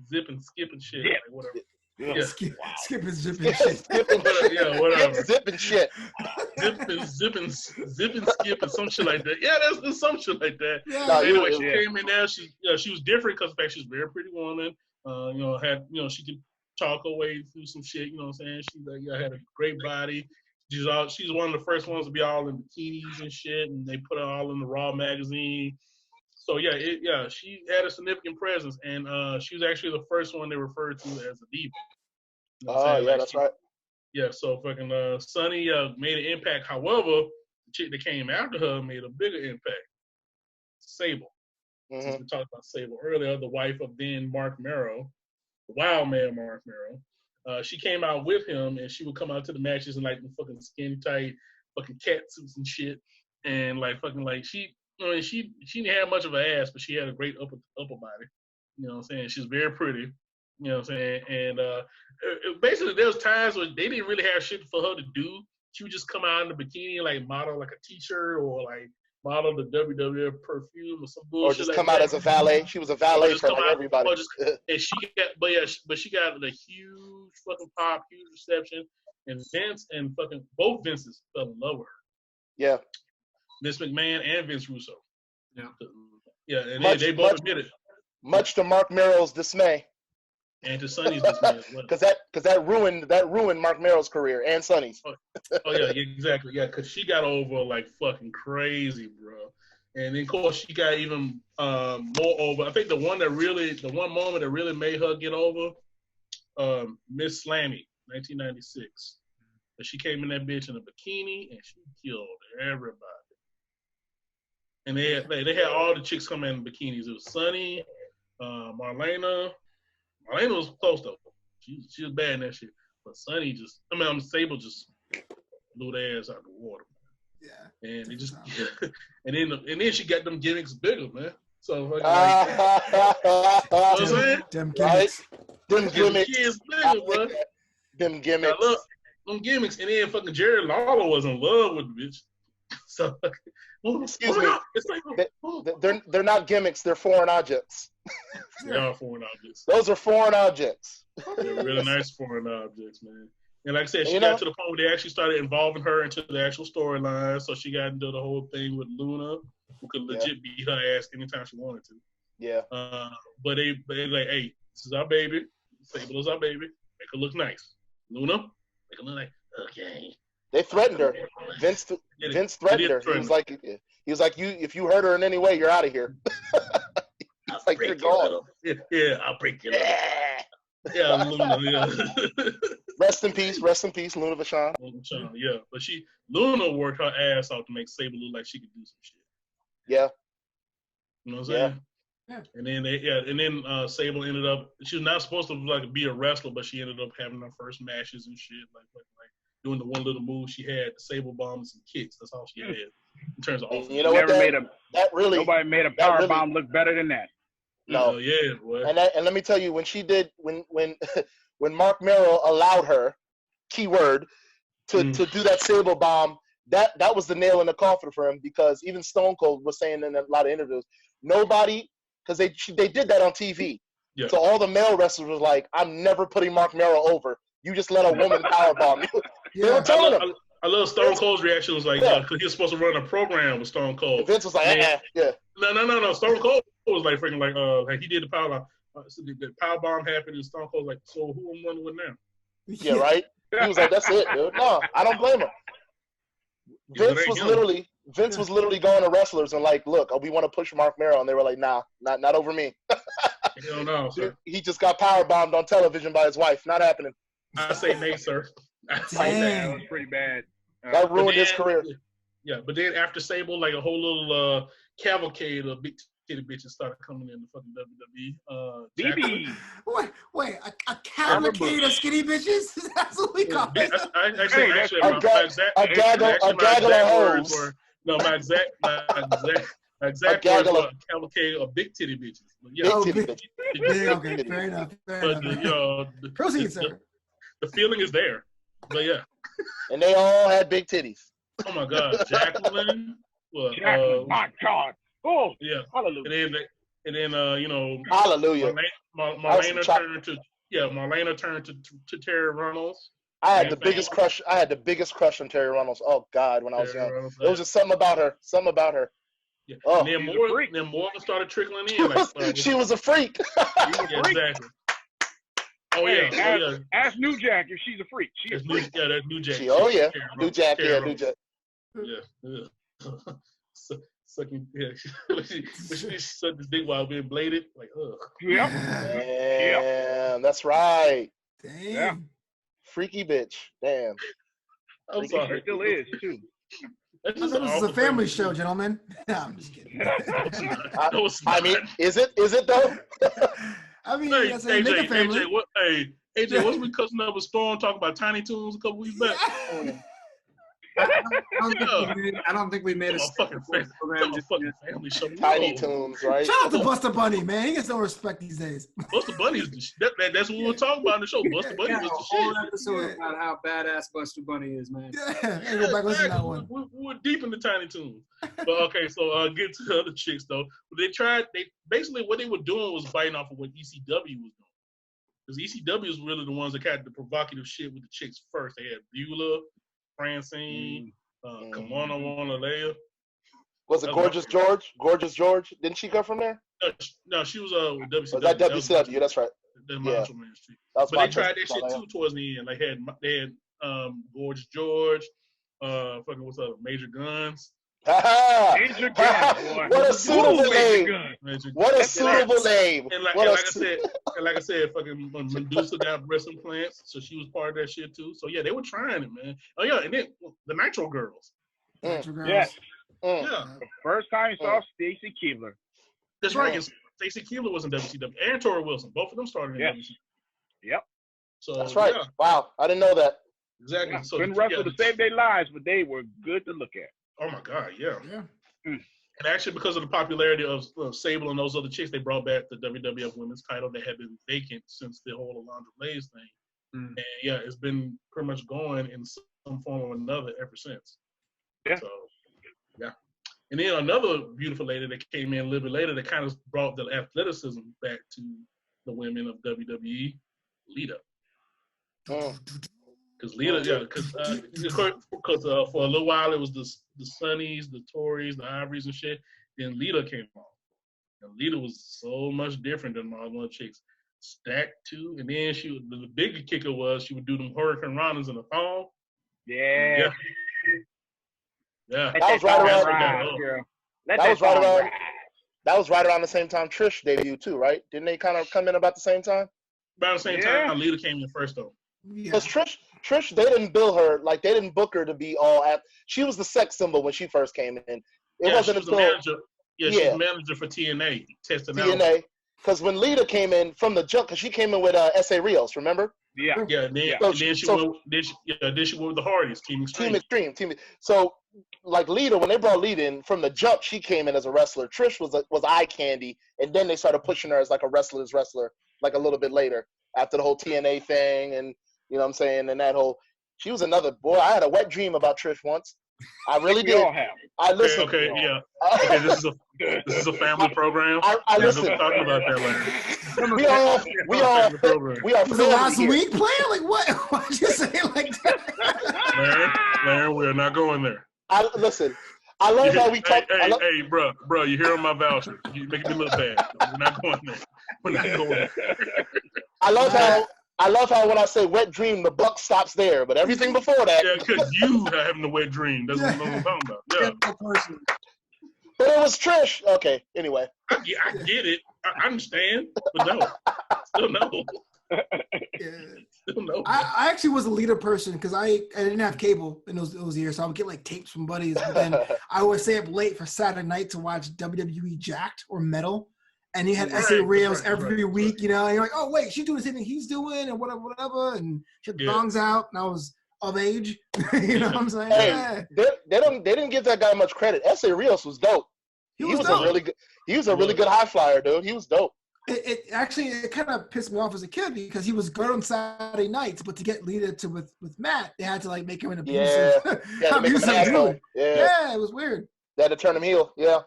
Zip and Skip and shit, like whatever.
Yeah. Skip and Zip and shit.
Yeah, whatever.
Zip and shit.
Zip and Skip and some shit like that. Yeah, there's some shit like that.
Yeah.
No, anyway, she came in there. She was different because in fact she's a very pretty woman. She could talk her way through some shit. You know what I'm saying? She had a great body. She's one of the first ones to be all in bikinis and shit, and they put her all in the Raw magazine. So she had a significant presence, and she was actually the first one they referred to as a diva. You know
that's right.
Yeah, so fucking Sunny made an impact. However, the chick that came after her made a bigger impact. Sable.
Mm-hmm.
Since we talked about Sable earlier, the wife of then Mark Merrow, the wild man Mark Merrow. She came out with him, and she would come out to the matches in like the fucking skin tight, fucking cat suits and shit, and like fucking like she didn't have much of an ass, but she had a great upper body. You know what I'm saying? She's very pretty. You know what I'm saying? And basically, there was times where they didn't really have shit for her to do. She would just come out in the bikini and like model like a t-shirt or like model the WWF perfume or some bullshit.
Or just like come out as a valet. She was a valet for like everybody.
And she got a huge fucking pop, huge reception. And Vince and fucking both Vinces fell in love with her.
Yeah.
Vince McMahon and Vince Russo.
Yeah.
Yeah, and they both admitted.
Much to Mark Merrow's dismay.
And to Sonny's dismay as well.
Because that ruined Mark Merrow's career and Sonny's.
Oh yeah, exactly. Yeah, because she got over like fucking crazy, bro. And then of course she got even more over. I think the one moment that really made her get over, Miss Slammy, 1996. But she came in that bitch in a bikini and she killed everybody. And they had all the chicks come in bikinis. It was Sunny, Marlena. Marlena was close though. She was bad in that shit. But Sunny Sable just blew their ass out the water.
Yeah.
And it just and then she got them gimmicks bigger, man. So like, you know what I'm saying?
Them gimmicks.
Them gimmicks.
Kids bigger, bro.
Them gimmicks.
I love them gimmicks. And then fucking Jerry Lawler was in love with the bitch. So
excuse me. They're not gimmicks, they're foreign objects.
They are foreign objects.
Those are foreign objects.
They're really nice foreign objects, man. And like I said, she got to the point where they actually started involving her into the actual storyline. So she got into the whole thing with Luna, who could legit beat her ass anytime she wanted to.
Yeah.
But they like, hey, this is our baby. Sable is our baby. Make her look nice. Luna, make her look like, okay.
They threatened her. Vince threatened her. He was like, you if you hurt her in any way, you're out of here. It's like you're gone.
Yeah, I'll break your leg. Yeah, Luna. Yeah.
Rest in peace, Luna Vachon.
Yeah, but Luna worked her ass off to make Sable look like she could do some shit.
Yeah.
You know what I'm saying? Yeah. And then Sable ended up. She was not supposed to like be a wrestler, but she ended up having her first matches and shit, like doing the one little move she had, the Sable bombs and kicks. That's all she had in terms of offense.
You know what?
Nobody made a power bomb look better than that.
No.
Yeah, boy.
And let me tell you, when Mark Merrow allowed her, keyword, to do that Sable bomb, that was the nail in the coffin for him, because even Stone Cold was saying in a lot of interviews, nobody, because they did that on TV. Yeah. So all the male wrestlers was like, I'm never putting Mark Merrow over. You just let a woman powerbomb you. They were telling him.
I love Stone Cold's reaction was like, because he was supposed to run a program with Stone Cold.
And Vince was like, yeah.
No. Stone Cold was like freaking like he did the power. So the power bomb happened, and Stone Cold was like, so who am I running with now?
Yeah, right. He was like, that's it, dude. No, I don't blame him. Vince was literally going to wrestlers and like, look, we want to push Mark Merrow, and they were like, nah, not over me.
Hell no, sir.
He just got power bombed on television by his wife. Not happening.
I say nay, sir.
That was pretty bad.
That ruined his career.
Yeah, but then after Sable, like a whole little cavalcade of big titty bitches started coming in the fucking WWE.
BB.
Wait, a cavalcade of skinny bitches? That's what we call it.
A gaggle of hoes.
No, my exact words were a cavalcade of big titty bitches.
Okay, fair enough. Proceed, sir.
The feeling is there, but yeah.
And they all had big titties.
Oh my God, Jacqueline.
My God. Oh,
yeah.
Hallelujah.
And then you know.
Hallelujah.
Marlena turned to Terry Runnels.
I had the biggest crush. On Terry Runnels. Oh God, when I was young, there was just something about her.
Yeah. Oh, and then more started trickling in.
She was a freak.
Exactly. Oh yeah.
Ask New Jack if she's a freak.
That's New Jack.
New Jack.
Yeah. Sucking. Yeah. she sucked his dick while being bladed. Like, ugh.
Yep.
Damn, that's right.
Damn.
Yeah.
Freaky bitch. Damn.
I'm sorry.
It still is too.
That's
I thought this is a family show, gentlemen. No, I'm just kidding.
I mean, is it though?
I mean,
Hey,
that's a nigga family.
AJ, wasn't we cussing up a storm talking about Tiny Toons a couple weeks back?
I don't think we made a
fucking family show.
Tiny Toons, right?
Shout out to Buster Bunny, man. He gets no respect these days.
Buster Bunny is the shit. That's what we were talking about in the show. Buster Bunny was the
whole
shit.
episode about how badass Buster Bunny is, man.
Yeah, go back listen to that one.
We're deep in the Tiny Toons. But okay, so get to the other chicks though. They basically what they were doing was biting off of what ECW was doing. Because ECW is really the ones that had the provocative shit with the chicks first. They had Beulah, Francine, Come On, I Wanna Leia.
Was it Gorgeous George? Gorgeous George? Didn't she come from there?
No, she was with WCW.
Was that WCW? That's right.
That's Macho Man Street.
But
they tried that shit too towards the end. They had Gorgeous George, fucking what's up, Major Guns.
Major Guns.
What a suitable name! What a suitable name!
And like I said, fucking Medusa got breast implants, so she was part of that shit too. So yeah, they were trying it, man. Oh yeah, and then the Nitro Girls.
Yes.
Yeah.
The first time you saw Stacy Keibler.
That's right. And Stacy Keibler was in WCW, and Tori Wilson. Both of them started in WCW.
Yep.
So
that's right.
Yeah.
Wow, I didn't know that.
Exactly.
Yeah,
so
couldn't wrestle to save their lives, but they were good to look at.
Oh my God, yeah. And actually, because of the popularity of Sable and those other chicks, they brought back the WWF Women's title that had been vacant since the whole Alundra Blaze thing. And yeah, it's been pretty much going in some form or another ever since.
Yeah.
So yeah. And then another beautiful lady that came in a little bit later that kind of brought the athleticism back to the women of WWE, Lita. Because Lita, because for a little while it was the Sunnies, the Tories, the Ivories and shit. Then Lita came on. And Lita was so much different than all the other chicks. Stacked too, and then the bigger kicker was she would do them Hurricane Rondas in the thong.
Yeah.
That was right around. That was right around the same time Trish debuted too, right? Didn't they kind of come in about the same time?
About the same time, Lita came in first though.
Because Trish, they didn't bill her, like they didn't book her to be all at. She was the sex symbol when she first came in. It wasn't
until manager. Yeah, she was manager for TNA, testing out.
TNA, because when Lita came in from the jump, because she came in with S.A. Rios, remember?
Yeah. And then she went with the Hardys, Team Extreme.
So, like Lita, when they brought Lita in from the jump, she came in as a wrestler. Trish was eye candy, and then they started pushing her as like a wrestler, like a little bit later after the whole TNA thing, and you know what I'm saying, and that whole. She was another boy. I had a wet dream about Trish once. I really did. I listened.
Okay, this is a family program.
I listened.
Talking about that later.
We are.
Was it last week playing? Like what? Why'd you say it like that?
Larry, we're not going there.
Listen. I love how we talk.
Hey, bro, you hear on my voucher? You making me look bad. We're not going there. We're not going there.
I love how when I say wet dream, the buck stops there, but everything before that.
Yeah, because you are having a wet dream. That's what I'm talking about. Yeah.
But it was Trish. Okay, anyway.
I get it. I understand, but no. Still no. Still no.
I actually was a Lita person because I didn't have cable in those years, so I would get like tapes from buddies. But then I would stay up late for Saturday night to watch WWE Jacked or Metal. And he had S.A. Rios every week, you know, and you're like, oh, wait, she's doing the same thing he's doing and whatever. And she had the thongs out, and I was of age. You know what I'm saying?
Hey, they didn't give that guy much credit. S.A. Rios was dope. He was a really good high flyer, dude. He was dope.
It kind of pissed me off as a kid because he was good on Saturday nights, but to get Lita with Matt, they had to like make him an abusive.
Yeah,
it was weird.
They had to turn him heel. Yeah.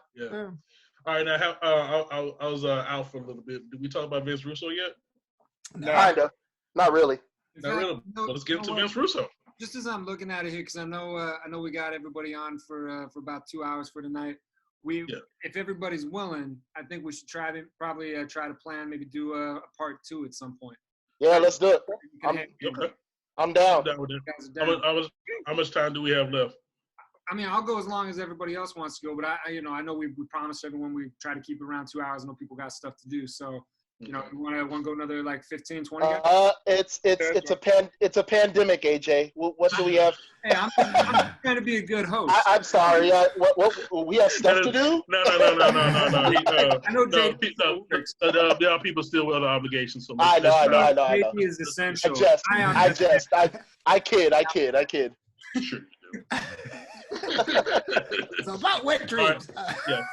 All right, now I was out for a little bit. Did we talk about Vince Russo yet?
No. Kinda. Not really.
Not really. Well, let's get into Vince Russo.
Just as I'm looking at it here, because I know we got everybody on for about 2 hours for tonight. If everybody's willing, I think we should probably try to plan, maybe do a part 2 at some point.
Yeah, let's do it.
Okay.
I'm down.
I'm down with it. How much time do we have left?
I mean, I'll go as long as everybody else wants to go, but I know we promised everyone we try to keep it around 2 hours. I know people got stuff to do, so you want to go another like 15, 20 guys?
It's a pandemic, AJ. What do we have?
Hey, I'm trying to be a good host.
I'm sorry. What we have stuff to do?
No.
I know
there are people still with other obligations. So
I know.
Safety is essential.
I kid.
Sure.
It's about wet dreams.
Sure.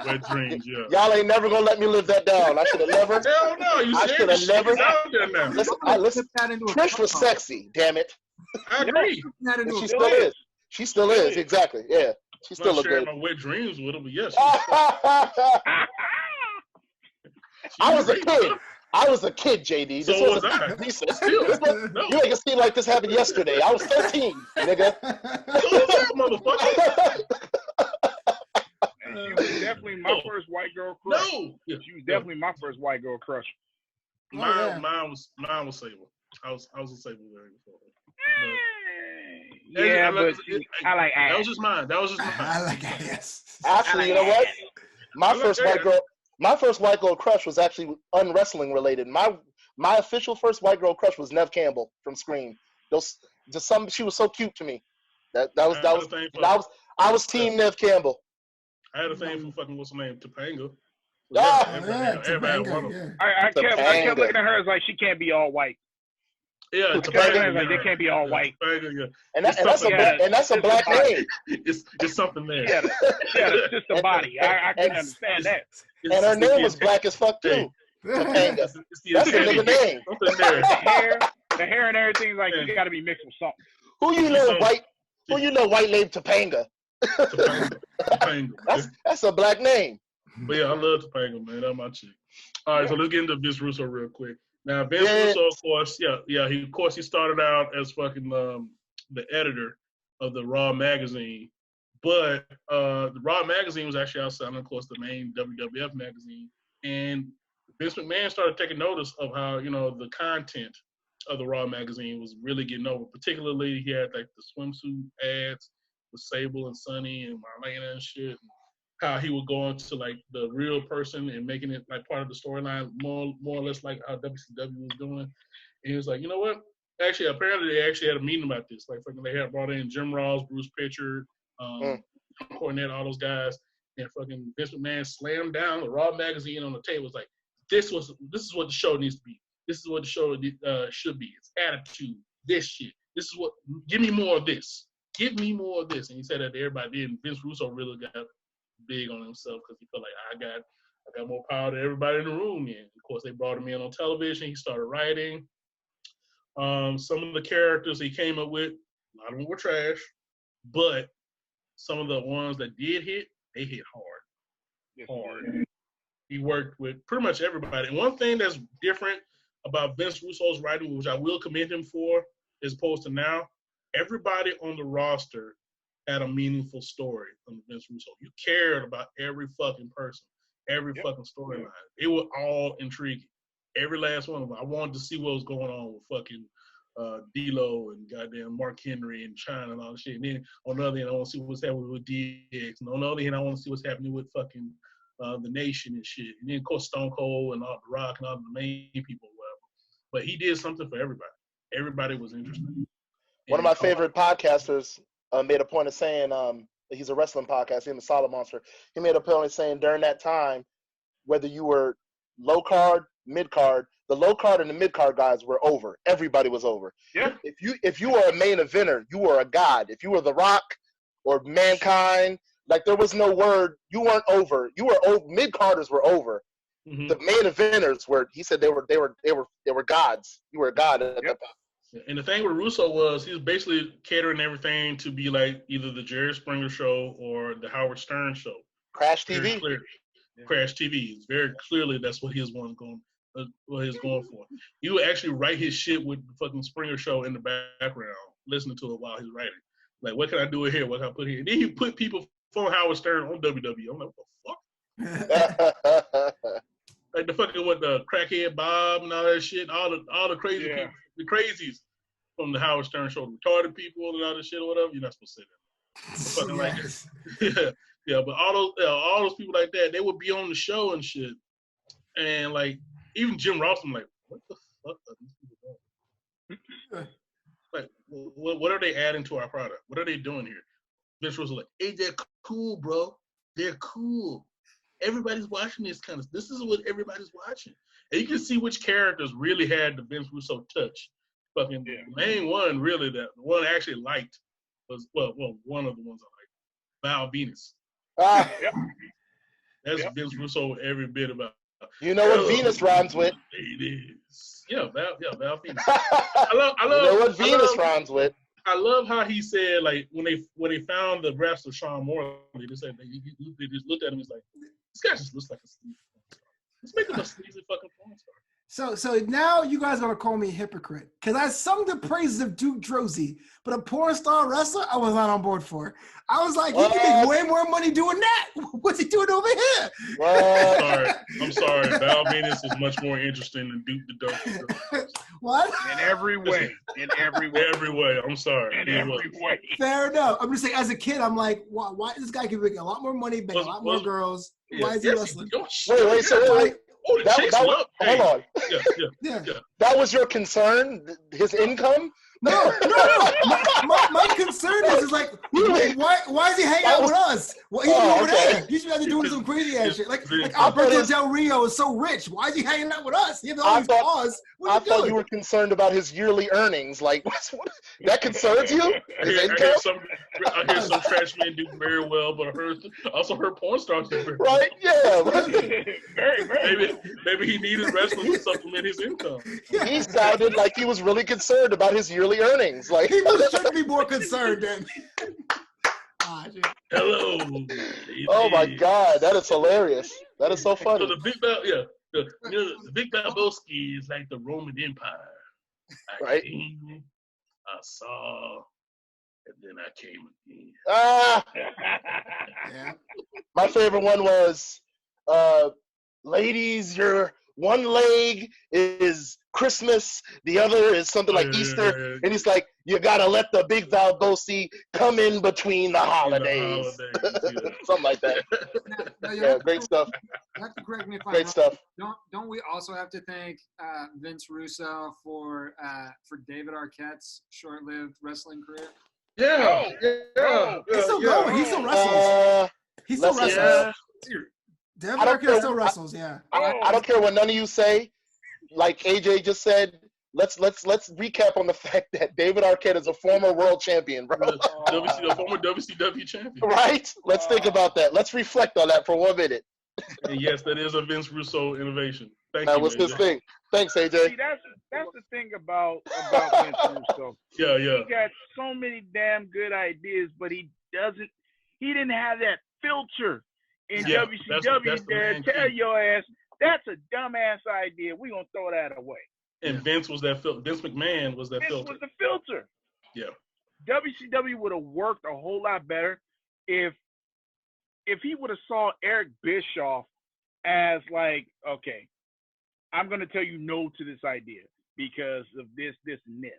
Wet dreams, yeah.
Y'all ain't never gonna let me live that down. I should have never.
Hell no,
I should have never.
Out there now.
Listen. Trish was sexy. Damn it.
I agree.
She still is. Exactly. Yeah. She still look good.
My wet dreams with her, but yes.
I was a kid, JD.
So was I.
You make it seem like this happened yesterday. I was 13, nigga.
Motherfucker.
She was definitely my first white girl crush.
No.
She was definitely my first white girl crush.
Mine was Sable. I was a Sable very before.
Yeah, but I like ass.
That was just mine.
I like ass.
Actually, you know what? My first white girl crush was actually unwrestling related. My official first white girl crush was Neve Campbell from Scream. She was so cute to me. I was team Neve Campbell.
I had a thing for fucking what's her name, Topanga.
Topanga. I kept looking at her as like she can't be all white.
Yeah,
Topanga, like they can't be all white.
Topanga, yeah.
And that's a black name.
It's something there.
Yeah, it's just a body. I can understand that.
And her name was black as fuck too. Topanga. That's a nigga name.
The hair and everything, like you got to be mixed with something.
Who you know white named Topanga?
Topanga.
That's a black name.
But yeah, I love Topanga, man. That's my chick. All right, so let's get into Vince Russo real quick. Now, Vince Russo, of course, he started out as fucking the editor of the Raw magazine, but the Raw magazine was actually outselling, of course, the main WWF magazine, and Vince McMahon started taking notice of how the content of the Raw magazine was really getting over. Particularly, he had like the swimsuit ads with Sable and Sonny and Marlena and shit. And how he would go into like the real person and making it like part of the storyline, more or less like how WCW was doing. And he was like, you know what? Actually, apparently they actually had a meeting about this. Like fucking they had brought in Jim Ross, Bruce Pritchard, Cornette, all those guys, and fucking Vince McMahon slammed down the Raw magazine on the table. It was like, this is what the show needs to be. This is what the show should be. It's attitude, this shit. This is what. Give me more of this. Give me more of this. And he said that to everybody. And Vince Russo really got big on himself because he felt like I got more power than everybody in the room. And of course, they brought him in on television. He started writing. Some of the characters he came up with, a lot of them were trash, but some of the ones that did hit, they hit hard. Hard. He worked with pretty much everybody. And one thing that's different about Vince Russo's writing, which I will commend him for, as opposed to now, everybody on the roster had a meaningful story from Vince Russo. You cared about every fucking person, every fucking storyline. They were all intriguing. Every last one of them. I wanted to see what was going on with fucking D-Lo and goddamn Mark Henry and China and all that shit. And then on the other hand, I want to see what's happening with DX. And on the other hand, I want to see what's happening with fucking the Nation and shit. And then, of course, Stone Cold and all The Rock and all the main people, whatever. But he did something for everybody. Everybody was interested.
One of my favorite podcasters made a point of saying, he's a wrestling podcast, he's a Solid Monster. He made a point of saying during that time, whether you were low card, mid card, the low card and the mid card guys were over. Everybody was over.
Yeah.
If you were a main eventer, you were a god. If you were The Rock or Mankind, like there was no word. You weren't over. You were over. Mid carders were over. Mm-hmm. The main eventers were. He said they were gods. You were a god at that time.
And the thing with Russo was he was basically catering everything to be like either the Jerry Springer show or the Howard Stern show.
Crash TV.
Crash TV. Very clearly that's what he was going for. He would actually write his shit with the fucking Springer show in the background, listening to it while he's writing. Like, what can I do here? What can I put here? And then he put people from Howard Stern on WWE. I'm like, what the fuck? Like the fucking with the crackhead Bob and all that shit, all the crazy people, the crazies from the Howard Stern show, retarded people and all that shit or whatever. You're not supposed to say that. Fucking like that. Yeah, but all those people like that, they would be on the show and shit, and like even Jim Ross, I'm like, what the fuck are these people doing? Like, what are they adding to our product? What are they doing here? Vince Russo like, hey, they're cool, bro. They're cool. Everybody's watching this kind of. This is what everybody's watching, and you can see which characters really had the Vince Russo touch. Fucking the main one, really, that the one I actually liked was one of the ones I liked, Val Venus. That's Vince Russo every bit about.
You know what Venus rhymes with?
It is. Yeah, Val Venus. I love.
You know what Venus rhymes with?
I love how he said, like, when they found the wrestler Sean Moore, they just said they just looked at him. He's like, this guy just looks like a sleazy porn star. Let's make him a sleazy fucking porn star.
So now you guys are gonna call me a hypocrite because I sung the praises of Duke Droese, but a porn star wrestler I was not on board for. I was like, he can make way more money doing that. What's he doing over here?
I'm sorry. Val Venus is much more interesting than Duke the Dope.
What?
In every way.
Every way. I'm sorry.
In every way.
Fair enough. I'm just saying, as a kid, I'm like, why this guy can make a lot more money, make a lot more girls? Why is he wrestling?
Wait. So
hold on.
Yeah. That was your concern? His income?
No. My concern is like, why is he hanging out with us? Well, he's over there. He should be doing some crazy ass shit. Like Alberto Del Rio is so rich. Why is he hanging out with us? He has all these cars.
I thought you were concerned about his yearly earnings. Like, what? That concerns you?
I hear some trash men do very well, but her porn stars do very well.
Right? Yeah.
Maybe he needed wrestling to supplement his income.
He sounded like he was really concerned about his yearly earnings. Like,
he should be more concerned than.
Hello.
Oh my God, that is hilarious. That is so funny.
So the Big Balboski is like the Roman Empire. I came, I saw, and then I came again.
My favorite one was, ladies, your one leg is Christmas, the other is something like Easter, and he's like, you gotta let the Big Balbosi come in between the holidays. Something like that.
No,
great stuff.
You have to correct me if I'm
Great
wrong.
stuff.
Don't we also have to thank Vince Russo for David Arquette's short-lived wrestling career?
Yeah.
He's still going. He still wrestles. He still wrestles. David Arquette still wrestles. Yeah.
I don't care what none of you say. Like AJ just said, let's recap on the fact that David Arquette is a former world champion, bro.
A former WCW champion.
Right? Let's think about that. Let's reflect on that for 1 minute.
And yes, that is a Vince Russo innovation.
That was his thing. Thanks, AJ.
See, that's the thing about Vince Russo.
Yeah.
He got so many damn good ideas, but he didn't have that filter in WCW there. Tell your ass, that's a dumbass idea. We're going to throw that away.
And Vince was that filter. Vince McMahon was that filter.
Vince was the filter.
Yeah.
WCW would have worked a whole lot better if he would have saw Eric Bischoff as like, okay, I'm going to tell you no to this idea because of this, and this.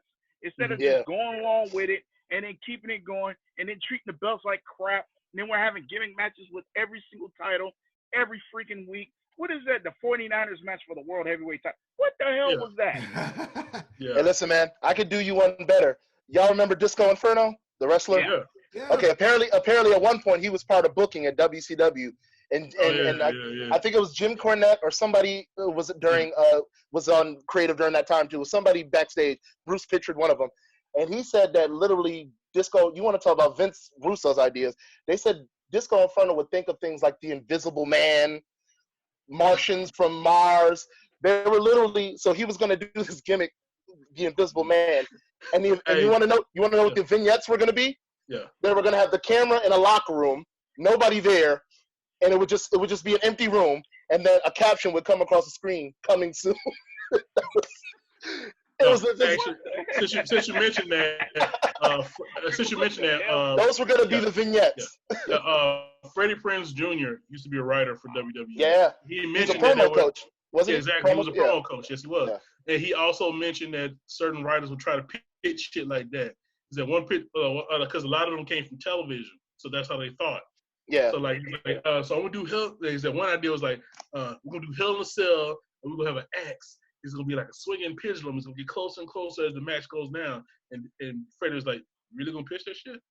Instead of just going along with it and then keeping it going and then treating the belts like crap. And then we're having gimmick matches with every single title every freaking week. What is that? The 49ers match for the World Heavyweight title. What the hell was that?
Hey, listen, man, I could do you one better. Y'all remember Disco Inferno, the wrestler?
Yeah.
Okay, apparently at one point he was part of booking at WCW. And I think it was Jim Cornette or somebody was on creative during that time too. It was somebody backstage. Bruce pictured one of them. And he said that literally Disco, you want to talk about Vince Russo's ideas. They said Disco Inferno would think of things like the Invisible Man, Martians from Mars. They were literally, so he was going to do this gimmick, the Invisible Man. And you want to know what the vignettes were going to be?
Yeah.
They were going to have the camera in a locker room, nobody there, and it would just be an empty room, and then a caption would come across the screen, coming soon. Since
you mentioned that,
those were going to be the vignettes.
Freddie Prinze Jr. used to be a writer for WWE.
Yeah,
he mentioned
he's a promo coach. Was he?
Exactly. He was a promo coach. Yes, he was.
Yeah.
And he also mentioned that certain writers would try to pitch shit like that. He said one pitch, because a lot of them came from television, so that's how they thought.
Yeah.
So like, so I'm gonna do hell. He said one idea was like, we're gonna do Hell in a Cell, and we're gonna have an axe. It's gonna be like a swinging pendulum. It's gonna get closer and closer as the match goes down. And Freddie was like, "You really gonna pitch that shit?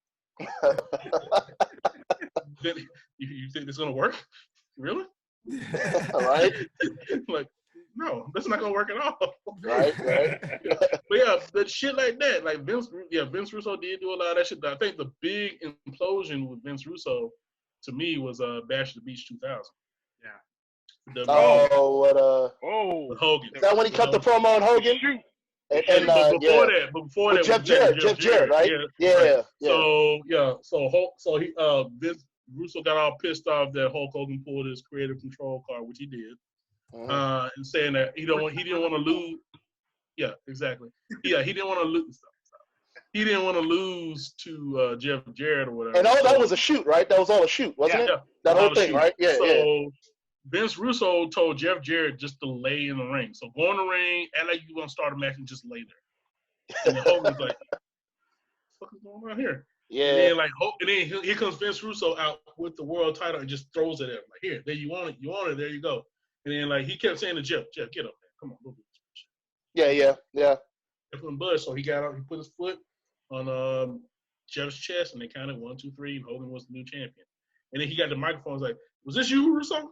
you think it's gonna work? Really?
Right?
Like, no, that's not gonna work at all.
Right.
But yeah, but shit like that, like Vince Russo did do a lot of that shit. I think the big implosion with Vince Russo, to me, was Bash at the Beach 2000.
Yeah.
With Hogan.
Is that when he cut the promo on Hogan?
Shoot. But before that,
Jeff Jarrett, right? Yeah.
So he Vince Russo got all pissed off that Hulk Hogan pulled his creative control card, which he did, and saying that he didn't want to lose. Yeah, exactly. Yeah, he didn't want to lose. He didn't want to lose to Jeff Jarrett or whatever.
And all that was a shoot, right? That was all a shoot, wasn't it?
Yeah,
that whole thing, right? Yeah,
so, Vince Russo told Jeff Jarrett just to lay in the ring. So go in the ring, act like you're going to start a match and just lay there. And Hogan was like, what the fuck is going on here?
Yeah.
And then here comes Vince Russo out with the world title and just throws it at him. Like, here, there you want it, there you go. And then he kept saying to Jeff, get up there. Come on, go do this shit.
Yeah.
Different buzz. So he got out, he put his foot on Jeff's chest, and they kind of 1, 2, 3, and Hogan was the new champion. And then he got the microphone, was like, was this you, Russo?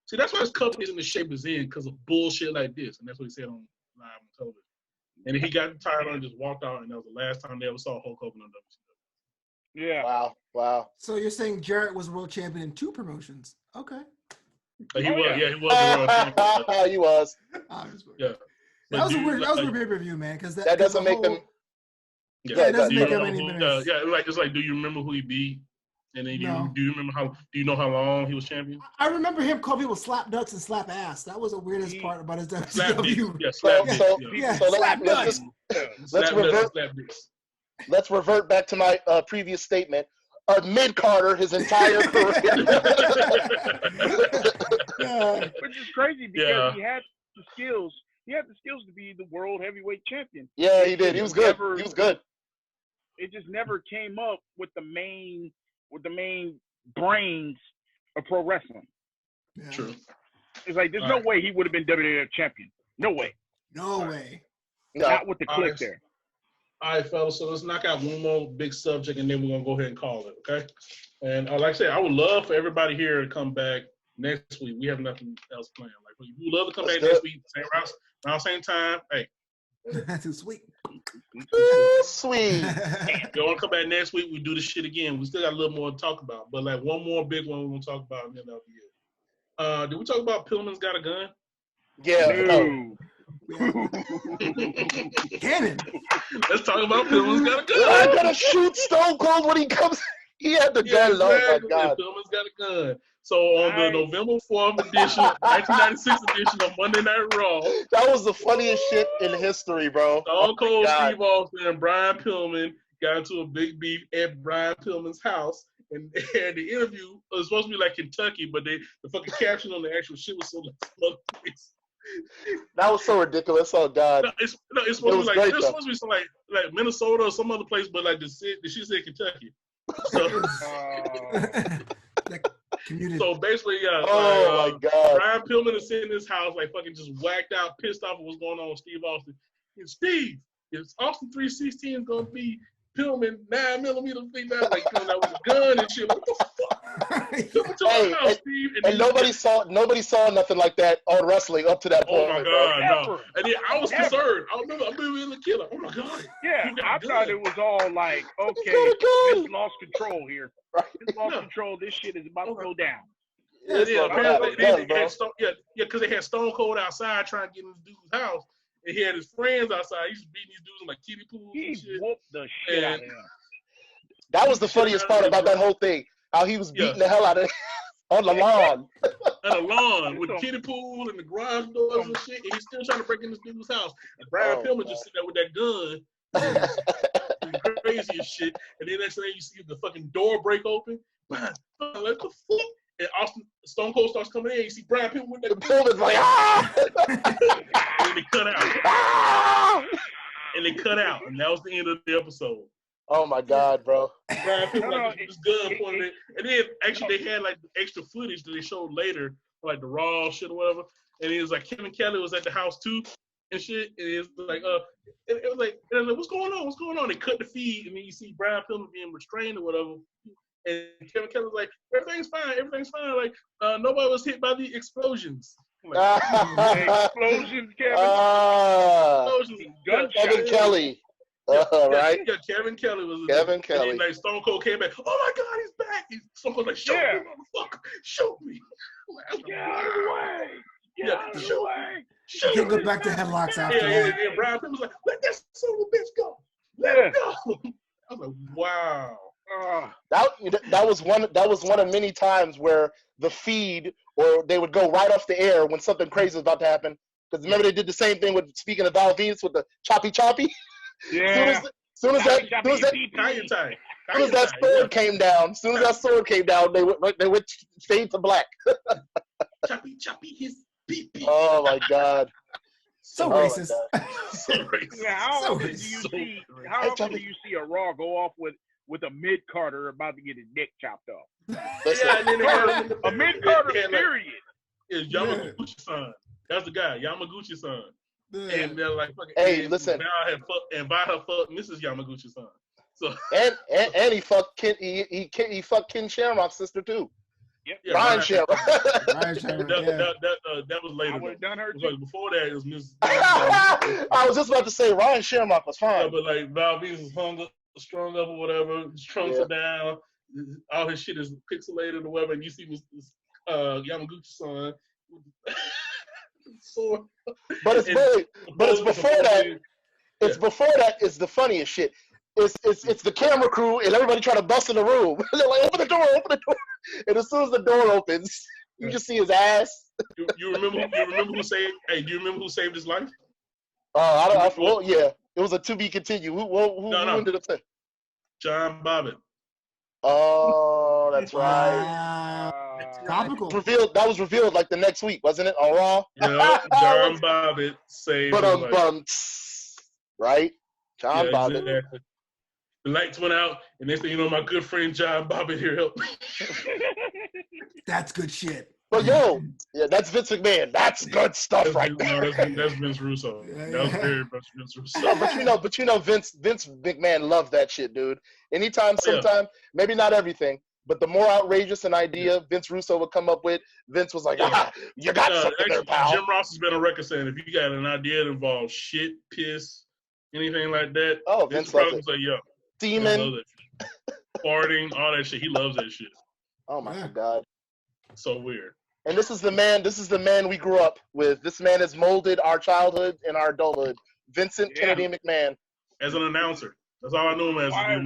See, that's why his company's in the shape it's in, because of bullshit like this. And that's what he said on live on television. And then he got the title and just walked out, and that was the last time they ever saw Hulk Hogan on WCW.
Yeah.
Wow.
So you're saying Jarrett was world champion in 2 promotions? Okay.
He was the world champion.
He was.
Yeah.
That was a weird pay-per-view, man, because
that doesn't make them.
Yeah, it doesn't make them any better.
It's like, do you remember who he beat? And then do you remember do you know how long he was champion?
I remember him call people slap nuts and slap ass. That was the weirdest part about his WCW.
Let's revert back to my previous statement. Mid-Carter his entire career.
Which is crazy because he had the skills. He had the skills to be the world heavyweight champion.
Yeah, he did. He was good. He was good.
It just never came up with the main brains of pro wrestling.
Yeah.
True.
It's like there's no way he would have been WWF champion. No way.
No way.
Not with the click there.
All right, fellas. So let's knock out one more big subject, and then we're gonna go ahead and call it. Okay. And like I said, I would love for everybody here to come back next week. We have nothing else planned. Like, if you love to come back next week, around same time. Hey.
That's too sweet.
Sweet.
If you want to come back next week, we do this shit again. We still got a little more to talk about, but like one more big one we're gonna talk about, and then that'll be it. Did we talk about Pillman's Got a Gun?
Yeah.
No.
Cannon.
Let's talk about Pillman's Got a Gun.
I gotta shoot Stone Cold when he comes. He had the gun.
Exactly.
Oh my God.
Pillman's Got a Gun. So on the November 4th edition, 1996 edition of Monday Night Raw,
that was the funniest shit in history, bro.
Stone Cold Steve Austin and Brian Pillman got into a big beef at Brian Pillman's house, and the interview was supposed to be like Kentucky, but the fucking caption on the actual shit was so like some other place.
That was so ridiculous. Oh God.
It's supposed to be like it's supposed to be some like Minnesota or some other place, but like the shit said Kentucky. So. So basically,
my God.
Brian Pillman is sitting in his house, like fucking just whacked out, pissed off at what's going on with Steve Austin. And Steve, if Austin 316 is gonna be Pillman 9mm thing now, like coming out with a gun and shit. What the fuck? House, Steve.
And nobody saw nothing like that on wrestling up to that point.
Oh my God, no. And then I was concerned. I remember the killer. Oh my God.
Yeah, I thought it was all like, okay, this lost control here. This lost control. This shit is about to go down.
Because they had Stone Cold outside trying to get in this dude's house. And he had his friends outside. He used to beat these dudes in like kiddie pools and shit.
He whooped the shit out of him.
That was the funniest part about that whole thing. How he was beating the hell out of on the lawn.
On the lawn with the kiddie pool and the garage doors and shit. And he's still trying to break in this dude's house. And Brian Pillman just sitting there with that gun. Crazy as shit. And then next thing you see the fucking door break open. Like, what the fuck? and Stone Cold starts coming in. You see Brian Pillman with that.
The Pillman's like, ah!
And they cut out.
Ah!
And they cut out. And that was the end of the episode.
Oh my God, bro.
Brian Pillman this gun pointed it. And then actually they had like extra footage that they showed later, like the Raw shit or whatever. And it was like Kevin Kelly was at the house too and shit. And it was like, it was like, what's going on? What's going on? They cut the feed, and then you see Brian Pillman being restrained or whatever. And Kevin Kelly was like, everything's fine. Like, nobody was hit by the explosions. Like,
explosions, Kevin.
Explosions.
Kevin Kelly. Right?
Yeah, Kevin Kelly was.
Kevin Kelly.
And like Stone Cold came back. Oh my God, he's back. Stone Cold like, shoot me, motherfucker. Shoot me.
Get out of the way. Get out of the way.
He'll go back to headlocks after that.
Yeah, Brian Pillman was like, let that son of a bitch go. Let him go. I was like, wow.
That was one of many times where the feed or they would go right off the air when something crazy was about to happen. Because remember they did the same thing with, speaking of Val Venus, with the choppy.
Yeah.
Soon as that sword came down, they went fade to black.
choppy his pee-pee.
Oh my God.
So racist.
So racist.
Yeah, how often do you see a Raw go off with a mid-carder about to get his neck chopped off?
And then
a mid-carder, period.
Is Yamaguchi's son. That's the guy, Yamaguchi's son.
Yeah.
And they're like,
hey, listen.
By her fuck Mrs. Yamaguchi's son. So
and he fucked Ken Shamrock's sister too.
Yep.
Yeah,
Ryan Shamrock.
That was later.
I would have done her too.
Like before that, it was Mrs.
I was just about to say Ryan Shamrock was fine.
Yeah, but like Val Venus is strung up or whatever, trunks are down, all his shit is pixelated or whatever, and you see Yamaguchi's son.
But it's before that. It's before that is the funniest shit. It's the camera crew and everybody trying to bust in the room. They're like, open the door. And as soon as the door opens, you just see his ass.
You remember who saved? Hey, do you remember who saved his life?
Well, yeah, it was a to be continued. Who ended up saying?
John Bobbitt.
Oh, that's right.
Topical.
That was revealed like the next week, wasn't it? On Raw.
Yeah, John Bobbitt saved his life.
Right, John Bobbitt.
Exactly. The lights went out, and they said, my good friend John Bobbitt here helped me.
That's good shit.
But that's Vince McMahon. That's good stuff right there.
That's Vince Russo. That was very much Vince Russo.
But Vince McMahon loved that shit, dude. Anytime, sometime, maybe not everything, but the more outrageous an idea Vince Russo would come up with, Vince was like, you got something there, pal.
Jim Ross has been on record saying if you got an idea that involves shit, piss, anything like that,
Vince loves it.
Like,
Demon.
Farting, all that shit. He loves that shit.
Oh my God.
So weird.
And this is the man we grew up with. This man has molded our childhood and our adulthood. Vincent Kennedy McMahon.
As an announcer. That's all I knew him as.
Why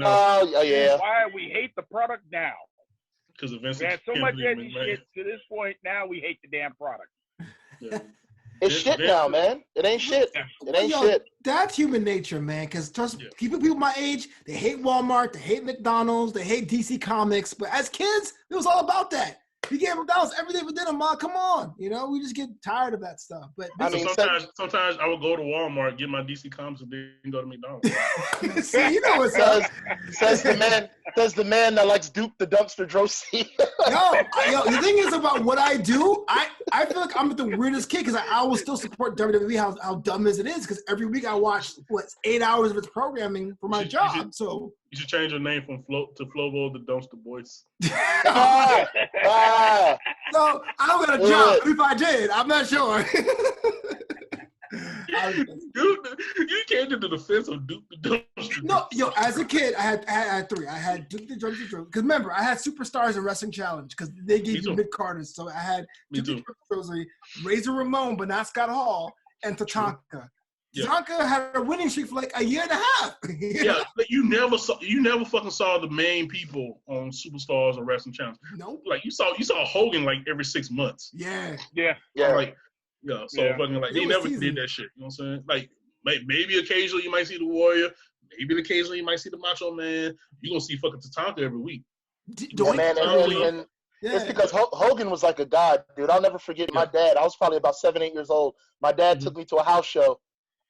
we hate the product now.
Because of Vincent
Kennedy. We had so much edgy
McMahon.
shit to this point, now we hate the damn product.
Yeah.
It's shit now, man. It ain't shit. It ain't shit.
That's human nature, man. Because people my age, they hate Walmart, they hate McDonald's, they hate DC Comics. But as kids, it was all about that. You get McDonald's every day for dinner, Ma. Come on, we just get tired of that stuff. But
sometimes I would go to Walmart, get my DC Comics, and then go to McDonald's.
See, what's up.
Says the man that likes Duke the Dumpster Drosy.
Yo, the thing is about what I do, I feel like I'm the weirdest kid because I will still support WWE how dumb as it is because every week I watch 8 hours of its programming for my job. So
you should change your name from to Flobo the Dumpster Boyce.
So I don't got a job. If I did, I'm not sure.
Dude, you came to the defense of Duke the Dumpster.
No, as a kid, I had three. I had Duke the Dumpster. Because remember, I had Superstars and Wrestling Challenge because they gave you mid-carders. So I had Duke the Dumpster, Razor Ramon, but not Scott Hall, and Tatanka. Tatanka had a winning streak for like a year and a half.
But you never fucking saw the main people on Superstars or Wrestling Challenge.
Nope.
Like you saw Hogan like every 6 months.
Yeah.
Fucking like he never did that shit. You know what I'm saying? Like maybe occasionally you might see the Warrior. Maybe occasionally you might see the Macho Man. You gonna see fucking Tatanka every week.
It's because Hogan was like a god, dude. I'll never forget my dad. I was probably about 7, 8 years old. My dad took me to a house show.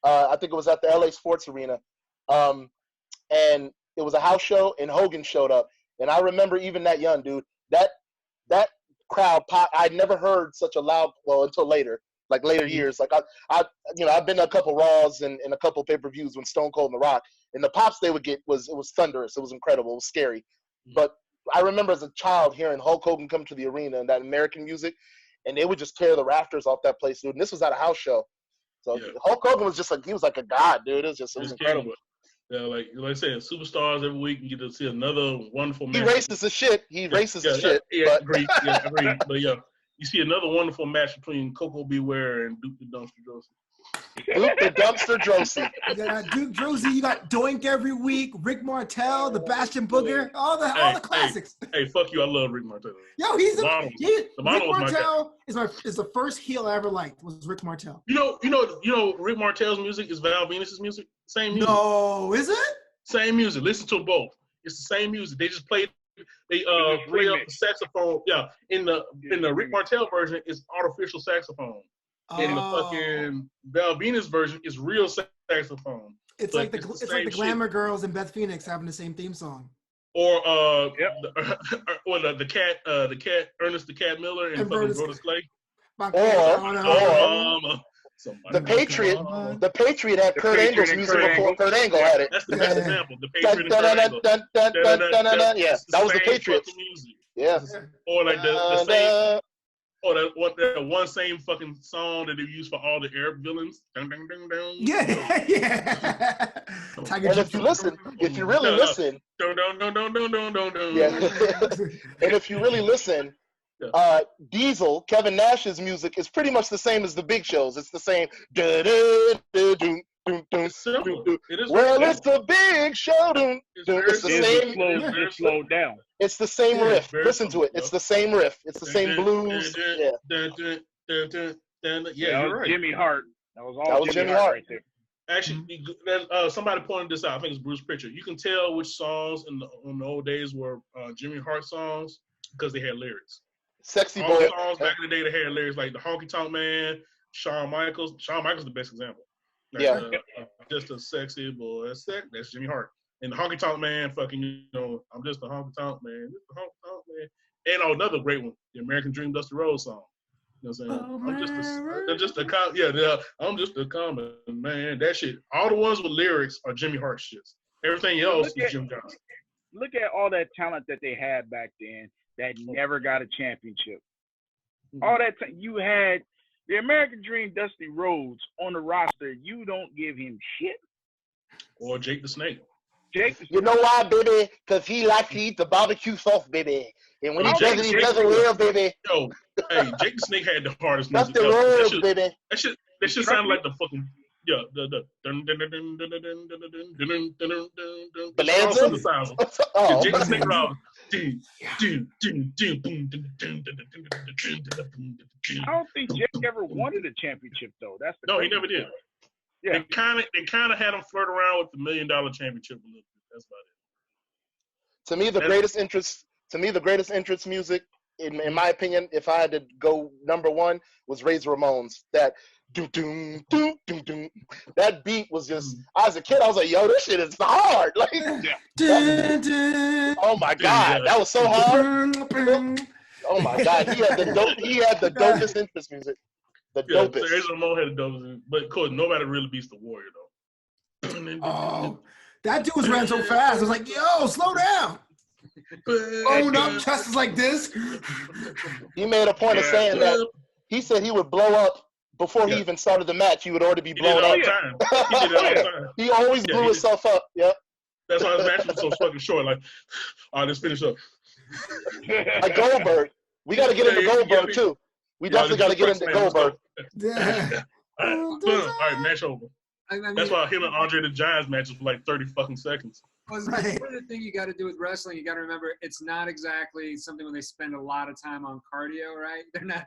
I think it was at the LA Sports Arena. And it was a house show, and Hogan showed up. And I remember even that young, dude, that crowd pop. I'd never heard such a loud, well, until later, like later years. Like I've been to a couple Raws and a couple pay-per-views when Stone Cold and The Rock, and the pops they would get was thunderous. It was incredible. It was scary. But I remember as a child hearing Hulk Hogan come to the arena and that American music, and they would just tear the rafters off that place, dude. And this was at a house show. So Hulk Hogan was just like, he was like a god, dude. It was incredible.
Yeah, like I said, superstars every week. You get to see another wonderful match.
He races the shit.
Yeah, agreed. But you see another wonderful match between Coco Beware and Duke the Dumpster Droese.
Duke the Dumpster Droese.
You got Duke Droese. You got Doink every week. Rick Martel, the Bastion Booger, all the classics.
Hey, fuck you! I love Rick Martel.
Yo, Rick Martel is the first heel I ever liked. Was Rick Martel.
You know, Rick Martel's music is Val Venus's music. Same music.
No, is it?
Same music. Listen to them both. It's the same music. They just play. They play up the saxophone. Yeah, in the Rick Martel version, it's artificial saxophone. In the fucking Val Venus version, it's real saxophone.
It's like the Glamour Girls and Beth Phoenix having the same theme song.
Or the cat Ernest the Cat Miller and fucking Brodus Clay.
The Patriot had Kurt Angle's music before Kurt Angle had it.
That's the best example. The Patriot and
yeah, that was the Patriots. Yeah.
Or like the same. Or that one same fucking song that they use for all the Arab villains. Dun, dun, dun, dun.
Yeah.
And if you really listen, and if you really listen, Diesel, Kevin Nash's music is pretty much the same as the Big Show's. It's the same. Well, it's the Big Show. It's the same.
It's slowed down.
It's the same riff. Listen to it. It's the same riff. It's the same blues.
Yeah, you're right.
Jimmy Hart. That was Jimmy Hart right there.
Actually, somebody pointed this out. I think it's Bruce Pritchard. You can tell which songs in the old days were Jimmy Hart songs because they had lyrics.
Sexy
all
Boy.
Songs back in the day that had lyrics like the Honky Tonk Man, Shawn Michaels. Shawn Michaels is the best example. Just a sexy boy. That's Jimmy Hart. And the Honky Tonk Man, fucking, I'm just a Honky Tonk Man. Just a Honky Tonk Man. And another great one, the American Dream Dusty Rhodes song. You know what I'm saying? I'm just a common man. That shit. All the ones with lyrics are Jimmy Hart shits. Everything else is Jim Johnson.
Look at all that talent that they had back then that never got a championship. All that you had the American Dream Dusty Rhodes on the roster. You don't give him shit.
Or Jake the Snake.
You know why, baby? Because he likes to eat the barbecue sauce, baby. And when he does it well, baby.
Yo, hey, Jake the Snake had the hardest
music.
That's
the rules, baby.
That shit sounded like the fucking
Oh,
Jake the Snake Rob.
I don't think Jake ever wanted a championship though.
He never did. Yeah, they kind of had him flirt around with the $1 million championship a little bit. That's about it.
To me, the greatest entrance music, in my opinion, if I had to go number one, was Razor Ramones. That doom doom doom doom doom. That beat was just. As a kid, I was like, "Yo, this shit is hard!" Like, oh my god, that was so hard. Oh my god, he had the dopest entrance music. The dopest.
Razor Ramon had the dopest, but of course, nobody really beats the Warrior though.
Oh, that dude was running so fast. I was like, "Yo, slow down." Own up, chest is like this.
He made a point of saying that. He said he would blow up before he even started the match. He would already be blown up.
He did it all the time.
He always blew himself up. Yep.
That's why his match was so fucking short. Like, all right, let's finish up.
Like Goldberg. We got to get into Goldberg too. We definitely got to get into Goldberg.
Yeah.
All right, match over. That's why him and Andre the Giant's matches for like 30 fucking seconds.
Part of the thing you got to do with wrestling, you got to remember, it's not exactly something where they spend a lot of time on cardio, right? They're not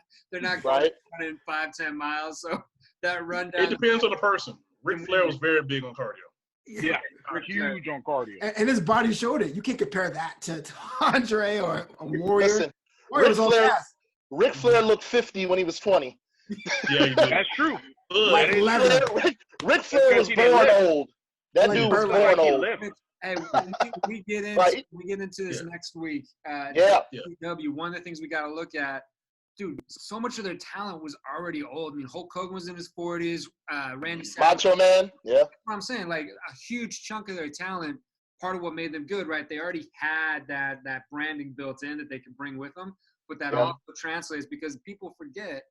going running 5-10 miles. So that rundown.
It depends on the person. Ric Flair was very big on cardio.
Yeah, huge on cardio.
And his body showed it. You can't compare that to Andre or a Warrior.
Listen, Ric Flair looked 50 when he was 20.
Yeah, he did.
That's true.
Like
Ric Flair was born old. That dude was born old.
Hey, we get into this next week. WCW, one of the things we got to look at, dude, so much of their talent was already old. I mean, Hulk Hogan was in his 40s. Randy Savage.
Macho Man, yeah.
That's what I'm saying. Like, a huge chunk of their talent, part of what made them good, right? They already had that branding built in that they could bring with them. But that also translates because people forget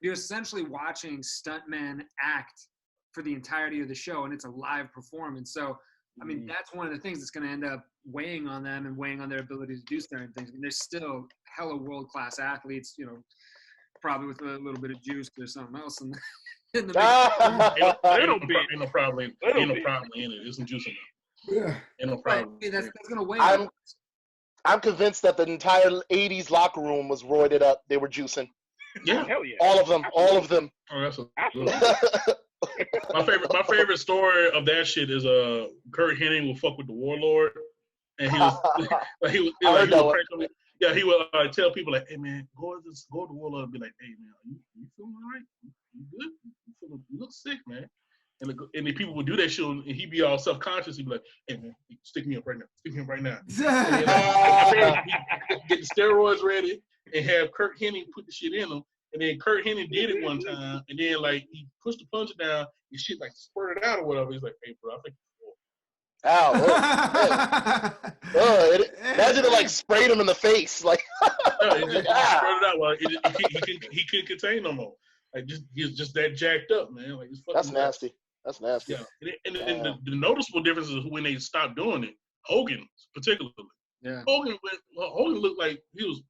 you're essentially watching stuntmen act for the entirety of the show, and it's a live performance. So, I mean, that's one of the things that's going to end up weighing on them and weighing on their ability to do certain things. I mean, they're still hella world-class athletes, you know, probably with a little bit of juice or something else. In the
ain't no problem in it. There's some juice in it.
Yeah.
Ain't no problem.
Right. That's going to weigh on them.
I'm convinced that the entire 80s locker room was roided up. They were juicing.
Yeah.
Hell yeah.
All of them. All of them.
Oh, that's my favorite story of that shit is Kurt Hennig will fuck with the Warlord, and he would tell people like, hey man, go to the Warlord and be like, hey man, you feeling all right? You good? You look sick, man. And the people would do that shit, and he'd be all self-conscious. He'd be like, hey man, stick me up right now. Stick me up right now. And then, get the steroids ready and have Kurt Hennig put the shit in them. And then Kurt Hennig did it one time, and then like he pushed the plunger down, and shit like spurted out or whatever. He's like, "Hey, bro, I think."
Imagine it like sprayed him in the face, like.
It just spurted out. Like he couldn't contain no more. Like he's just that jacked up, man. Like
that's nasty. That's nasty.
Yeah, and the noticeable difference is when they stopped doing it. Hogan, particularly.
Yeah.
Hogan looked like he was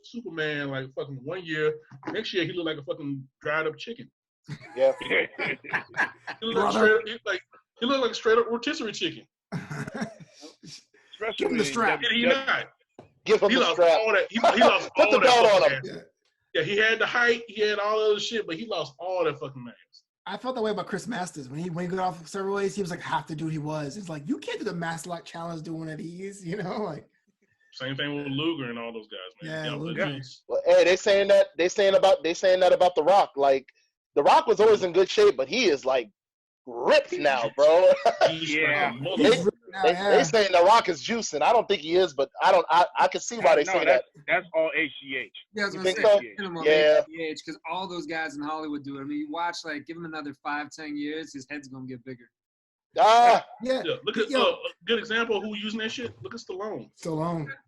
Superman like fucking 1 year. Next year he looked like a fucking dried up chicken.
Yeah.
He looked like a straight up rotisserie chicken.
Give him the strap.
He not.
Give him the strap.
All that. He lost
Put
all
the
that
belt on him.
Yeah, he had the height, he had all the other shit, but he lost all that fucking mass.
I felt that way about Chris Masters when he got off several ways. He was like half the dude he was. It's like you can't do the Master Lock challenge doing it easy, you know, like.
Same thing with Luger and all those guys, man.
Yeah,
Luger.
Well, hey, they saying that about The Rock. Like, The Rock was always in good shape, but he is like ripped now, bro.
Yeah.
They saying The Rock is juicing. I don't think he is, but I can see why they say that.
That's all HGH.
Yeah, I was
You
gonna
think
say
so?
minimum
Yeah.
HGH because all those guys in Hollywood do it. I mean, you watch like give him another 5-10 years, his head's gonna get bigger.
Yeah.
Look at a good example of who using that shit. Look at Stallone.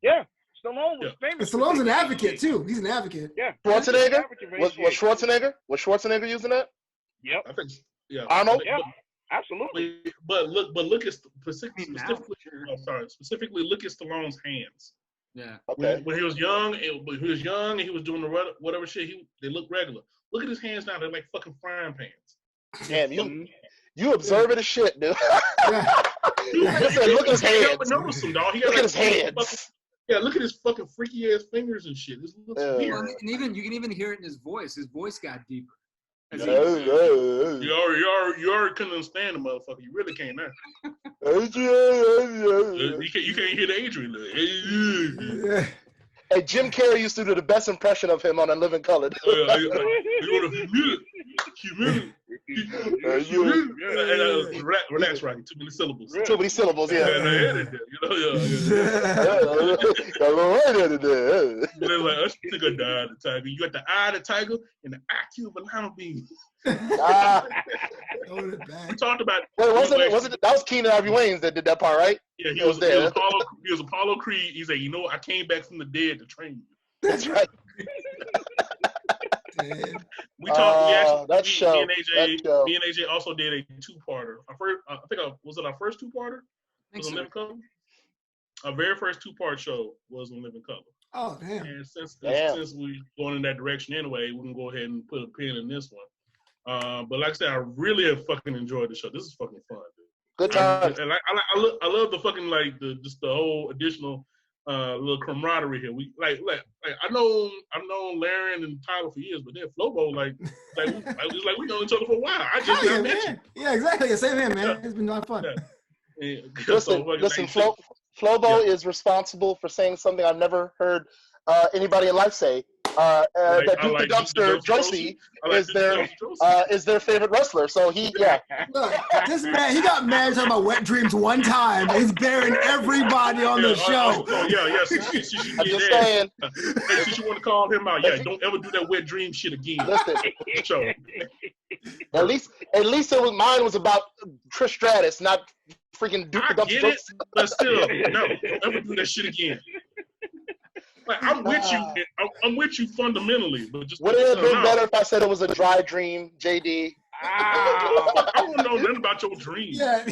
Yeah. Stallone was famous.
Stallone's an advocate too. He's an advocate.
Yeah.
Schwarzenegger? Was Schwarzenegger using that?
Yep.
I think. Yeah.
Arnold?
Yeah. Absolutely.
But look at specifically look at Stallone's hands.
Yeah.
Okay.
When he was young, and he was doing the whatever shit, they look regular. Look at his hands now; they're like fucking frying pans.
Damn, you observant as shit, dude. Look at his hands.
Notice him, dog.
Look at his hands.
Look at his fucking freaky ass fingers and shit. This looks weird.
And even you can even hear it in his voice. His voice got deeper.
You already couldn't understand the motherfucker. You really can't now. You can't hear the Adrian.
Hey, Jim Carrey used to do the best impression of him on A Living Color.
Relax, Rocky. Too many syllables.
Too many syllables, yeah.
Like, I think I died the tiger. You got the eye of the tiger and the IQ of a lima bean. We talked about.
Wait, was it? That was Keenan Ivory Wayans that did that part, right?
Yeah, he was there. He was Apollo Creed. He said, I came back from the dead to train you.
That's right.
We talked.
Me
and AJ also did a two-parter. Was it our first two-parter? Was on Living Color? Our very first two-part show was on Living Color.
Oh damn!
And since we're going in that direction anyway, we can go ahead and put a pin in this one. But like I said, I really have fucking enjoyed the show. This is fucking fun, dude.
Good time.
And I love the fucking just the whole additional little camaraderie here. We like I've known Laren and Tyler for years, but then Flobo it's like we know each other for a while. I just got met you.
Yeah, exactly. Same here, man. It's been a lot of fun.
Yeah. Listen, Flobo is responsible for saying something I've never heard anybody in life say. That Duke the Dumpster Josie is their favorite wrestler. So yeah.
Look, this man, he got mad talking about wet dreams one time. He's bearing everybody on the show.
I'm just saying.
Hey, since you want to call him out, don't ever do that wet dream shit again.
Listen, at least mine was about Trish Stratus, not freaking Duke the Dumpster Josie.
But still, no, don't ever do that shit again. Like, I'm with you. I'm with you fundamentally, but just
would it have been better if I said it was a dry dream, JD?
I don't know nothing about your dreams.
Yeah.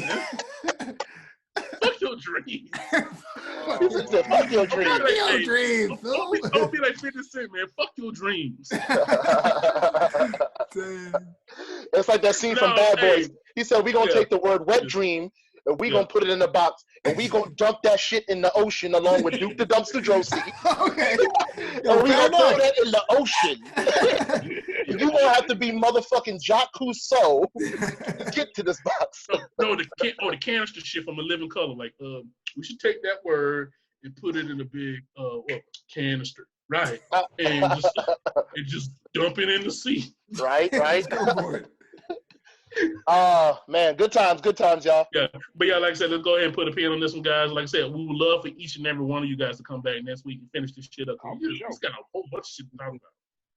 Fuck your dreams.
Fuck your dreams.
Fuck your dreams.
Don't be like 50 Cent, man. Fuck your dreams.
It's like that scene from Bad Boys. He said, "We're gonna take the word wet dream and we gonna put it in a box and we gonna dump that shit in the ocean along with Duke the Dumpster Josie.
Okay.
And we gonna throw that in the ocean. You gonna have to be motherfucking Jacques Cousteau to get to this box."
The canister shit from A Living Color. Like, we should take that word and put it in a big canister, right? And just dump it in the sea.
Right. Go for it. Man, good times, y'all.
Yeah, but like I said, let's go ahead and put a pin on this one, guys. Like I said, we would love for each and every one of you guys to come back next week and finish this shit up. It's got a whole bunch of shit to talk about.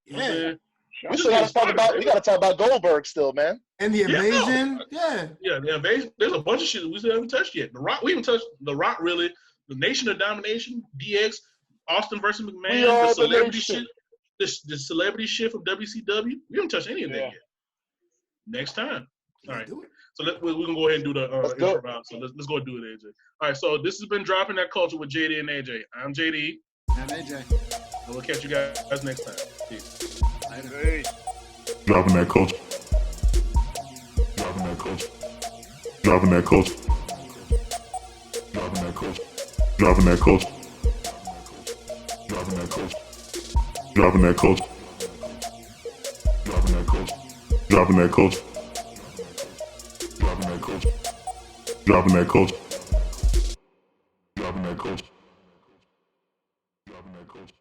Yeah. We gotta talk about Goldberg still, man.
And the invasion. Yeah,
the invasion. There's a bunch of shit that we still haven't touched yet. The Rock, we haven't touched The Rock really. The Nation of Domination, DX, Austin versus McMahon, the celebrity shit, the celebrity shit from WCW. We haven't touched any of that yet. Next time. All right. So we're going to go ahead and do the intro round. So let's go do it, AJ. All right. So this has been Dropping That Culture with JD and AJ. I'm JD.
I'm AJ.
And we'll catch you guys next time. Peace.
Hey.
Dropping that culture. Dropping that culture. Dropping that culture. Dropping that culture. Dropping that culture. Dropping that culture. Dropping that culture. Dropping that culture. Dropping that culture. Dropping that culture. Dropping that culture. Dropping that culture. Dropping that culture.